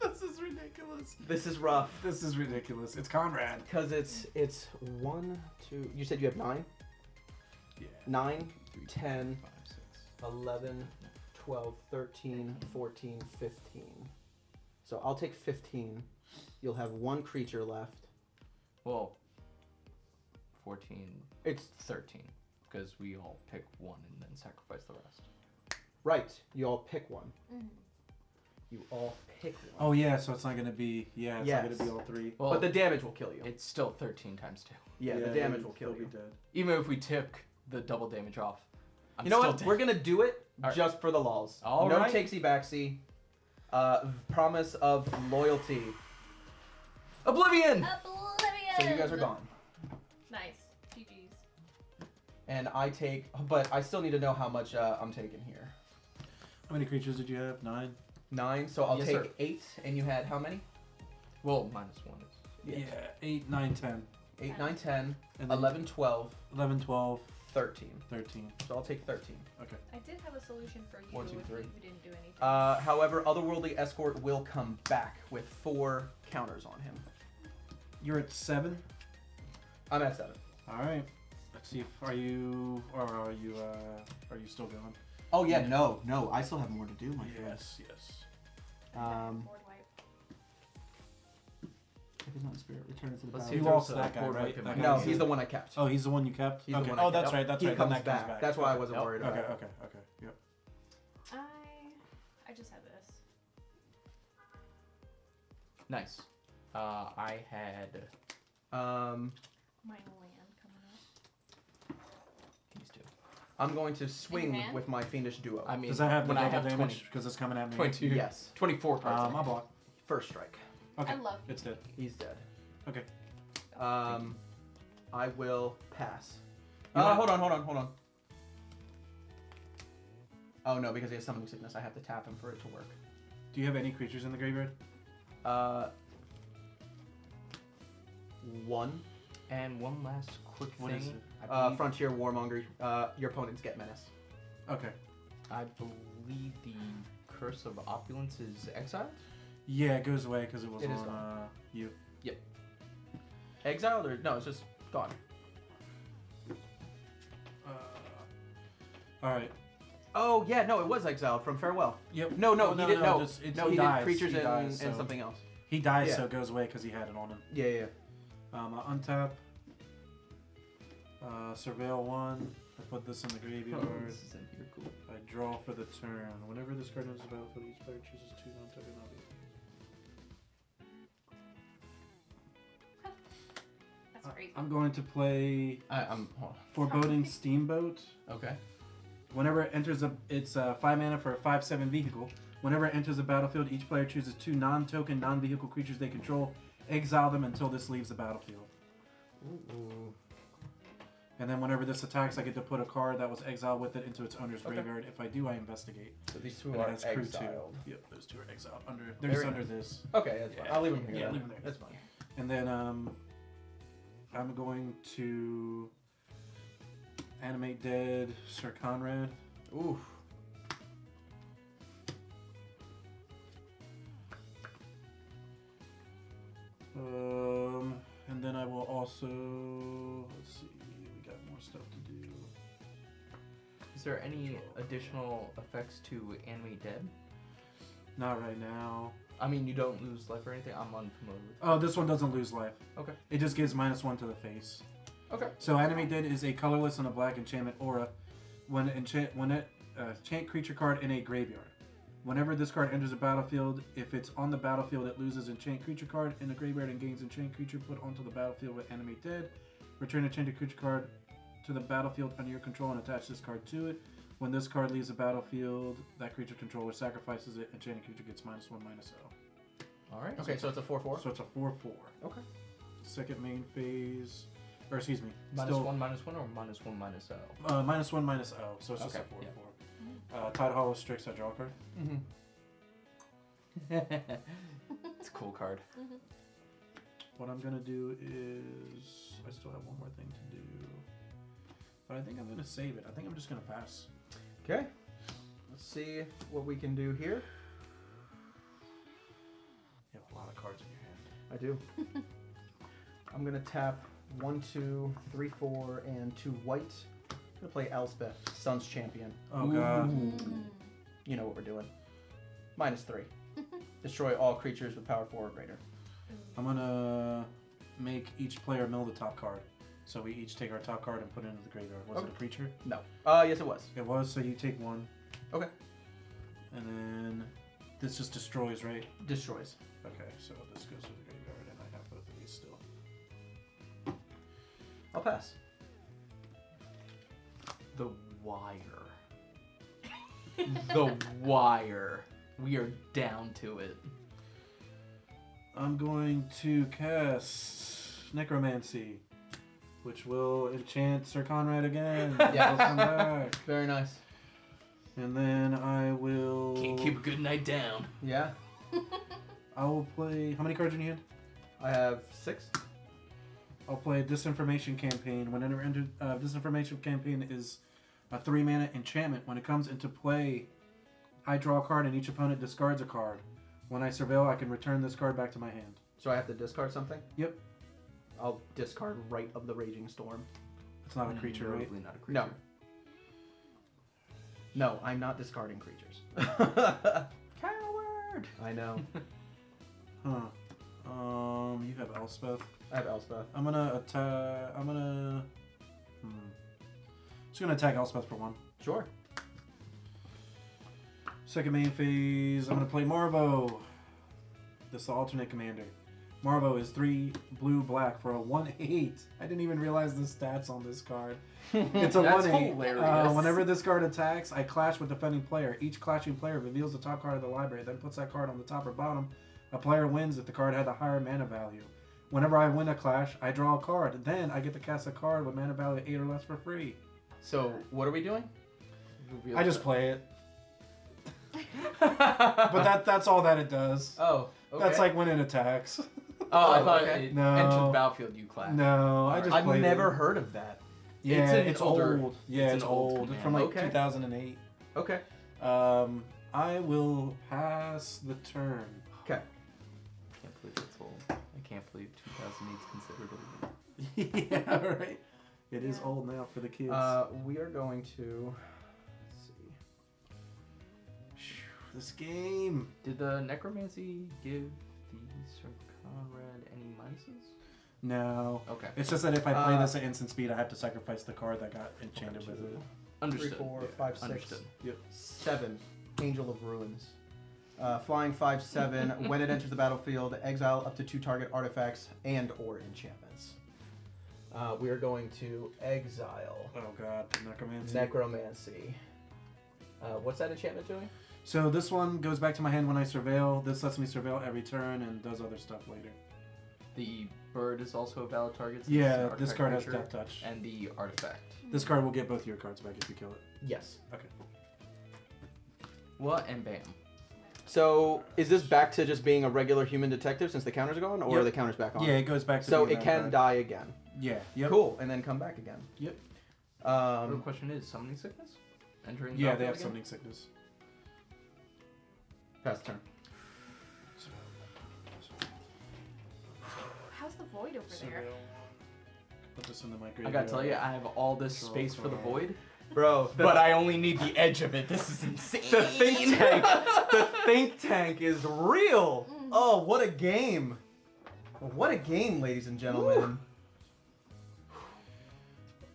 This is ridiculous. This is rough. This is ridiculous. It's Conrad. Because it's 1, 2. You said you have 9. Yeah. 9, 10, 5, 6. 11, 12, 13, 14, 15. So I'll take 15. You'll have one creature left. Well, 14, It's 13. Because we all pick one and then sacrifice the rest. right. You all pick one. Mhm. You all pick one. Oh yeah, so it's not gonna be. Yeah, it's not Yes. gonna be all 3. Well, But the damage will kill you. it's still 13 times 2. Yeah, the damage will kill he'll you. be dead. Even if we took the double damage off. I'm You know still what? dead. We're gonna do it All right. just for the lulz. All no right. takesy backsy. Promise of loyalty. Oblivion! Oblivion! So you guys are gone. Nice. GG's. And I take, but I still need to know how much I'm taking here. How many creatures did you have? 9. 9, so I'll Yes, take sir. 8. And you had how many? Well, -1 is. Yeah. 8, 9, 10. 8, 9, 10, And then 11, 12, 11, 12, 13. 13. So I'll take 13. Okay. I did have a solution for you 1, 2, if 3. you didn't do anything. However, Otherworldly Escort will come back with 4 counters on him. You're at 7. I'm at 7. All right. Let's see if are you still going? Oh yeah, no, I still have more to do, my friend. Yes. Board wipe. If he's not in spirit, return it to the Let's battle. see You if there's lost a that guy, board right? wipe in That my No, guy's he's in. the one I kept. Oh, he's the one you kept. He's the Okay. one I Oh, kept. that's right. That's He right. comes Then that back. comes back. That's why I Okay. wasn't worried about Okay. it. Okay. Yep. I just have this. Nice. I had My land coming up. these two. I'm going to swing hand? with my Fiendish Duo. I mean, Does that have the when I double have damage? Because it's coming at me. 22. Yes. 24 cards. I'll block. First strike. Okay. I love It's dead. He's dead. Okay. I will pass. You want- Hold on. Oh no, because he has summoning sickness, I have to tap him for it to work. Do you have any creatures in the graveyard? 1. And one last quick What thing. is it? I believe, Frontier Warmonger. Your opponents get menace. Okay. I believe the Curse of Opulence is exiled. Yeah, it goes away because it was It is on you. Exiled or no? It's just gone. All right. Oh yeah, no, it was exiled from Farewell. Yep. No, Oh, he didn't. No, just- no, he dies. did creatures He and, dies, and so- something else. He dies, Yeah. so it goes away because he had it on him. Yeah. I untap. Surveil 1. I put this in the graveyard. Oh, this is in here. Cool. I draw for the turn. Whenever this card enters the battlefield, each player chooses 2 non-token objects. That's crazy. I'm going to play I'm hold Foreboding Steamboat. on. Okay. Whenever it enters it's 5 mana for a 5/7 vehicle. Whenever it enters the battlefield, each player chooses 2 non-token, non-vehicle creatures they control. Exile them until this leaves the battlefield. Ooh. And then whenever this attacks, I get to put a card that was exiled with it into its owner's Okay. graveyard. If I do, I investigate. So these two And it are has crew exiled. 2. Yep, those 2 are exiled. They're just Very under nice. this. Okay, that's fine. Yeah. I'll leave him here. Yeah, then. leave him there. That's fine. And then I'm going to animate dead Sir Conrad. Oof. And then I will also, let's see, we got more stuff to do. Is there any additional effects to Animate Dead? Not right now. I mean, you don't lose life or anything. I'm unfamiliar with. Oh, this one doesn't lose life. Okay. It just gives -1 to the face. Okay. So Animate Dead is a colorless and a black enchantment aura. When enchant creature card in a graveyard. Whenever this card enters the battlefield, if it's on the battlefield, it loses enchant creature card in the graveyard and gains enchant creature put onto the battlefield with Animate Dead. Return enchanted creature card to the battlefield under your control and attach this card to it. When this card leaves the battlefield, that creature controller sacrifices it. Enchanted creature gets -1/-0. All right. Okay, so it's a 4/4. So it's a 4/4. Okay. Second main phase, or excuse me, -1/-1 or -1/-0? -1/-0. So it's just a Okay, 4/4. Tide Hollow Strix, I draw a card. Mm-hmm. It's a cool card. What I'm gonna do is I still have one more thing to do, but I think I'm gonna save it. I think I'm just gonna pass. Okay. Let's see what we can do here. You have a lot of cards in your hand. I do. I'm gonna tap 1, 2, 3, 4, and 2 white. I'm gonna play Elspeth, Sun's Champion. Oh god. You know what we're doing. -3. Destroy all creatures with power 4 or greater. I'm gonna make each player mill the top card. So we each take our top card and put it into the graveyard. Was it Okay. a creature? No. Yes, it was. It was. So you take 1. Okay. And then this just destroys, right? Destroys. Okay. So this goes to the graveyard, and I have both of these still. I'll pass. The Wire. The Wire. We are down to it. I'm going to cast Necromancy, which will enchant Sir Conrad again. Yeah. He'll come back. Very nice. And then I will. Can't keep a good night down. I'll play Disinformation Campaign. Whenever Disinformation Campaign is a 3-mana enchantment. When it comes into play, I draw a card and each opponent discards a card. When I surveil, I can return this card back to my hand. So I have to discard something? Yep. I'll discard Rite of the Raging Storm. It's not a creature, right? Probably not a creature. No. No, I'm not discarding creatures. Coward! I know. Huh. You have Elspeth. I have Elspeth. I'm gonna attack. Just gonna attack Elspeth for 1. Sure. Second main phase, I'm gonna play Marvo. This is the alternate commander. Marvo is 3 blue black for a 1/8. I didn't even realize the stats on this card. It's a That's 1/8. hilarious. Whenever this card attacks, I clash with defending player. Each clashing player reveals the top card of the library, then puts that card on the top or bottom. A player wins if the card had a higher mana value. Whenever I win a clash, I draw a card. Then I get to cast a card with mana value 8 or less for free. So, what are we doing? I just play it. But that's all that it does. Oh, okay. That's like when it attacks. Oh, I thought okay. it No. entered the battlefield, you clash. No, I just I've played never it. heard of that. Yeah, It's it's an older- old. Yeah, it's it's an old old. It's command. from like Okay. 2008. Okay. I will pass the turn. Okay. I can't believe it's old. I can't believe 2008 is considered old. Yeah, right. It is Yeah. old now for the kids. We are going to... Let's see. This game. Did the necromancy give the Sir Conrad any minuses? No. Okay. It's just that if I play this at instant speed, I have to sacrifice the card that got enchanted with it. Understood. 3, 4, Yeah, 5, 6, Understood. 7. Angel of Ruins. Flying 5/7. When it enters the battlefield, exile up to 2 target artifacts and or enchantments. We are going to exile Oh god, necromancy. Necromancy. What's that enchantment doing? So this one goes back to my hand when I surveil. This lets me surveil every turn and does other stuff later. The bird is also a valid target. since it's an Yeah, this artifact card has creature, death touch. And the artifact. This card will get both your cards back if you kill it. Yes. Okay. What and bam. So is this back to just being a regular human detective since the counters are gone, or Yep. are the counters back on? Yeah, it goes back to So being it that can card. die again. Yeah. Yep. Cool, and then come back again. Yep. The question is, summoning sickness? Entering the Yeah, they have battlefield summoning sickness. Pass turn. How's the void over there? Put this into my again? I gotta tell you, I have all this Draw space for the card. void, Bro, but I only need the edge of it. This is insane. the think tank, the think tank is real. Oh, what a game! What a game, ladies and gentlemen.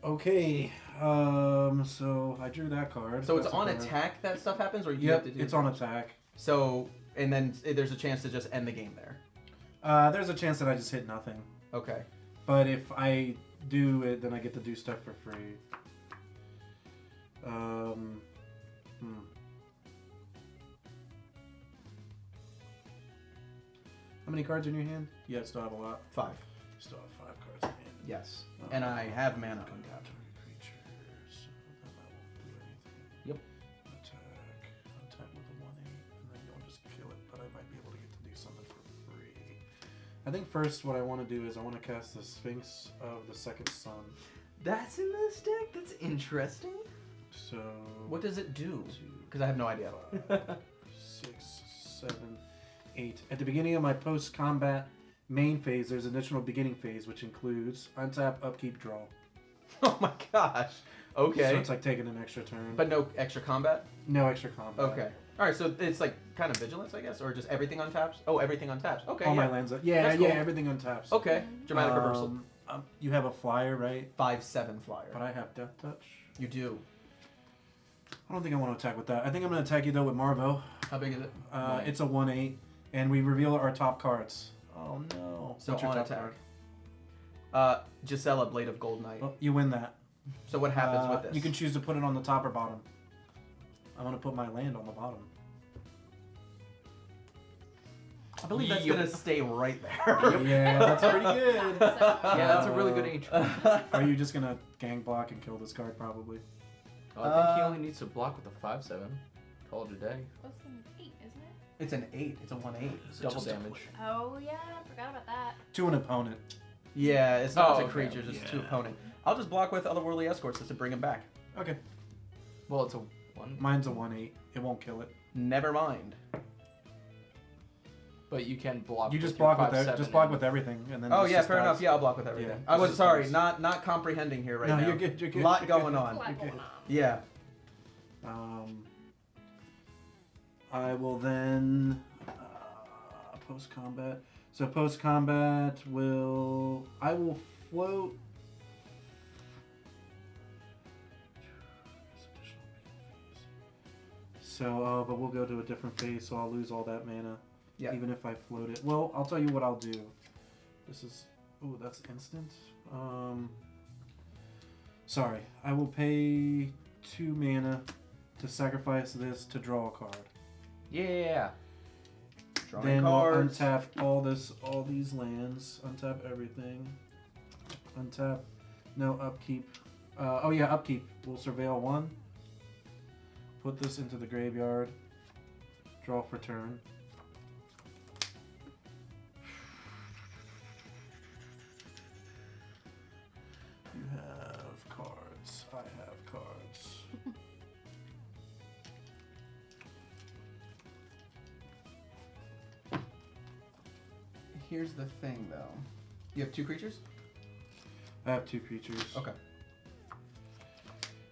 Okay. So I drew that card. So it's That's a on card. attack that stuff happens, or you Yep, have to do it's on attack. So, and then there's a chance to just end the game there. There's a chance that I just hit nothing. Okay. But if I do it, then I get to do stuff for free. How many cards in your hand? Yeah, still have a lot. 5. Still have 5 cards in hand. Yes. And I have mana on Target tap. creatures. Then that won't do anything. Yep. Attack with a 1/8, and then you'll just kill it. But I might be able to get to do something for free. I think first what I want to do is I want to cast the Sphinx of the Second Sun. That's in this deck? That's interesting. So What does it do? Because I have no idea. 5, 6, 7, 8. At the beginning of my post-combat main phase, there's an additional beginning phase, which includes untap, upkeep, draw. Oh my gosh. Okay. So it's like taking an extra turn. But no extra combat? no extra combat. Okay. Alright, so it's like kind of vigilance, I guess? Or just everything on taps? Oh, everything on taps. Okay. All yeah. my lands. Yeah, That's yeah, cool. everything untaps. Okay. Dramatic reversal. You have a flyer, right? 5/7 flyer. But I have Death Touch. You do. I don't think I want to attack with that. I think I'm going to attack you, though, with Marvo. How big is it? It's a 1/8, and we reveal our top cards. Oh, no. So What's your on top attack. card? Gisela, Blade of Gold Knight. Well, you win that. So what happens with this? You can choose to put it on the top or bottom. I'm going to put my land on the bottom. I believe that's Yep. gonna stay right there. Yeah, that's pretty good. Yeah, that's a really good age. Are you just going to gang block and kill this card, probably? I think he only needs to block with a 5/7. Call it a day. That's an 8, isn't it? It's an 8. It's a 1/8. Double just a damage. Oh yeah, forgot about that. To an opponent. Yeah, it's not Oh, to okay. creatures, it's to Yeah. opponent. I'll just block with Otherworldly Escorts just to bring him back. Okay. Well, it's a 1. Mine's a 1/8. It won't kill it. Never mind. But you can block. You just your block with 5/7 just block and- with everything, and then. Oh this yeah, just fair dies. enough. Yeah, I'll block with everything. Yeah, I was this sorry, dies. not comprehending here right No, now. you're good. You're good. Lot you're going good. on. A lot Okay. going on. Yeah. I will then post combat. So post combat I will float. So, but we'll go to a different phase, so I'll lose all that mana. Yeah. Even if I float it. Well, I'll tell you what I'll do. This is. Oh, that's instant. Sorry. I will pay 2 mana to sacrifice this to draw a card. Yeah. Drawing Then cards. we'll untap all these lands. Untap everything. Untap. No upkeep. Oh yeah, upkeep. We'll surveil 1. Put this into the graveyard. Draw for turn. You have cards. I have cards. Here's the thing, though. You have 2 creatures? I have 2 creatures. Okay.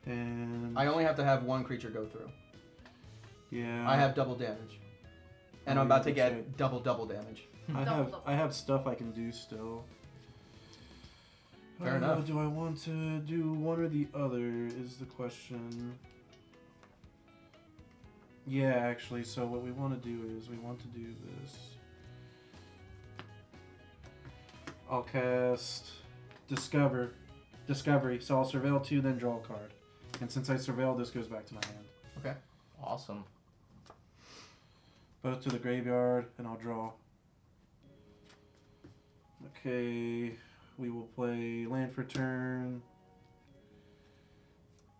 And I only have to have 1 creature go through. yeah. I have double damage. And Oh, I'm about yeah, to that's get right. double damage. I have stuff I can do still. Fair enough. Do I want to do one or the other is the question. Yeah, actually, so what we want to do is we want to do this. I'll cast Discovery, so I'll surveil 2, then draw a card. And since I surveil, this goes back to my hand. Okay. Awesome. Both to the graveyard, and I'll draw. Okay, we will play land for turn.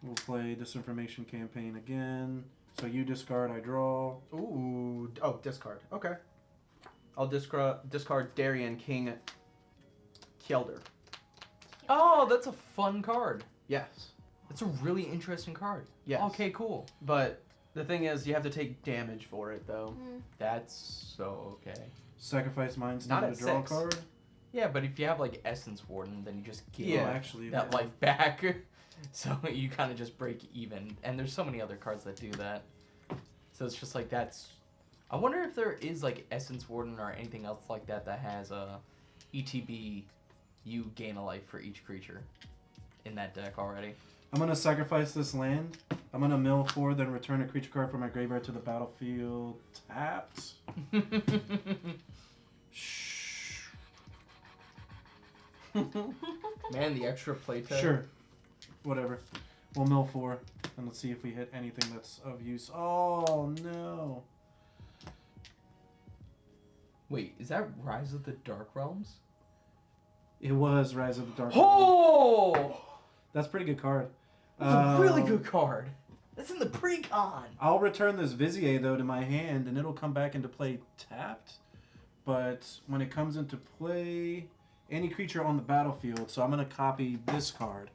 We'll play Disinformation Campaign again. So you discard, I draw. Ooh. Oh, discard. Okay. I'll discard Darien King Kjelder. Oh, that's a fun card. Yes. That's a really interesting card. Yes. Okay, cool. But the thing is, you have to take damage for it, though. That's so okay. Sacrifice Mind Not Stone at to draw a 6. card. Yeah, but if you have like Essence Warden, then you just give Yeah. Oh, actually, that yeah. life back. So you kind of just break even. And there's so many other cards that do that. So it's just like that's. I wonder if there is like Essence Warden or anything else like that that has a ETB. You gain a life for each creature in that deck already. I'm gonna sacrifice this land. I'm gonna mill 4, then return a creature card from my graveyard to the battlefield tapped. Shh. Man, the extra playtime. Sure. Whatever. We'll mill 4, and let's see if we hit anything that's of use. Oh no. Wait, is that Rise of the Dark Realms? It was Rise of the Dark. Oh! That's a pretty good card. That's a really good card. That's in the Precon. I'll return this Vizier though to my hand, and it'll come back into play tapped. But when it comes into play, any creature on the battlefield. So I'm gonna copy this card.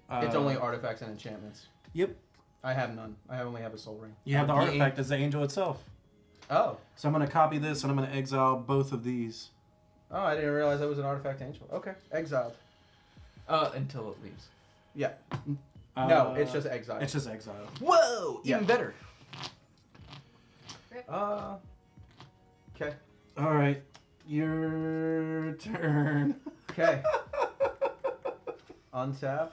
It's only artifacts and enchantments. Yep. I have none. I only have a Soul Ring. You have the The artifact as the angel itself. Oh. So I'm gonna copy this, and I'm gonna exile both of these. Oh, I didn't realize that was an artifact angel. Okay. Exiled. Until it leaves. Yeah. No, it's just exiled. It's just exile. Whoa! Yeah. Even better. Okay. All right, your turn. Okay. Untap.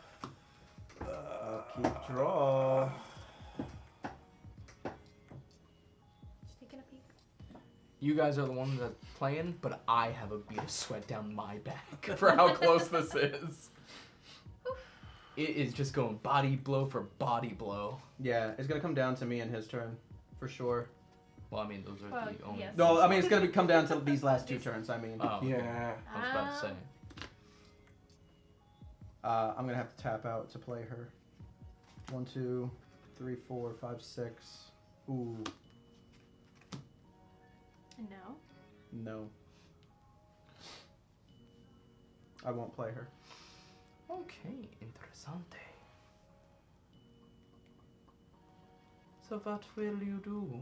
Keep draw. Just taking a peek. You guys are the ones that's playing, but I have a bead of sweat down my back for how close this is. It is just going body blow for body blow. Yeah, it's gonna come down to me in his turn, for sure. Well, I mean, those are Well, the only. yes. No, I mean it's gonna come down to these last 2 turns. I mean, Oh, Yeah. I was about to say. I'm gonna have to tap out to play her. 1, 2, 3, 4, 5, 6. Ooh, No. no. I won't play her. Okay, interessante. So what will you do?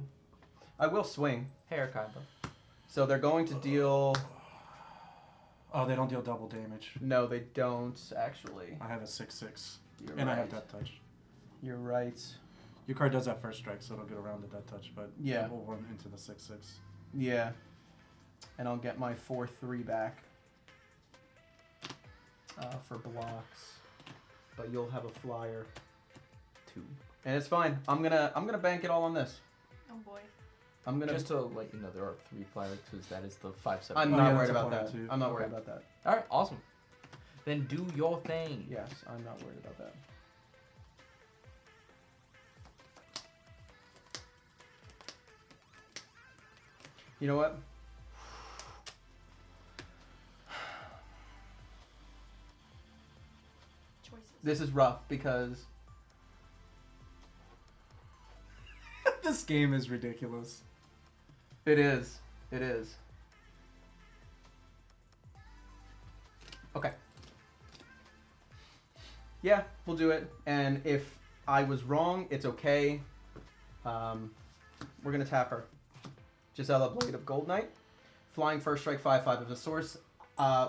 I will swing. Hey, Archiva. So they're going to deal... Oh, they don't deal double damage. No, they don't, actually. I have a 6/6. You're And right. I have Death Touch. You're right. Your card does have first strike, so it'll get around the Death Touch, but Yeah. it will run into the 6/6. Yeah. And I'll get my 4/3 back for blocks. But you'll have a flyer 2. And it's fine. I'm gonna bank it all on this. Oh boy. I'm gonna. Just to let you know, there are 3 flyers because that is the 5/7. I'm Oh, not yeah, worried that's a about flyer that. too. I'm not Okay. worried about that. All right, awesome. Then do your thing. Yes, I'm not worried about that. You know what? Choices. This is rough because This game is ridiculous. it is. It is. Okay. Yeah, we'll do it. And if I was wrong, it's okay. We're gonna tap her. Gisela, Blade of Gold Knight. Flying first strike 5/5. If a source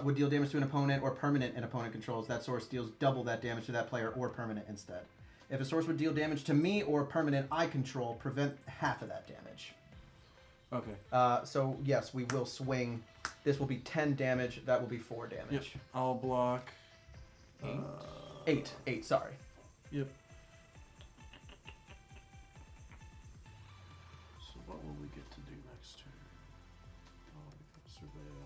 would deal damage to an opponent or permanent an opponent controls, that source deals double that damage to that player or permanent instead. If a source would deal damage to me or a permanent I control, prevent half of that damage. Okay. So yes, we will swing. This will be 10 damage. That will be 4 Yep. damage. I'll block. 8. 8, sorry. Yep. So what will we get to do next turn? Oh, we got surveil.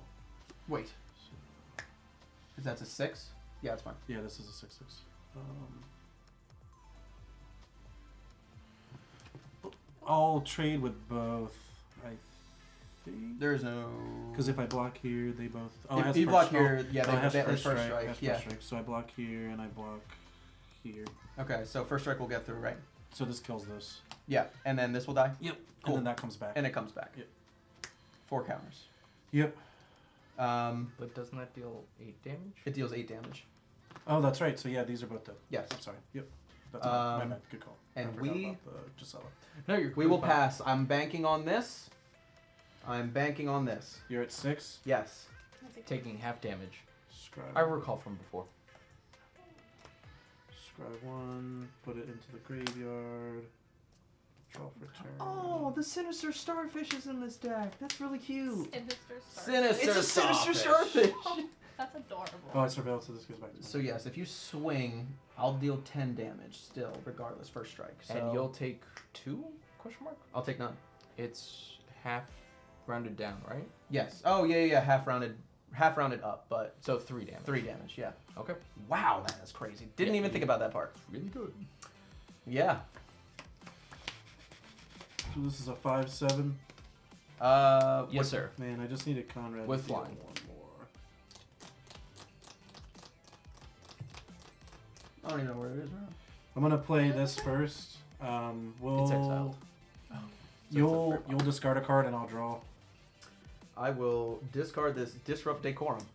Wait, So, is that a 6? Yeah, it's fine. yeah, this is a 6/6. I'll trade with both, I think. There is no... Because if I block here, they both. Oh, it If has you first- block oh, here, yeah, oh, it has they first strike. strike. It has Yeah. first strike. So I block here and I block here. Okay, so first strike will get through, right? So this kills this. Yeah, and then this will die? Yep. Cool. And then that comes back. And it comes back. Yep. 4 counters. Yep. But doesn't that deal 8 damage? It deals 8 damage. Oh, that's right. So yeah, these are both dead. Yes. I'm sorry. Yep. That's my bad. Good call. and I forgot we- about the Gisela. No, you're We will fine. pass. I'm banking on this. I'm banking on this. You're at 6. Yes. I think Taking half damage. Scribe. I recall from before. Scribe 1. Put it into the graveyard. Draw for turn. Oh, the Sinister Starfish is in this deck. That's really cute. Sinister Starfish. Sinister It's a Sinister Starfish. Starfish. That's adorable. Oh, I surveilled, so this goes back to So yes, if you swing, I'll deal 10 damage still, regardless, first strike. So And you'll take 2? Question mark. I'll take none. It's half rounded down, right? Yes. Oh yeah, half rounded up, but So 3 damage. 3 damage. Yeah. Okay. Wow, that is crazy. Didn't Yeah, even think about that part. Really good. Yeah. So this is a 5/7. Yes, sir. Man, I just needed Conrad With to deal flying. 1 more. I don't even know where it is now. I'm gonna play this first. We'll. It's exiled. You'll discard a card and I'll draw. I will discard this Disrupt Decorum.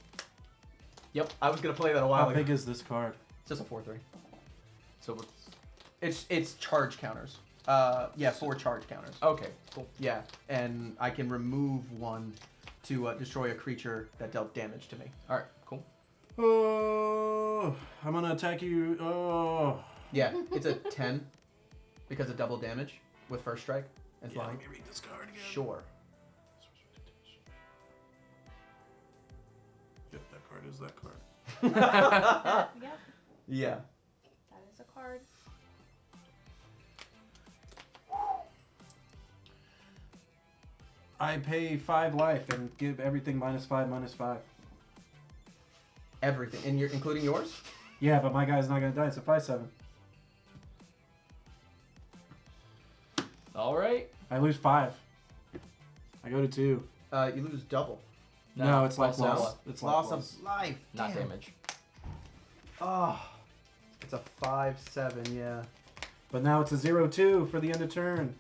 Yep, I was gonna play that a while How ago. big is this card? It's just a 4/3. So what's... It's charge counters. Yeah, 4 charge counters. Okay, cool. Yeah, and I can remove 1 to destroy a creature that dealt damage to me. Alright, cool. Oh, I'm gonna attack you. Oh. Yeah, it's a 10 because of double damage with first strike and Yeah, flying. let me read this card again. Sure. Yep, that card is that card. Yep. Yeah. That is a card. I pay 5 life and give everything -5/-5. Everything, and you're including yours. Yeah, but my guy's not gonna die. It's a 5/7. Alright. I lose 5. I go to 2. You lose double. No, it's life loss. loss. It's Loss life loss. of life. Not Damn. damage. Oh, it's a 5/7. Yeah. But now it's a 0/2 for the end of turn.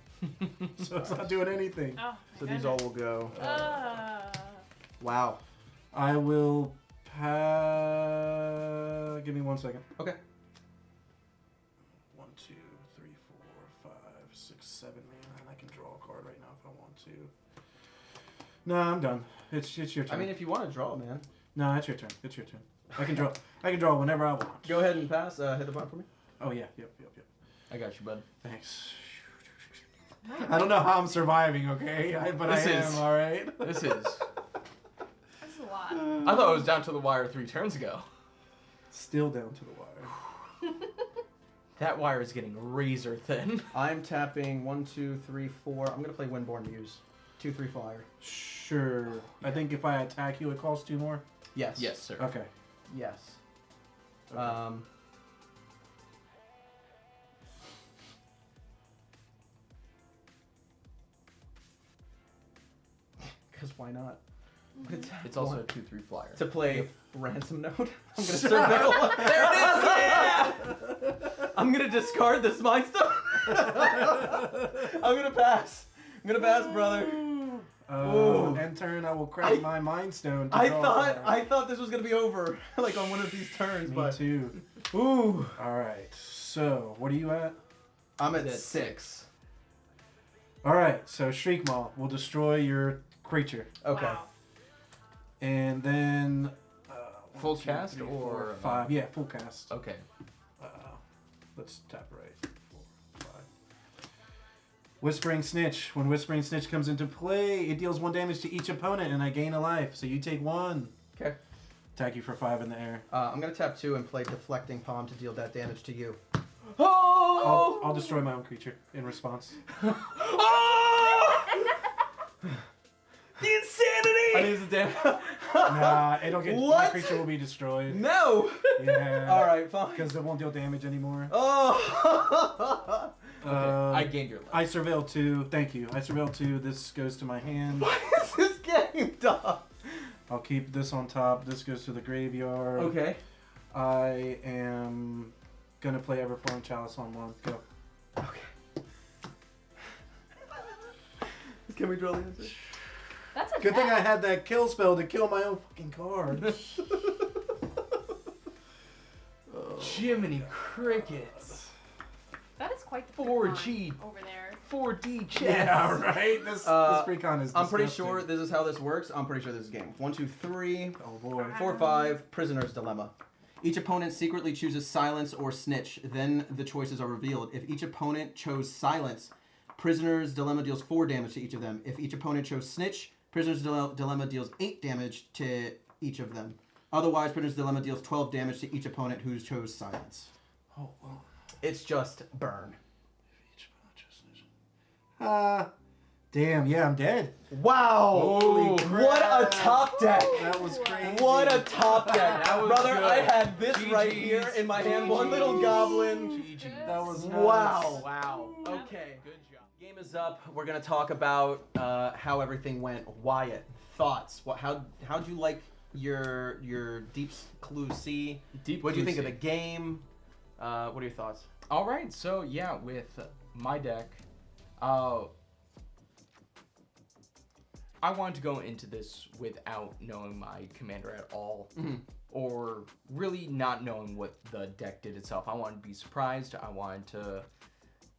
So it's not doing anything. Oh, So these all will go. Uh, Wow. I will Give me 1 second. Okay. 1, 2, 3, 4, 5, 6, 7, 8, 9. I can draw a card right now if I want to. No, I'm done. It's your turn. I mean, if you want to draw, man. No, it's your turn. It's your turn. I can draw. I can draw whenever I want. Go ahead and pass. Hit the button for me. Oh yeah. Yep. I got you, bud. Thanks. I don't know how I'm surviving, okay? But This I is- am, all right? This is. That's a lot. I thought it was down to the wire 3 turns ago. Still down to the wire. That wire is getting razor thin. I'm tapping 1, 2, 3, 4. I'm gonna play Windborne Muse. 2, 3 flyer. Sure. I think if I attack you, it costs 2 more. Yes. Yes, sir. Okay. Yes. Okay. Because why not? It's also a 2/3 flyer. To play Ransom Note. I'm gonna surveil. There it is. Yeah. I'm gonna discard this Mind Stone. I'm gonna pass. I'm gonna pass, brother. Ooh. End turn, I will crack my Mind Stone. To I draw thought a I thought this was gonna be over, like on one of these turns, Me but too. ooh, All right. So, what are you at? I'm at That's 6. All right. So, Shriek Maw will destroy your creature, Okay. Wow. and then Full 1, 2, cast 3, or 4, 5. Yeah, full cast. Okay. Let's tap right. 4, 5. Whispering Snitch. When Whispering Snitch comes into play, it deals 1 damage to each opponent, and I gain a life. So you take 1. Okay. Attack you for 5 in the air. I'm gonna tap 2 and play Deflecting Palm to deal that damage to you. I'll destroy my own creature in response. The insanity! I need the damn. Nah, it'll get. My What? creature will be destroyed. No! Yeah. All right, fine. Because it won't deal damage anymore. Oh! I gained your life. I surveil 2. Thank you. I surveil 2. This goes to my hand. What is this game, dog? I'll keep this on top. This goes to the graveyard. Okay. I am gonna play Everflowing Chalice on 1. Go. Okay. Can we draw the answer? That's a Good thing I death. had that kill spell to kill my own fucking card. Jiminy crickets. That is quite the 4G. precon over there. 4D chess. Yeah, right. This precon is. I'm pretty disgusting. sure this is how this works. I'm pretty sure this is game. 1, 2, 3, Oh boy. 4, 5. Prisoner's Dilemma. Each opponent secretly chooses Silence or Snitch. Then the choices are revealed. If each opponent chose Silence, Prisoner's Dilemma deals 4 damage to each of them. If each opponent chose Snitch, Prisoner's Dilemma deals 8 damage to each of them. Otherwise, Prisoner's Dilemma deals 12 damage to each opponent who chose Silence. Oh well. It's just burn. Damn. Yeah, I'm dead. Wow! Holy What a top deck! That was crazy. What a top deck! That was Brother, good. I had this right GGs. here in my hand. One little goblin. That was nuts. Wow. Wow. Okay. Good job. Game is up. We're gonna talk about how everything went. Wyatt, thoughts? How'd you like your Deep Clue C? What do you think of the game? What are your thoughts? All right, so yeah, with my deck, I wanted to go into this without knowing my commander at all, or really not knowing what the deck did itself. I wanted to be surprised. I wanted to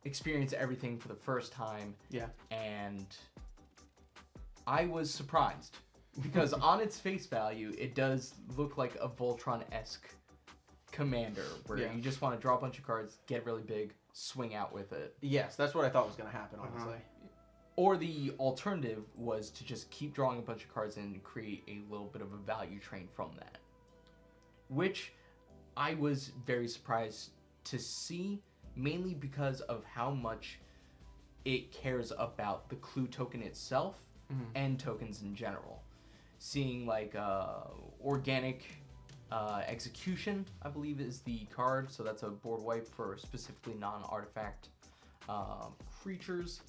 experience everything for the first time, Yeah. and I was surprised because on its face value, it does look like a Voltron-esque commander where Yeah. you just want to draw a bunch of cards, get really big, swing out with it. Yes, that's what I thought was gonna happen. Honestly. Or the alternative was to just keep drawing a bunch of cards and create a little bit of a value train from that. Which I was very surprised to see, mainly because of how much it cares about the clue token itself and tokens in general. Seeing like organic execution, I believe is the card, so that's a board wipe for specifically non-artifact creatures.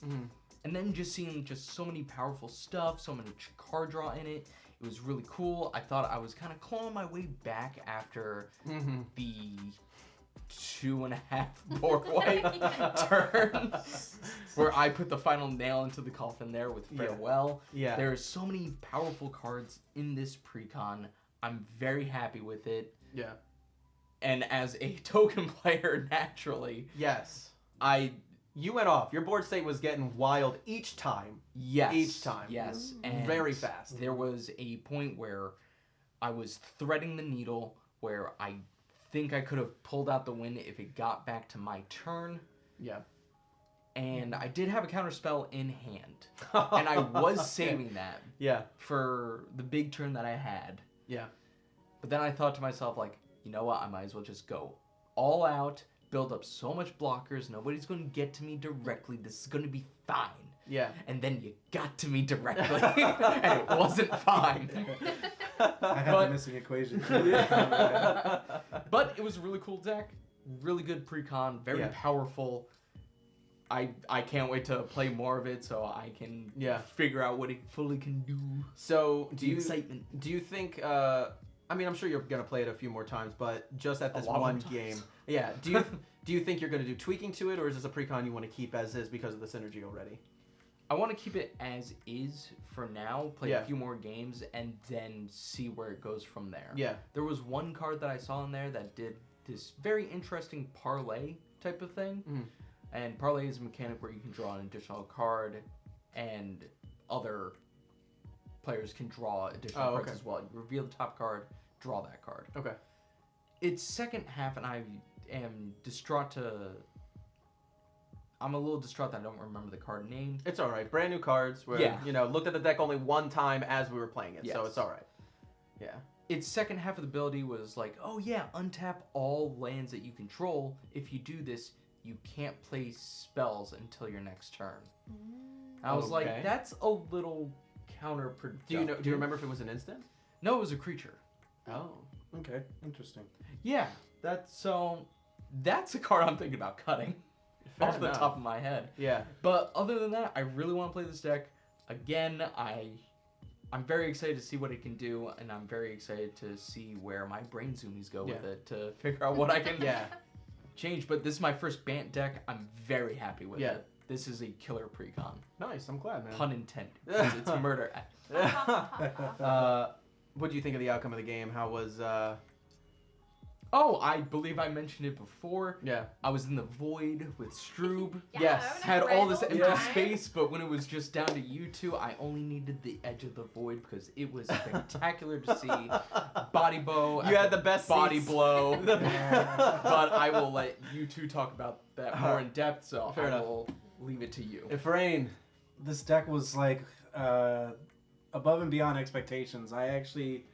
And then just seeing just so many powerful stuff, so much card draw in it. It was really cool. I thought I was kind of clawing my way back after the 2.5 board wipe turns, where I put the final nail into the coffin there with Farewell. Yeah. There are so many powerful cards in this precon. I'm very happy with it. Yeah. And as a token player, naturally, Yes. I You went off. Your board state was getting wild each time. yes, Each time. yes, and Very fast. There was a point where I was threading the needle, where I think I could have pulled out the win if it got back to my turn. Yeah. And I did have a counterspell in hand, and I was saving that Yeah. for the big turn that I had. Yeah. But then I thought to myself, like, you know what? I might as well just go all out, build up so much blockers. Nobody's going to get to me directly. This is going to be fine. Yeah. And then you got to me directly, and it wasn't fine. I had But- the missing equation. But it was a really cool deck. Really good precon. Very Yeah. powerful. I can't wait to play more of it so I can figure out what it fully can do. So, The excitement. Do you think? I mean, I'm sure you're gonna play it a few more times, but just at this lot more one times. game, yeah. Do you think you're gonna do tweaking to it, or is this a precon you want to keep as is because of the synergy already? I want to keep it as is for now, play Yeah. a few more games, and then see where it goes from there. Yeah. There was one card that I saw in there that did this very interesting parlay type of thing. Mhm. And parlay is a mechanic where you can draw an additional card, and other players can draw additional cards okay. as well. You reveal the top card, draw that card. Okay. It's second half, and I am distraught to... I'm a little distraught that I don't remember the card name. It's all right. Brand new cards. Where Yeah. looked at the deck only one time as we were playing it, so Yes. it's all right. Yeah. Its second half of the ability was like, oh yeah, untap all lands that you control. If you do this, you can't play spells until your next turn. I was Okay. like, that's a little counterproductive. Do you remember if it was an instant? No, it was a creature. Oh. Okay, interesting. Yeah, that's a card I'm thinking about cutting Fair off the enough. top of my head. Yeah. But other than that, I really want to play this deck. Again, I'm very excited to see what it can do, and I'm very excited to see where my brain zoomies go with Yeah. it to figure out what I can Yeah. change. But this is my first Bant deck. I'm very happy with Yeah. it. This is a killer precon. Nice. I'm glad, man. Pun intended. Because it's murder. What do you think of the outcome of the game? How was? Oh, I believe I mentioned it before. Yeah. I was in the void with Stroob. Yes. Had all this empty Yeah. space, but when it was just down to you two, I only needed the edge of the void because it was spectacular to see. Body bow. You had the best body seats. blow. But I will let you two talk about that more in depth, so Fair I enough. will leave it to you. Efrain. This deck was like above and beyond expectations. I actually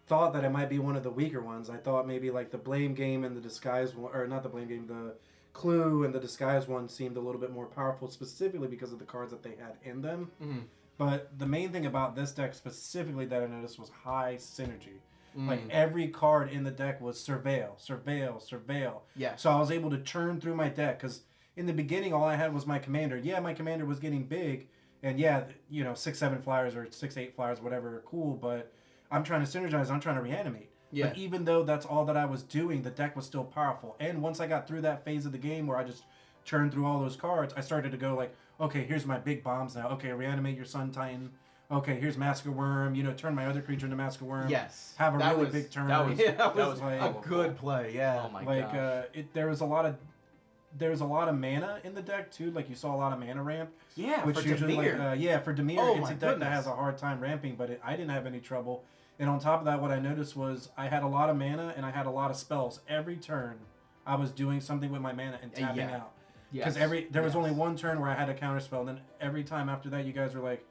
thought that it might be one of the weaker ones. I thought maybe like the blame game and the disguise one, or not the blame game, the clue and the disguise one seemed a little bit more powerful, specifically because of the cards that they had in them. Mhm. But the main thing about this deck specifically that I noticed was high synergy. Mm. Like every card in the deck was surveil, surveil, surveil. Yeah. So I was able to churn through my deck because in the beginning all I had was my commander. Yeah, my commander was getting big, and yeah, 6-7 flyers or 6-8 flyers, whatever, are cool. But I'm trying to synergize. I'm trying to reanimate. Yeah. But even though that's all that I was doing, the deck was still powerful. And once I got through that phase of the game where I just churned through all those cards, I started to go like, okay, here's my big bombs now. Okay, reanimate your Sun Titan. Okay, here's Massacre Worm. Turn my other creature into Massacre Worm. Yes. Have a That really was- big turn. that was- Yeah, that That was, was a powerful. good play. Yeah. Oh my like gosh. there was a lot of mana in the deck too. Like you saw a lot of mana ramp, Yeah. which for usually Demir. for Demir, Oh it's my a deck goodness. that has a hard time ramping, but I didn't have any trouble. And on top of that, what I noticed was I had a lot of mana and I had a lot of spells. Every turn, I was doing something with my mana and tapping Yeah. out. Because there was only one turn where I had a counter spell, and then every time after that, you guys were like,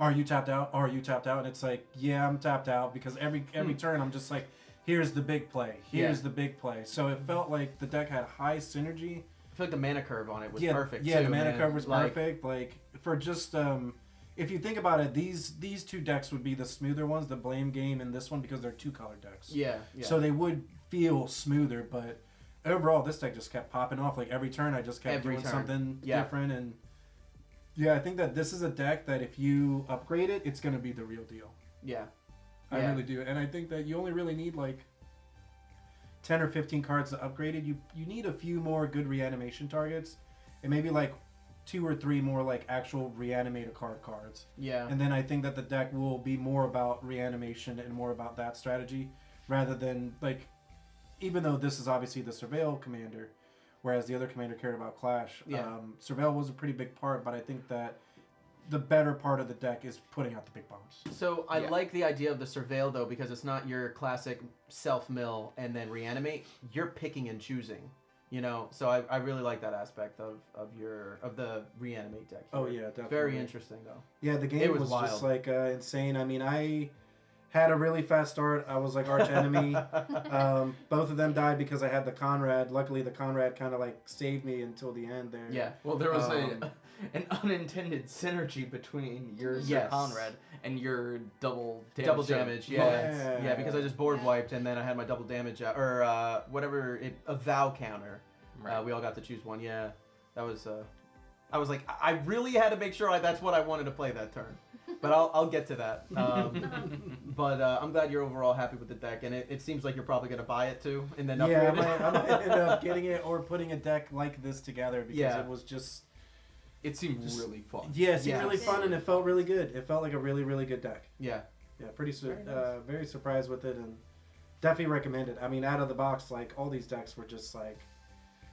"Are you tapped out? Are you tapped out?" And it's like, "Yeah, I'm tapped out." Because every turn, I'm just like, "Here's the big play. Here's the big play." So it felt like the deck had high synergy. I feel like the mana curve on it was Yeah, perfect. Yeah, too, the mana man. curve was Like, perfect. Like for just if you think about it, these two decks would be the smoother ones, the blame game and this one, because they're 2-color decks. Yeah. Yeah. So they would feel smoother, but overall, this deck just kept popping off. Like every turn, I just kept Every doing turn. something Yeah. different. And yeah, I think that this is a deck that if you upgrade it, it's going to be the real deal. yeah. I Yeah. really do. And I think that you only really need like 10 or 15 cards to upgrade it. You need a few more good reanimation targets. And maybe like 2 or 3 more like actual reanimator cards. Yeah. And then I think that the deck will be more about reanimation and more about that strategy rather than like, even though this is obviously the Surveil commander, whereas the other commander cared about Clash. Yeah. Surveil was a pretty big part, but I think that the better part of the deck is putting out the big bombs. So I like the idea of the Surveil though, because it's not your classic self-mill and then reanimate. You're picking and choosing, you know. So I really like that aspect of the reanimate deck here. Oh yeah, definitely. Very interesting though. Yeah, the game It was was wild. just like insane. I mean, I had a really fast start. I was like arch enemy. Both of them died because I had the Conrad. Luckily, the Conrad kind of like saved me until the end there. Yeah. Well, there was Um, an unintended synergy between your Yes. Conrad and your double damage. Double damage, yeah. Yeah. Yeah, because I just board wiped and then I had my double damage or a vow counter. Right. We all got to choose one. Yeah, that was. I was like, I really had to make sure that's what I wanted to play that turn. But I'll get to that. But I'm glad you're overall happy with the deck, and it seems like you're probably gonna buy it too, and then Yeah, upgrade I might end up getting it or putting a deck like this together because Yeah. it was just It seemed Just- really fun. yeah, it seemed Yeah. really fun and it felt really good. It felt like a really really good deck. Yeah, Yeah, Very nice. very surprised with it and definitely recommend it. I mean, out of the box, like all these decks were just like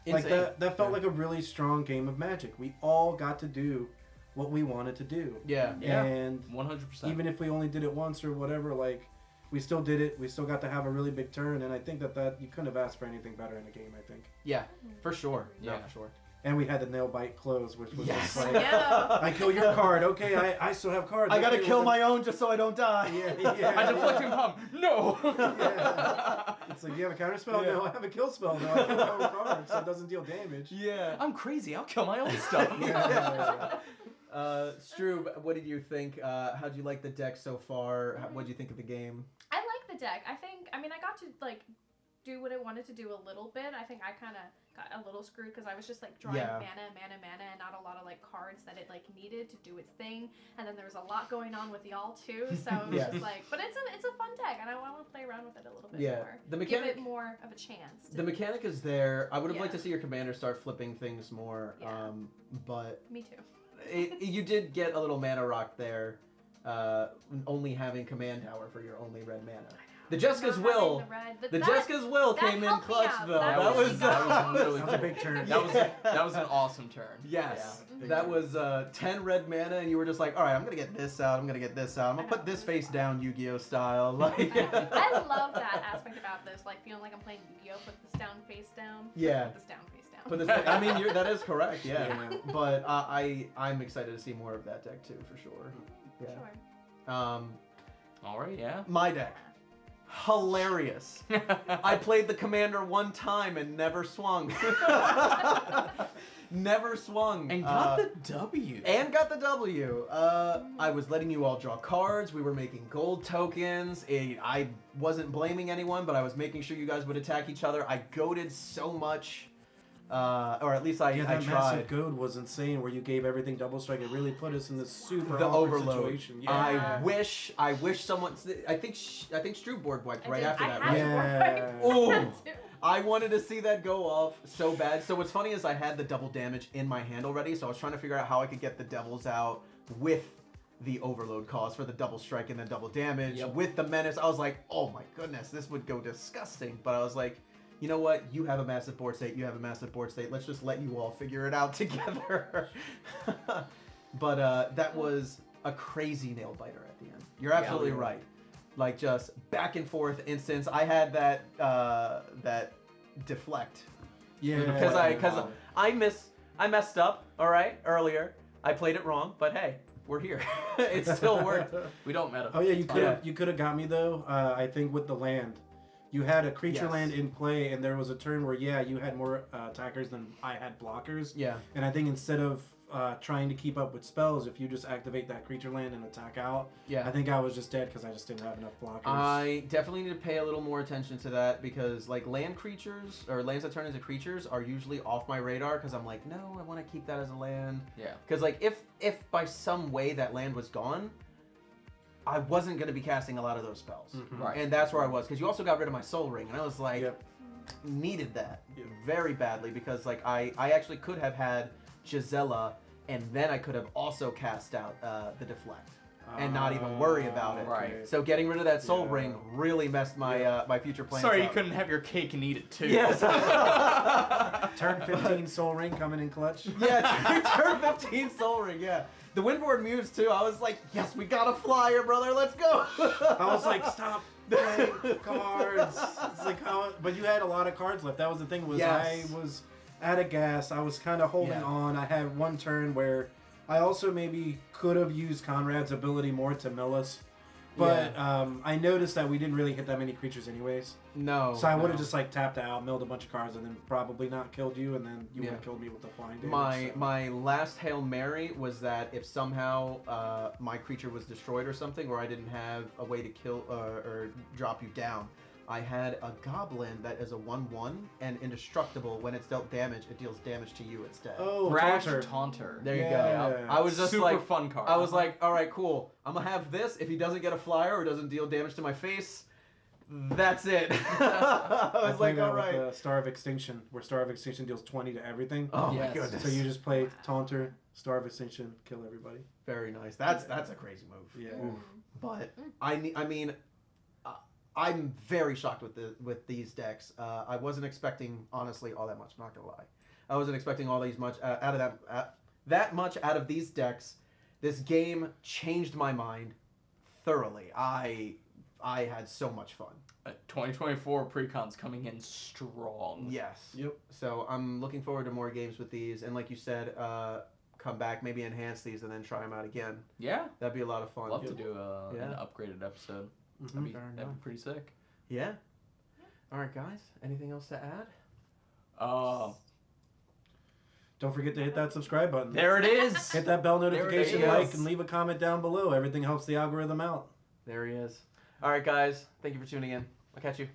insane. that felt Yeah. like a really strong game of Magic. We all got to do what we wanted to do. Yeah. Yeah. And 100%. even if we only did it once or whatever, like we still did it. We still got to have a really big turn, and I think that you couldn't have asked for anything better in a game. I think. Yeah, for sure. Yeah, Yeah. for sure. And we had the nail bite close, which was Yes. just like, Yeah. I kill your card. Okay, I still have cards. I gotta Okay, kill well, my own just so I don't die. Yeah, yeah. I deflecting bomb. No. Yeah. It's like, you have a counter spell? Yeah. No, I have a kill spell. No, I kill my own card, so it doesn't deal damage. Yeah. I'm crazy. I'll kill my own stuff. Yeah. Stroob, what did you think? How'd you like the deck so far? What did you think of the game? I like the deck. I mean, I got to like do what I wanted to do a little bit. I think I kind of got a little screwed because I was just like drawing Yeah. mana, and not a lot of like cards that it like needed to do its thing. And then there was a lot going on with y'all too, so it was Yes. just like, but it's a fun deck, and I want to play around with it a little bit Yeah. more. The Give mechanic- it more of a chance. The mechanic is there. I would have liked to Yeah. see your commander start flipping things more, Yeah. but Me too. you did get a little mana rock there, only having command tower for your only red mana. The Jessica's Not Will, having the red, the that- Jessica's Will that came in helped me clutch out. though. That That really was got that was really That was a big turn. That was an awesome turn. Yes, Yeah. that was 10 red mana, and you were just like, all right, I'm gonna get this out. I'm gonna get this out. I'm gonna put this face down, Yu-Gi-Oh style. Like, I love that aspect about this, like feeling like I'm playing Yu-Gi-Oh. Put this down, face down. Yeah. Put this down, face down. But this, I mean, that is correct, yeah. Yeah. But I'm excited to see more of that deck too, for sure. Yeah. Sure. All right. Yeah. My deck, hilarious. I played the commander one time and never swung. Never swung. And got the W. And got the W. I was letting you all draw cards. We were making gold tokens. I wasn't blaming anyone, but I was making sure you guys would attack each other. I goaded so much. Or at least I Yeah, that tried. massive goad was insane where you gave everything double strike. It really put us in this super The awkward overload. situation. I Yeah. wish someone. I think Stroob board wiped I right did- after I that. had Right? to Yeah. work. Oh. I had to. I wanted to see that go off so bad. So what's funny is I had the double damage in my hand already, so I was trying to figure out how I could get the devils out with the overload cost for the double strike and then double damage Yep. with the menace. I was like, oh my goodness, this would go disgusting. But I was like, you know what? You have a massive board state. You have a massive board state. Let's just let you all figure it out together. But that was a crazy nail biter at the end. You're absolutely Yeah. right. Like just back and forth instance. I had that deflect Yeah. because I messed up. All right, earlier I played it wrong, but hey, we're here. It still worked. We don't meta. Oh yeah, Yeah. you could have got me though. I think with the land, you had a creature Yes. land in play, and there was a turn where you had more attackers than I had blockers. Yeah. And I think instead of trying to keep up with spells, if you just activate that creature land and attack out, Yeah. I think I was just dead because I just didn't have enough blockers. I definitely need to pay a little more attention to that because like land creatures or lands that turn into creatures are usually off my radar because I'm like, no, I want to keep that as a land. Yeah. Because like if by some way that land was gone, I wasn't going to be casting a lot of those spells. Mhm. Right. And that's where I was because you also got rid of my soul ring and I was like, Yep. needed that Yep. very badly because like I actually could have had Gisela and then I could have also cast out the deflect and not even worry about it. Right. So getting rid of that soul Yeah. ring really messed my my future plans Sorry, you up. couldn't have your cake and eat it too. Yes. Turn 15 Soul Ring coming in clutch. Yeah, turn 15 soul ring. Yeah. The Windboard Muse too. I was like, yes, we got a flyer, brother. Let's go. I was like, stop playing cards. It's like how, but you had a lot of cards left. That was the thing. Was Yes. I was out of gas. I was kind of holding Yeah. on. I had one turn where I also maybe could have used Conrad's ability more to mill us, but I noticed that we didn't really hit that many creatures anyways. No. So I would no. have just like tapped out, milled a bunch of cards, and then probably not killed you, and then you would have Yeah. killed me with the flying damage. My last Hail Mary was that if somehow my creature was destroyed or something, or I didn't have a way to kill or drop you down, I had a goblin that is a 1/1 and indestructible. When it's dealt damage, it deals damage to you instead. Oh, Brash Taunter. Taunter. There you Yeah. go. I was just Super like, fun card. I was like, all right, cool. I'm gonna have this. If he doesn't get a flyer or doesn't deal damage to my face, that's it. I I was played like, all that right. with Star of Extinction, where Star of Extinction deals 20 to everything. Oh Yes. my goodness. So you just play Taunter, Star of Extinction, kill everybody. Very nice. That's a crazy move. Yeah. Mm. But I mean, I'm very shocked with these decks. I wasn't expecting honestly all that much. I'm not gonna lie. I wasn't expecting all these much out of that much out of these decks. This game changed my mind thoroughly. I had so much fun. 2024 Precons coming in strong. Yes. Yep. So I'm looking forward to more games with these, and like you said, come back, maybe enhance these, and then try them out again. Yeah. That'd be a lot of fun. Love to do Yeah. an upgraded episode. Mhm. That'd be, Fair that'd enough. be pretty sick. Yeah. All right, guys. Anything else to add? Don't forget to hit that subscribe button. There it is. Hit that bell notification, is. like, and leave a comment down below. Everything helps the algorithm out. There he is. All right, guys. Thank you for tuning in. I'll catch you.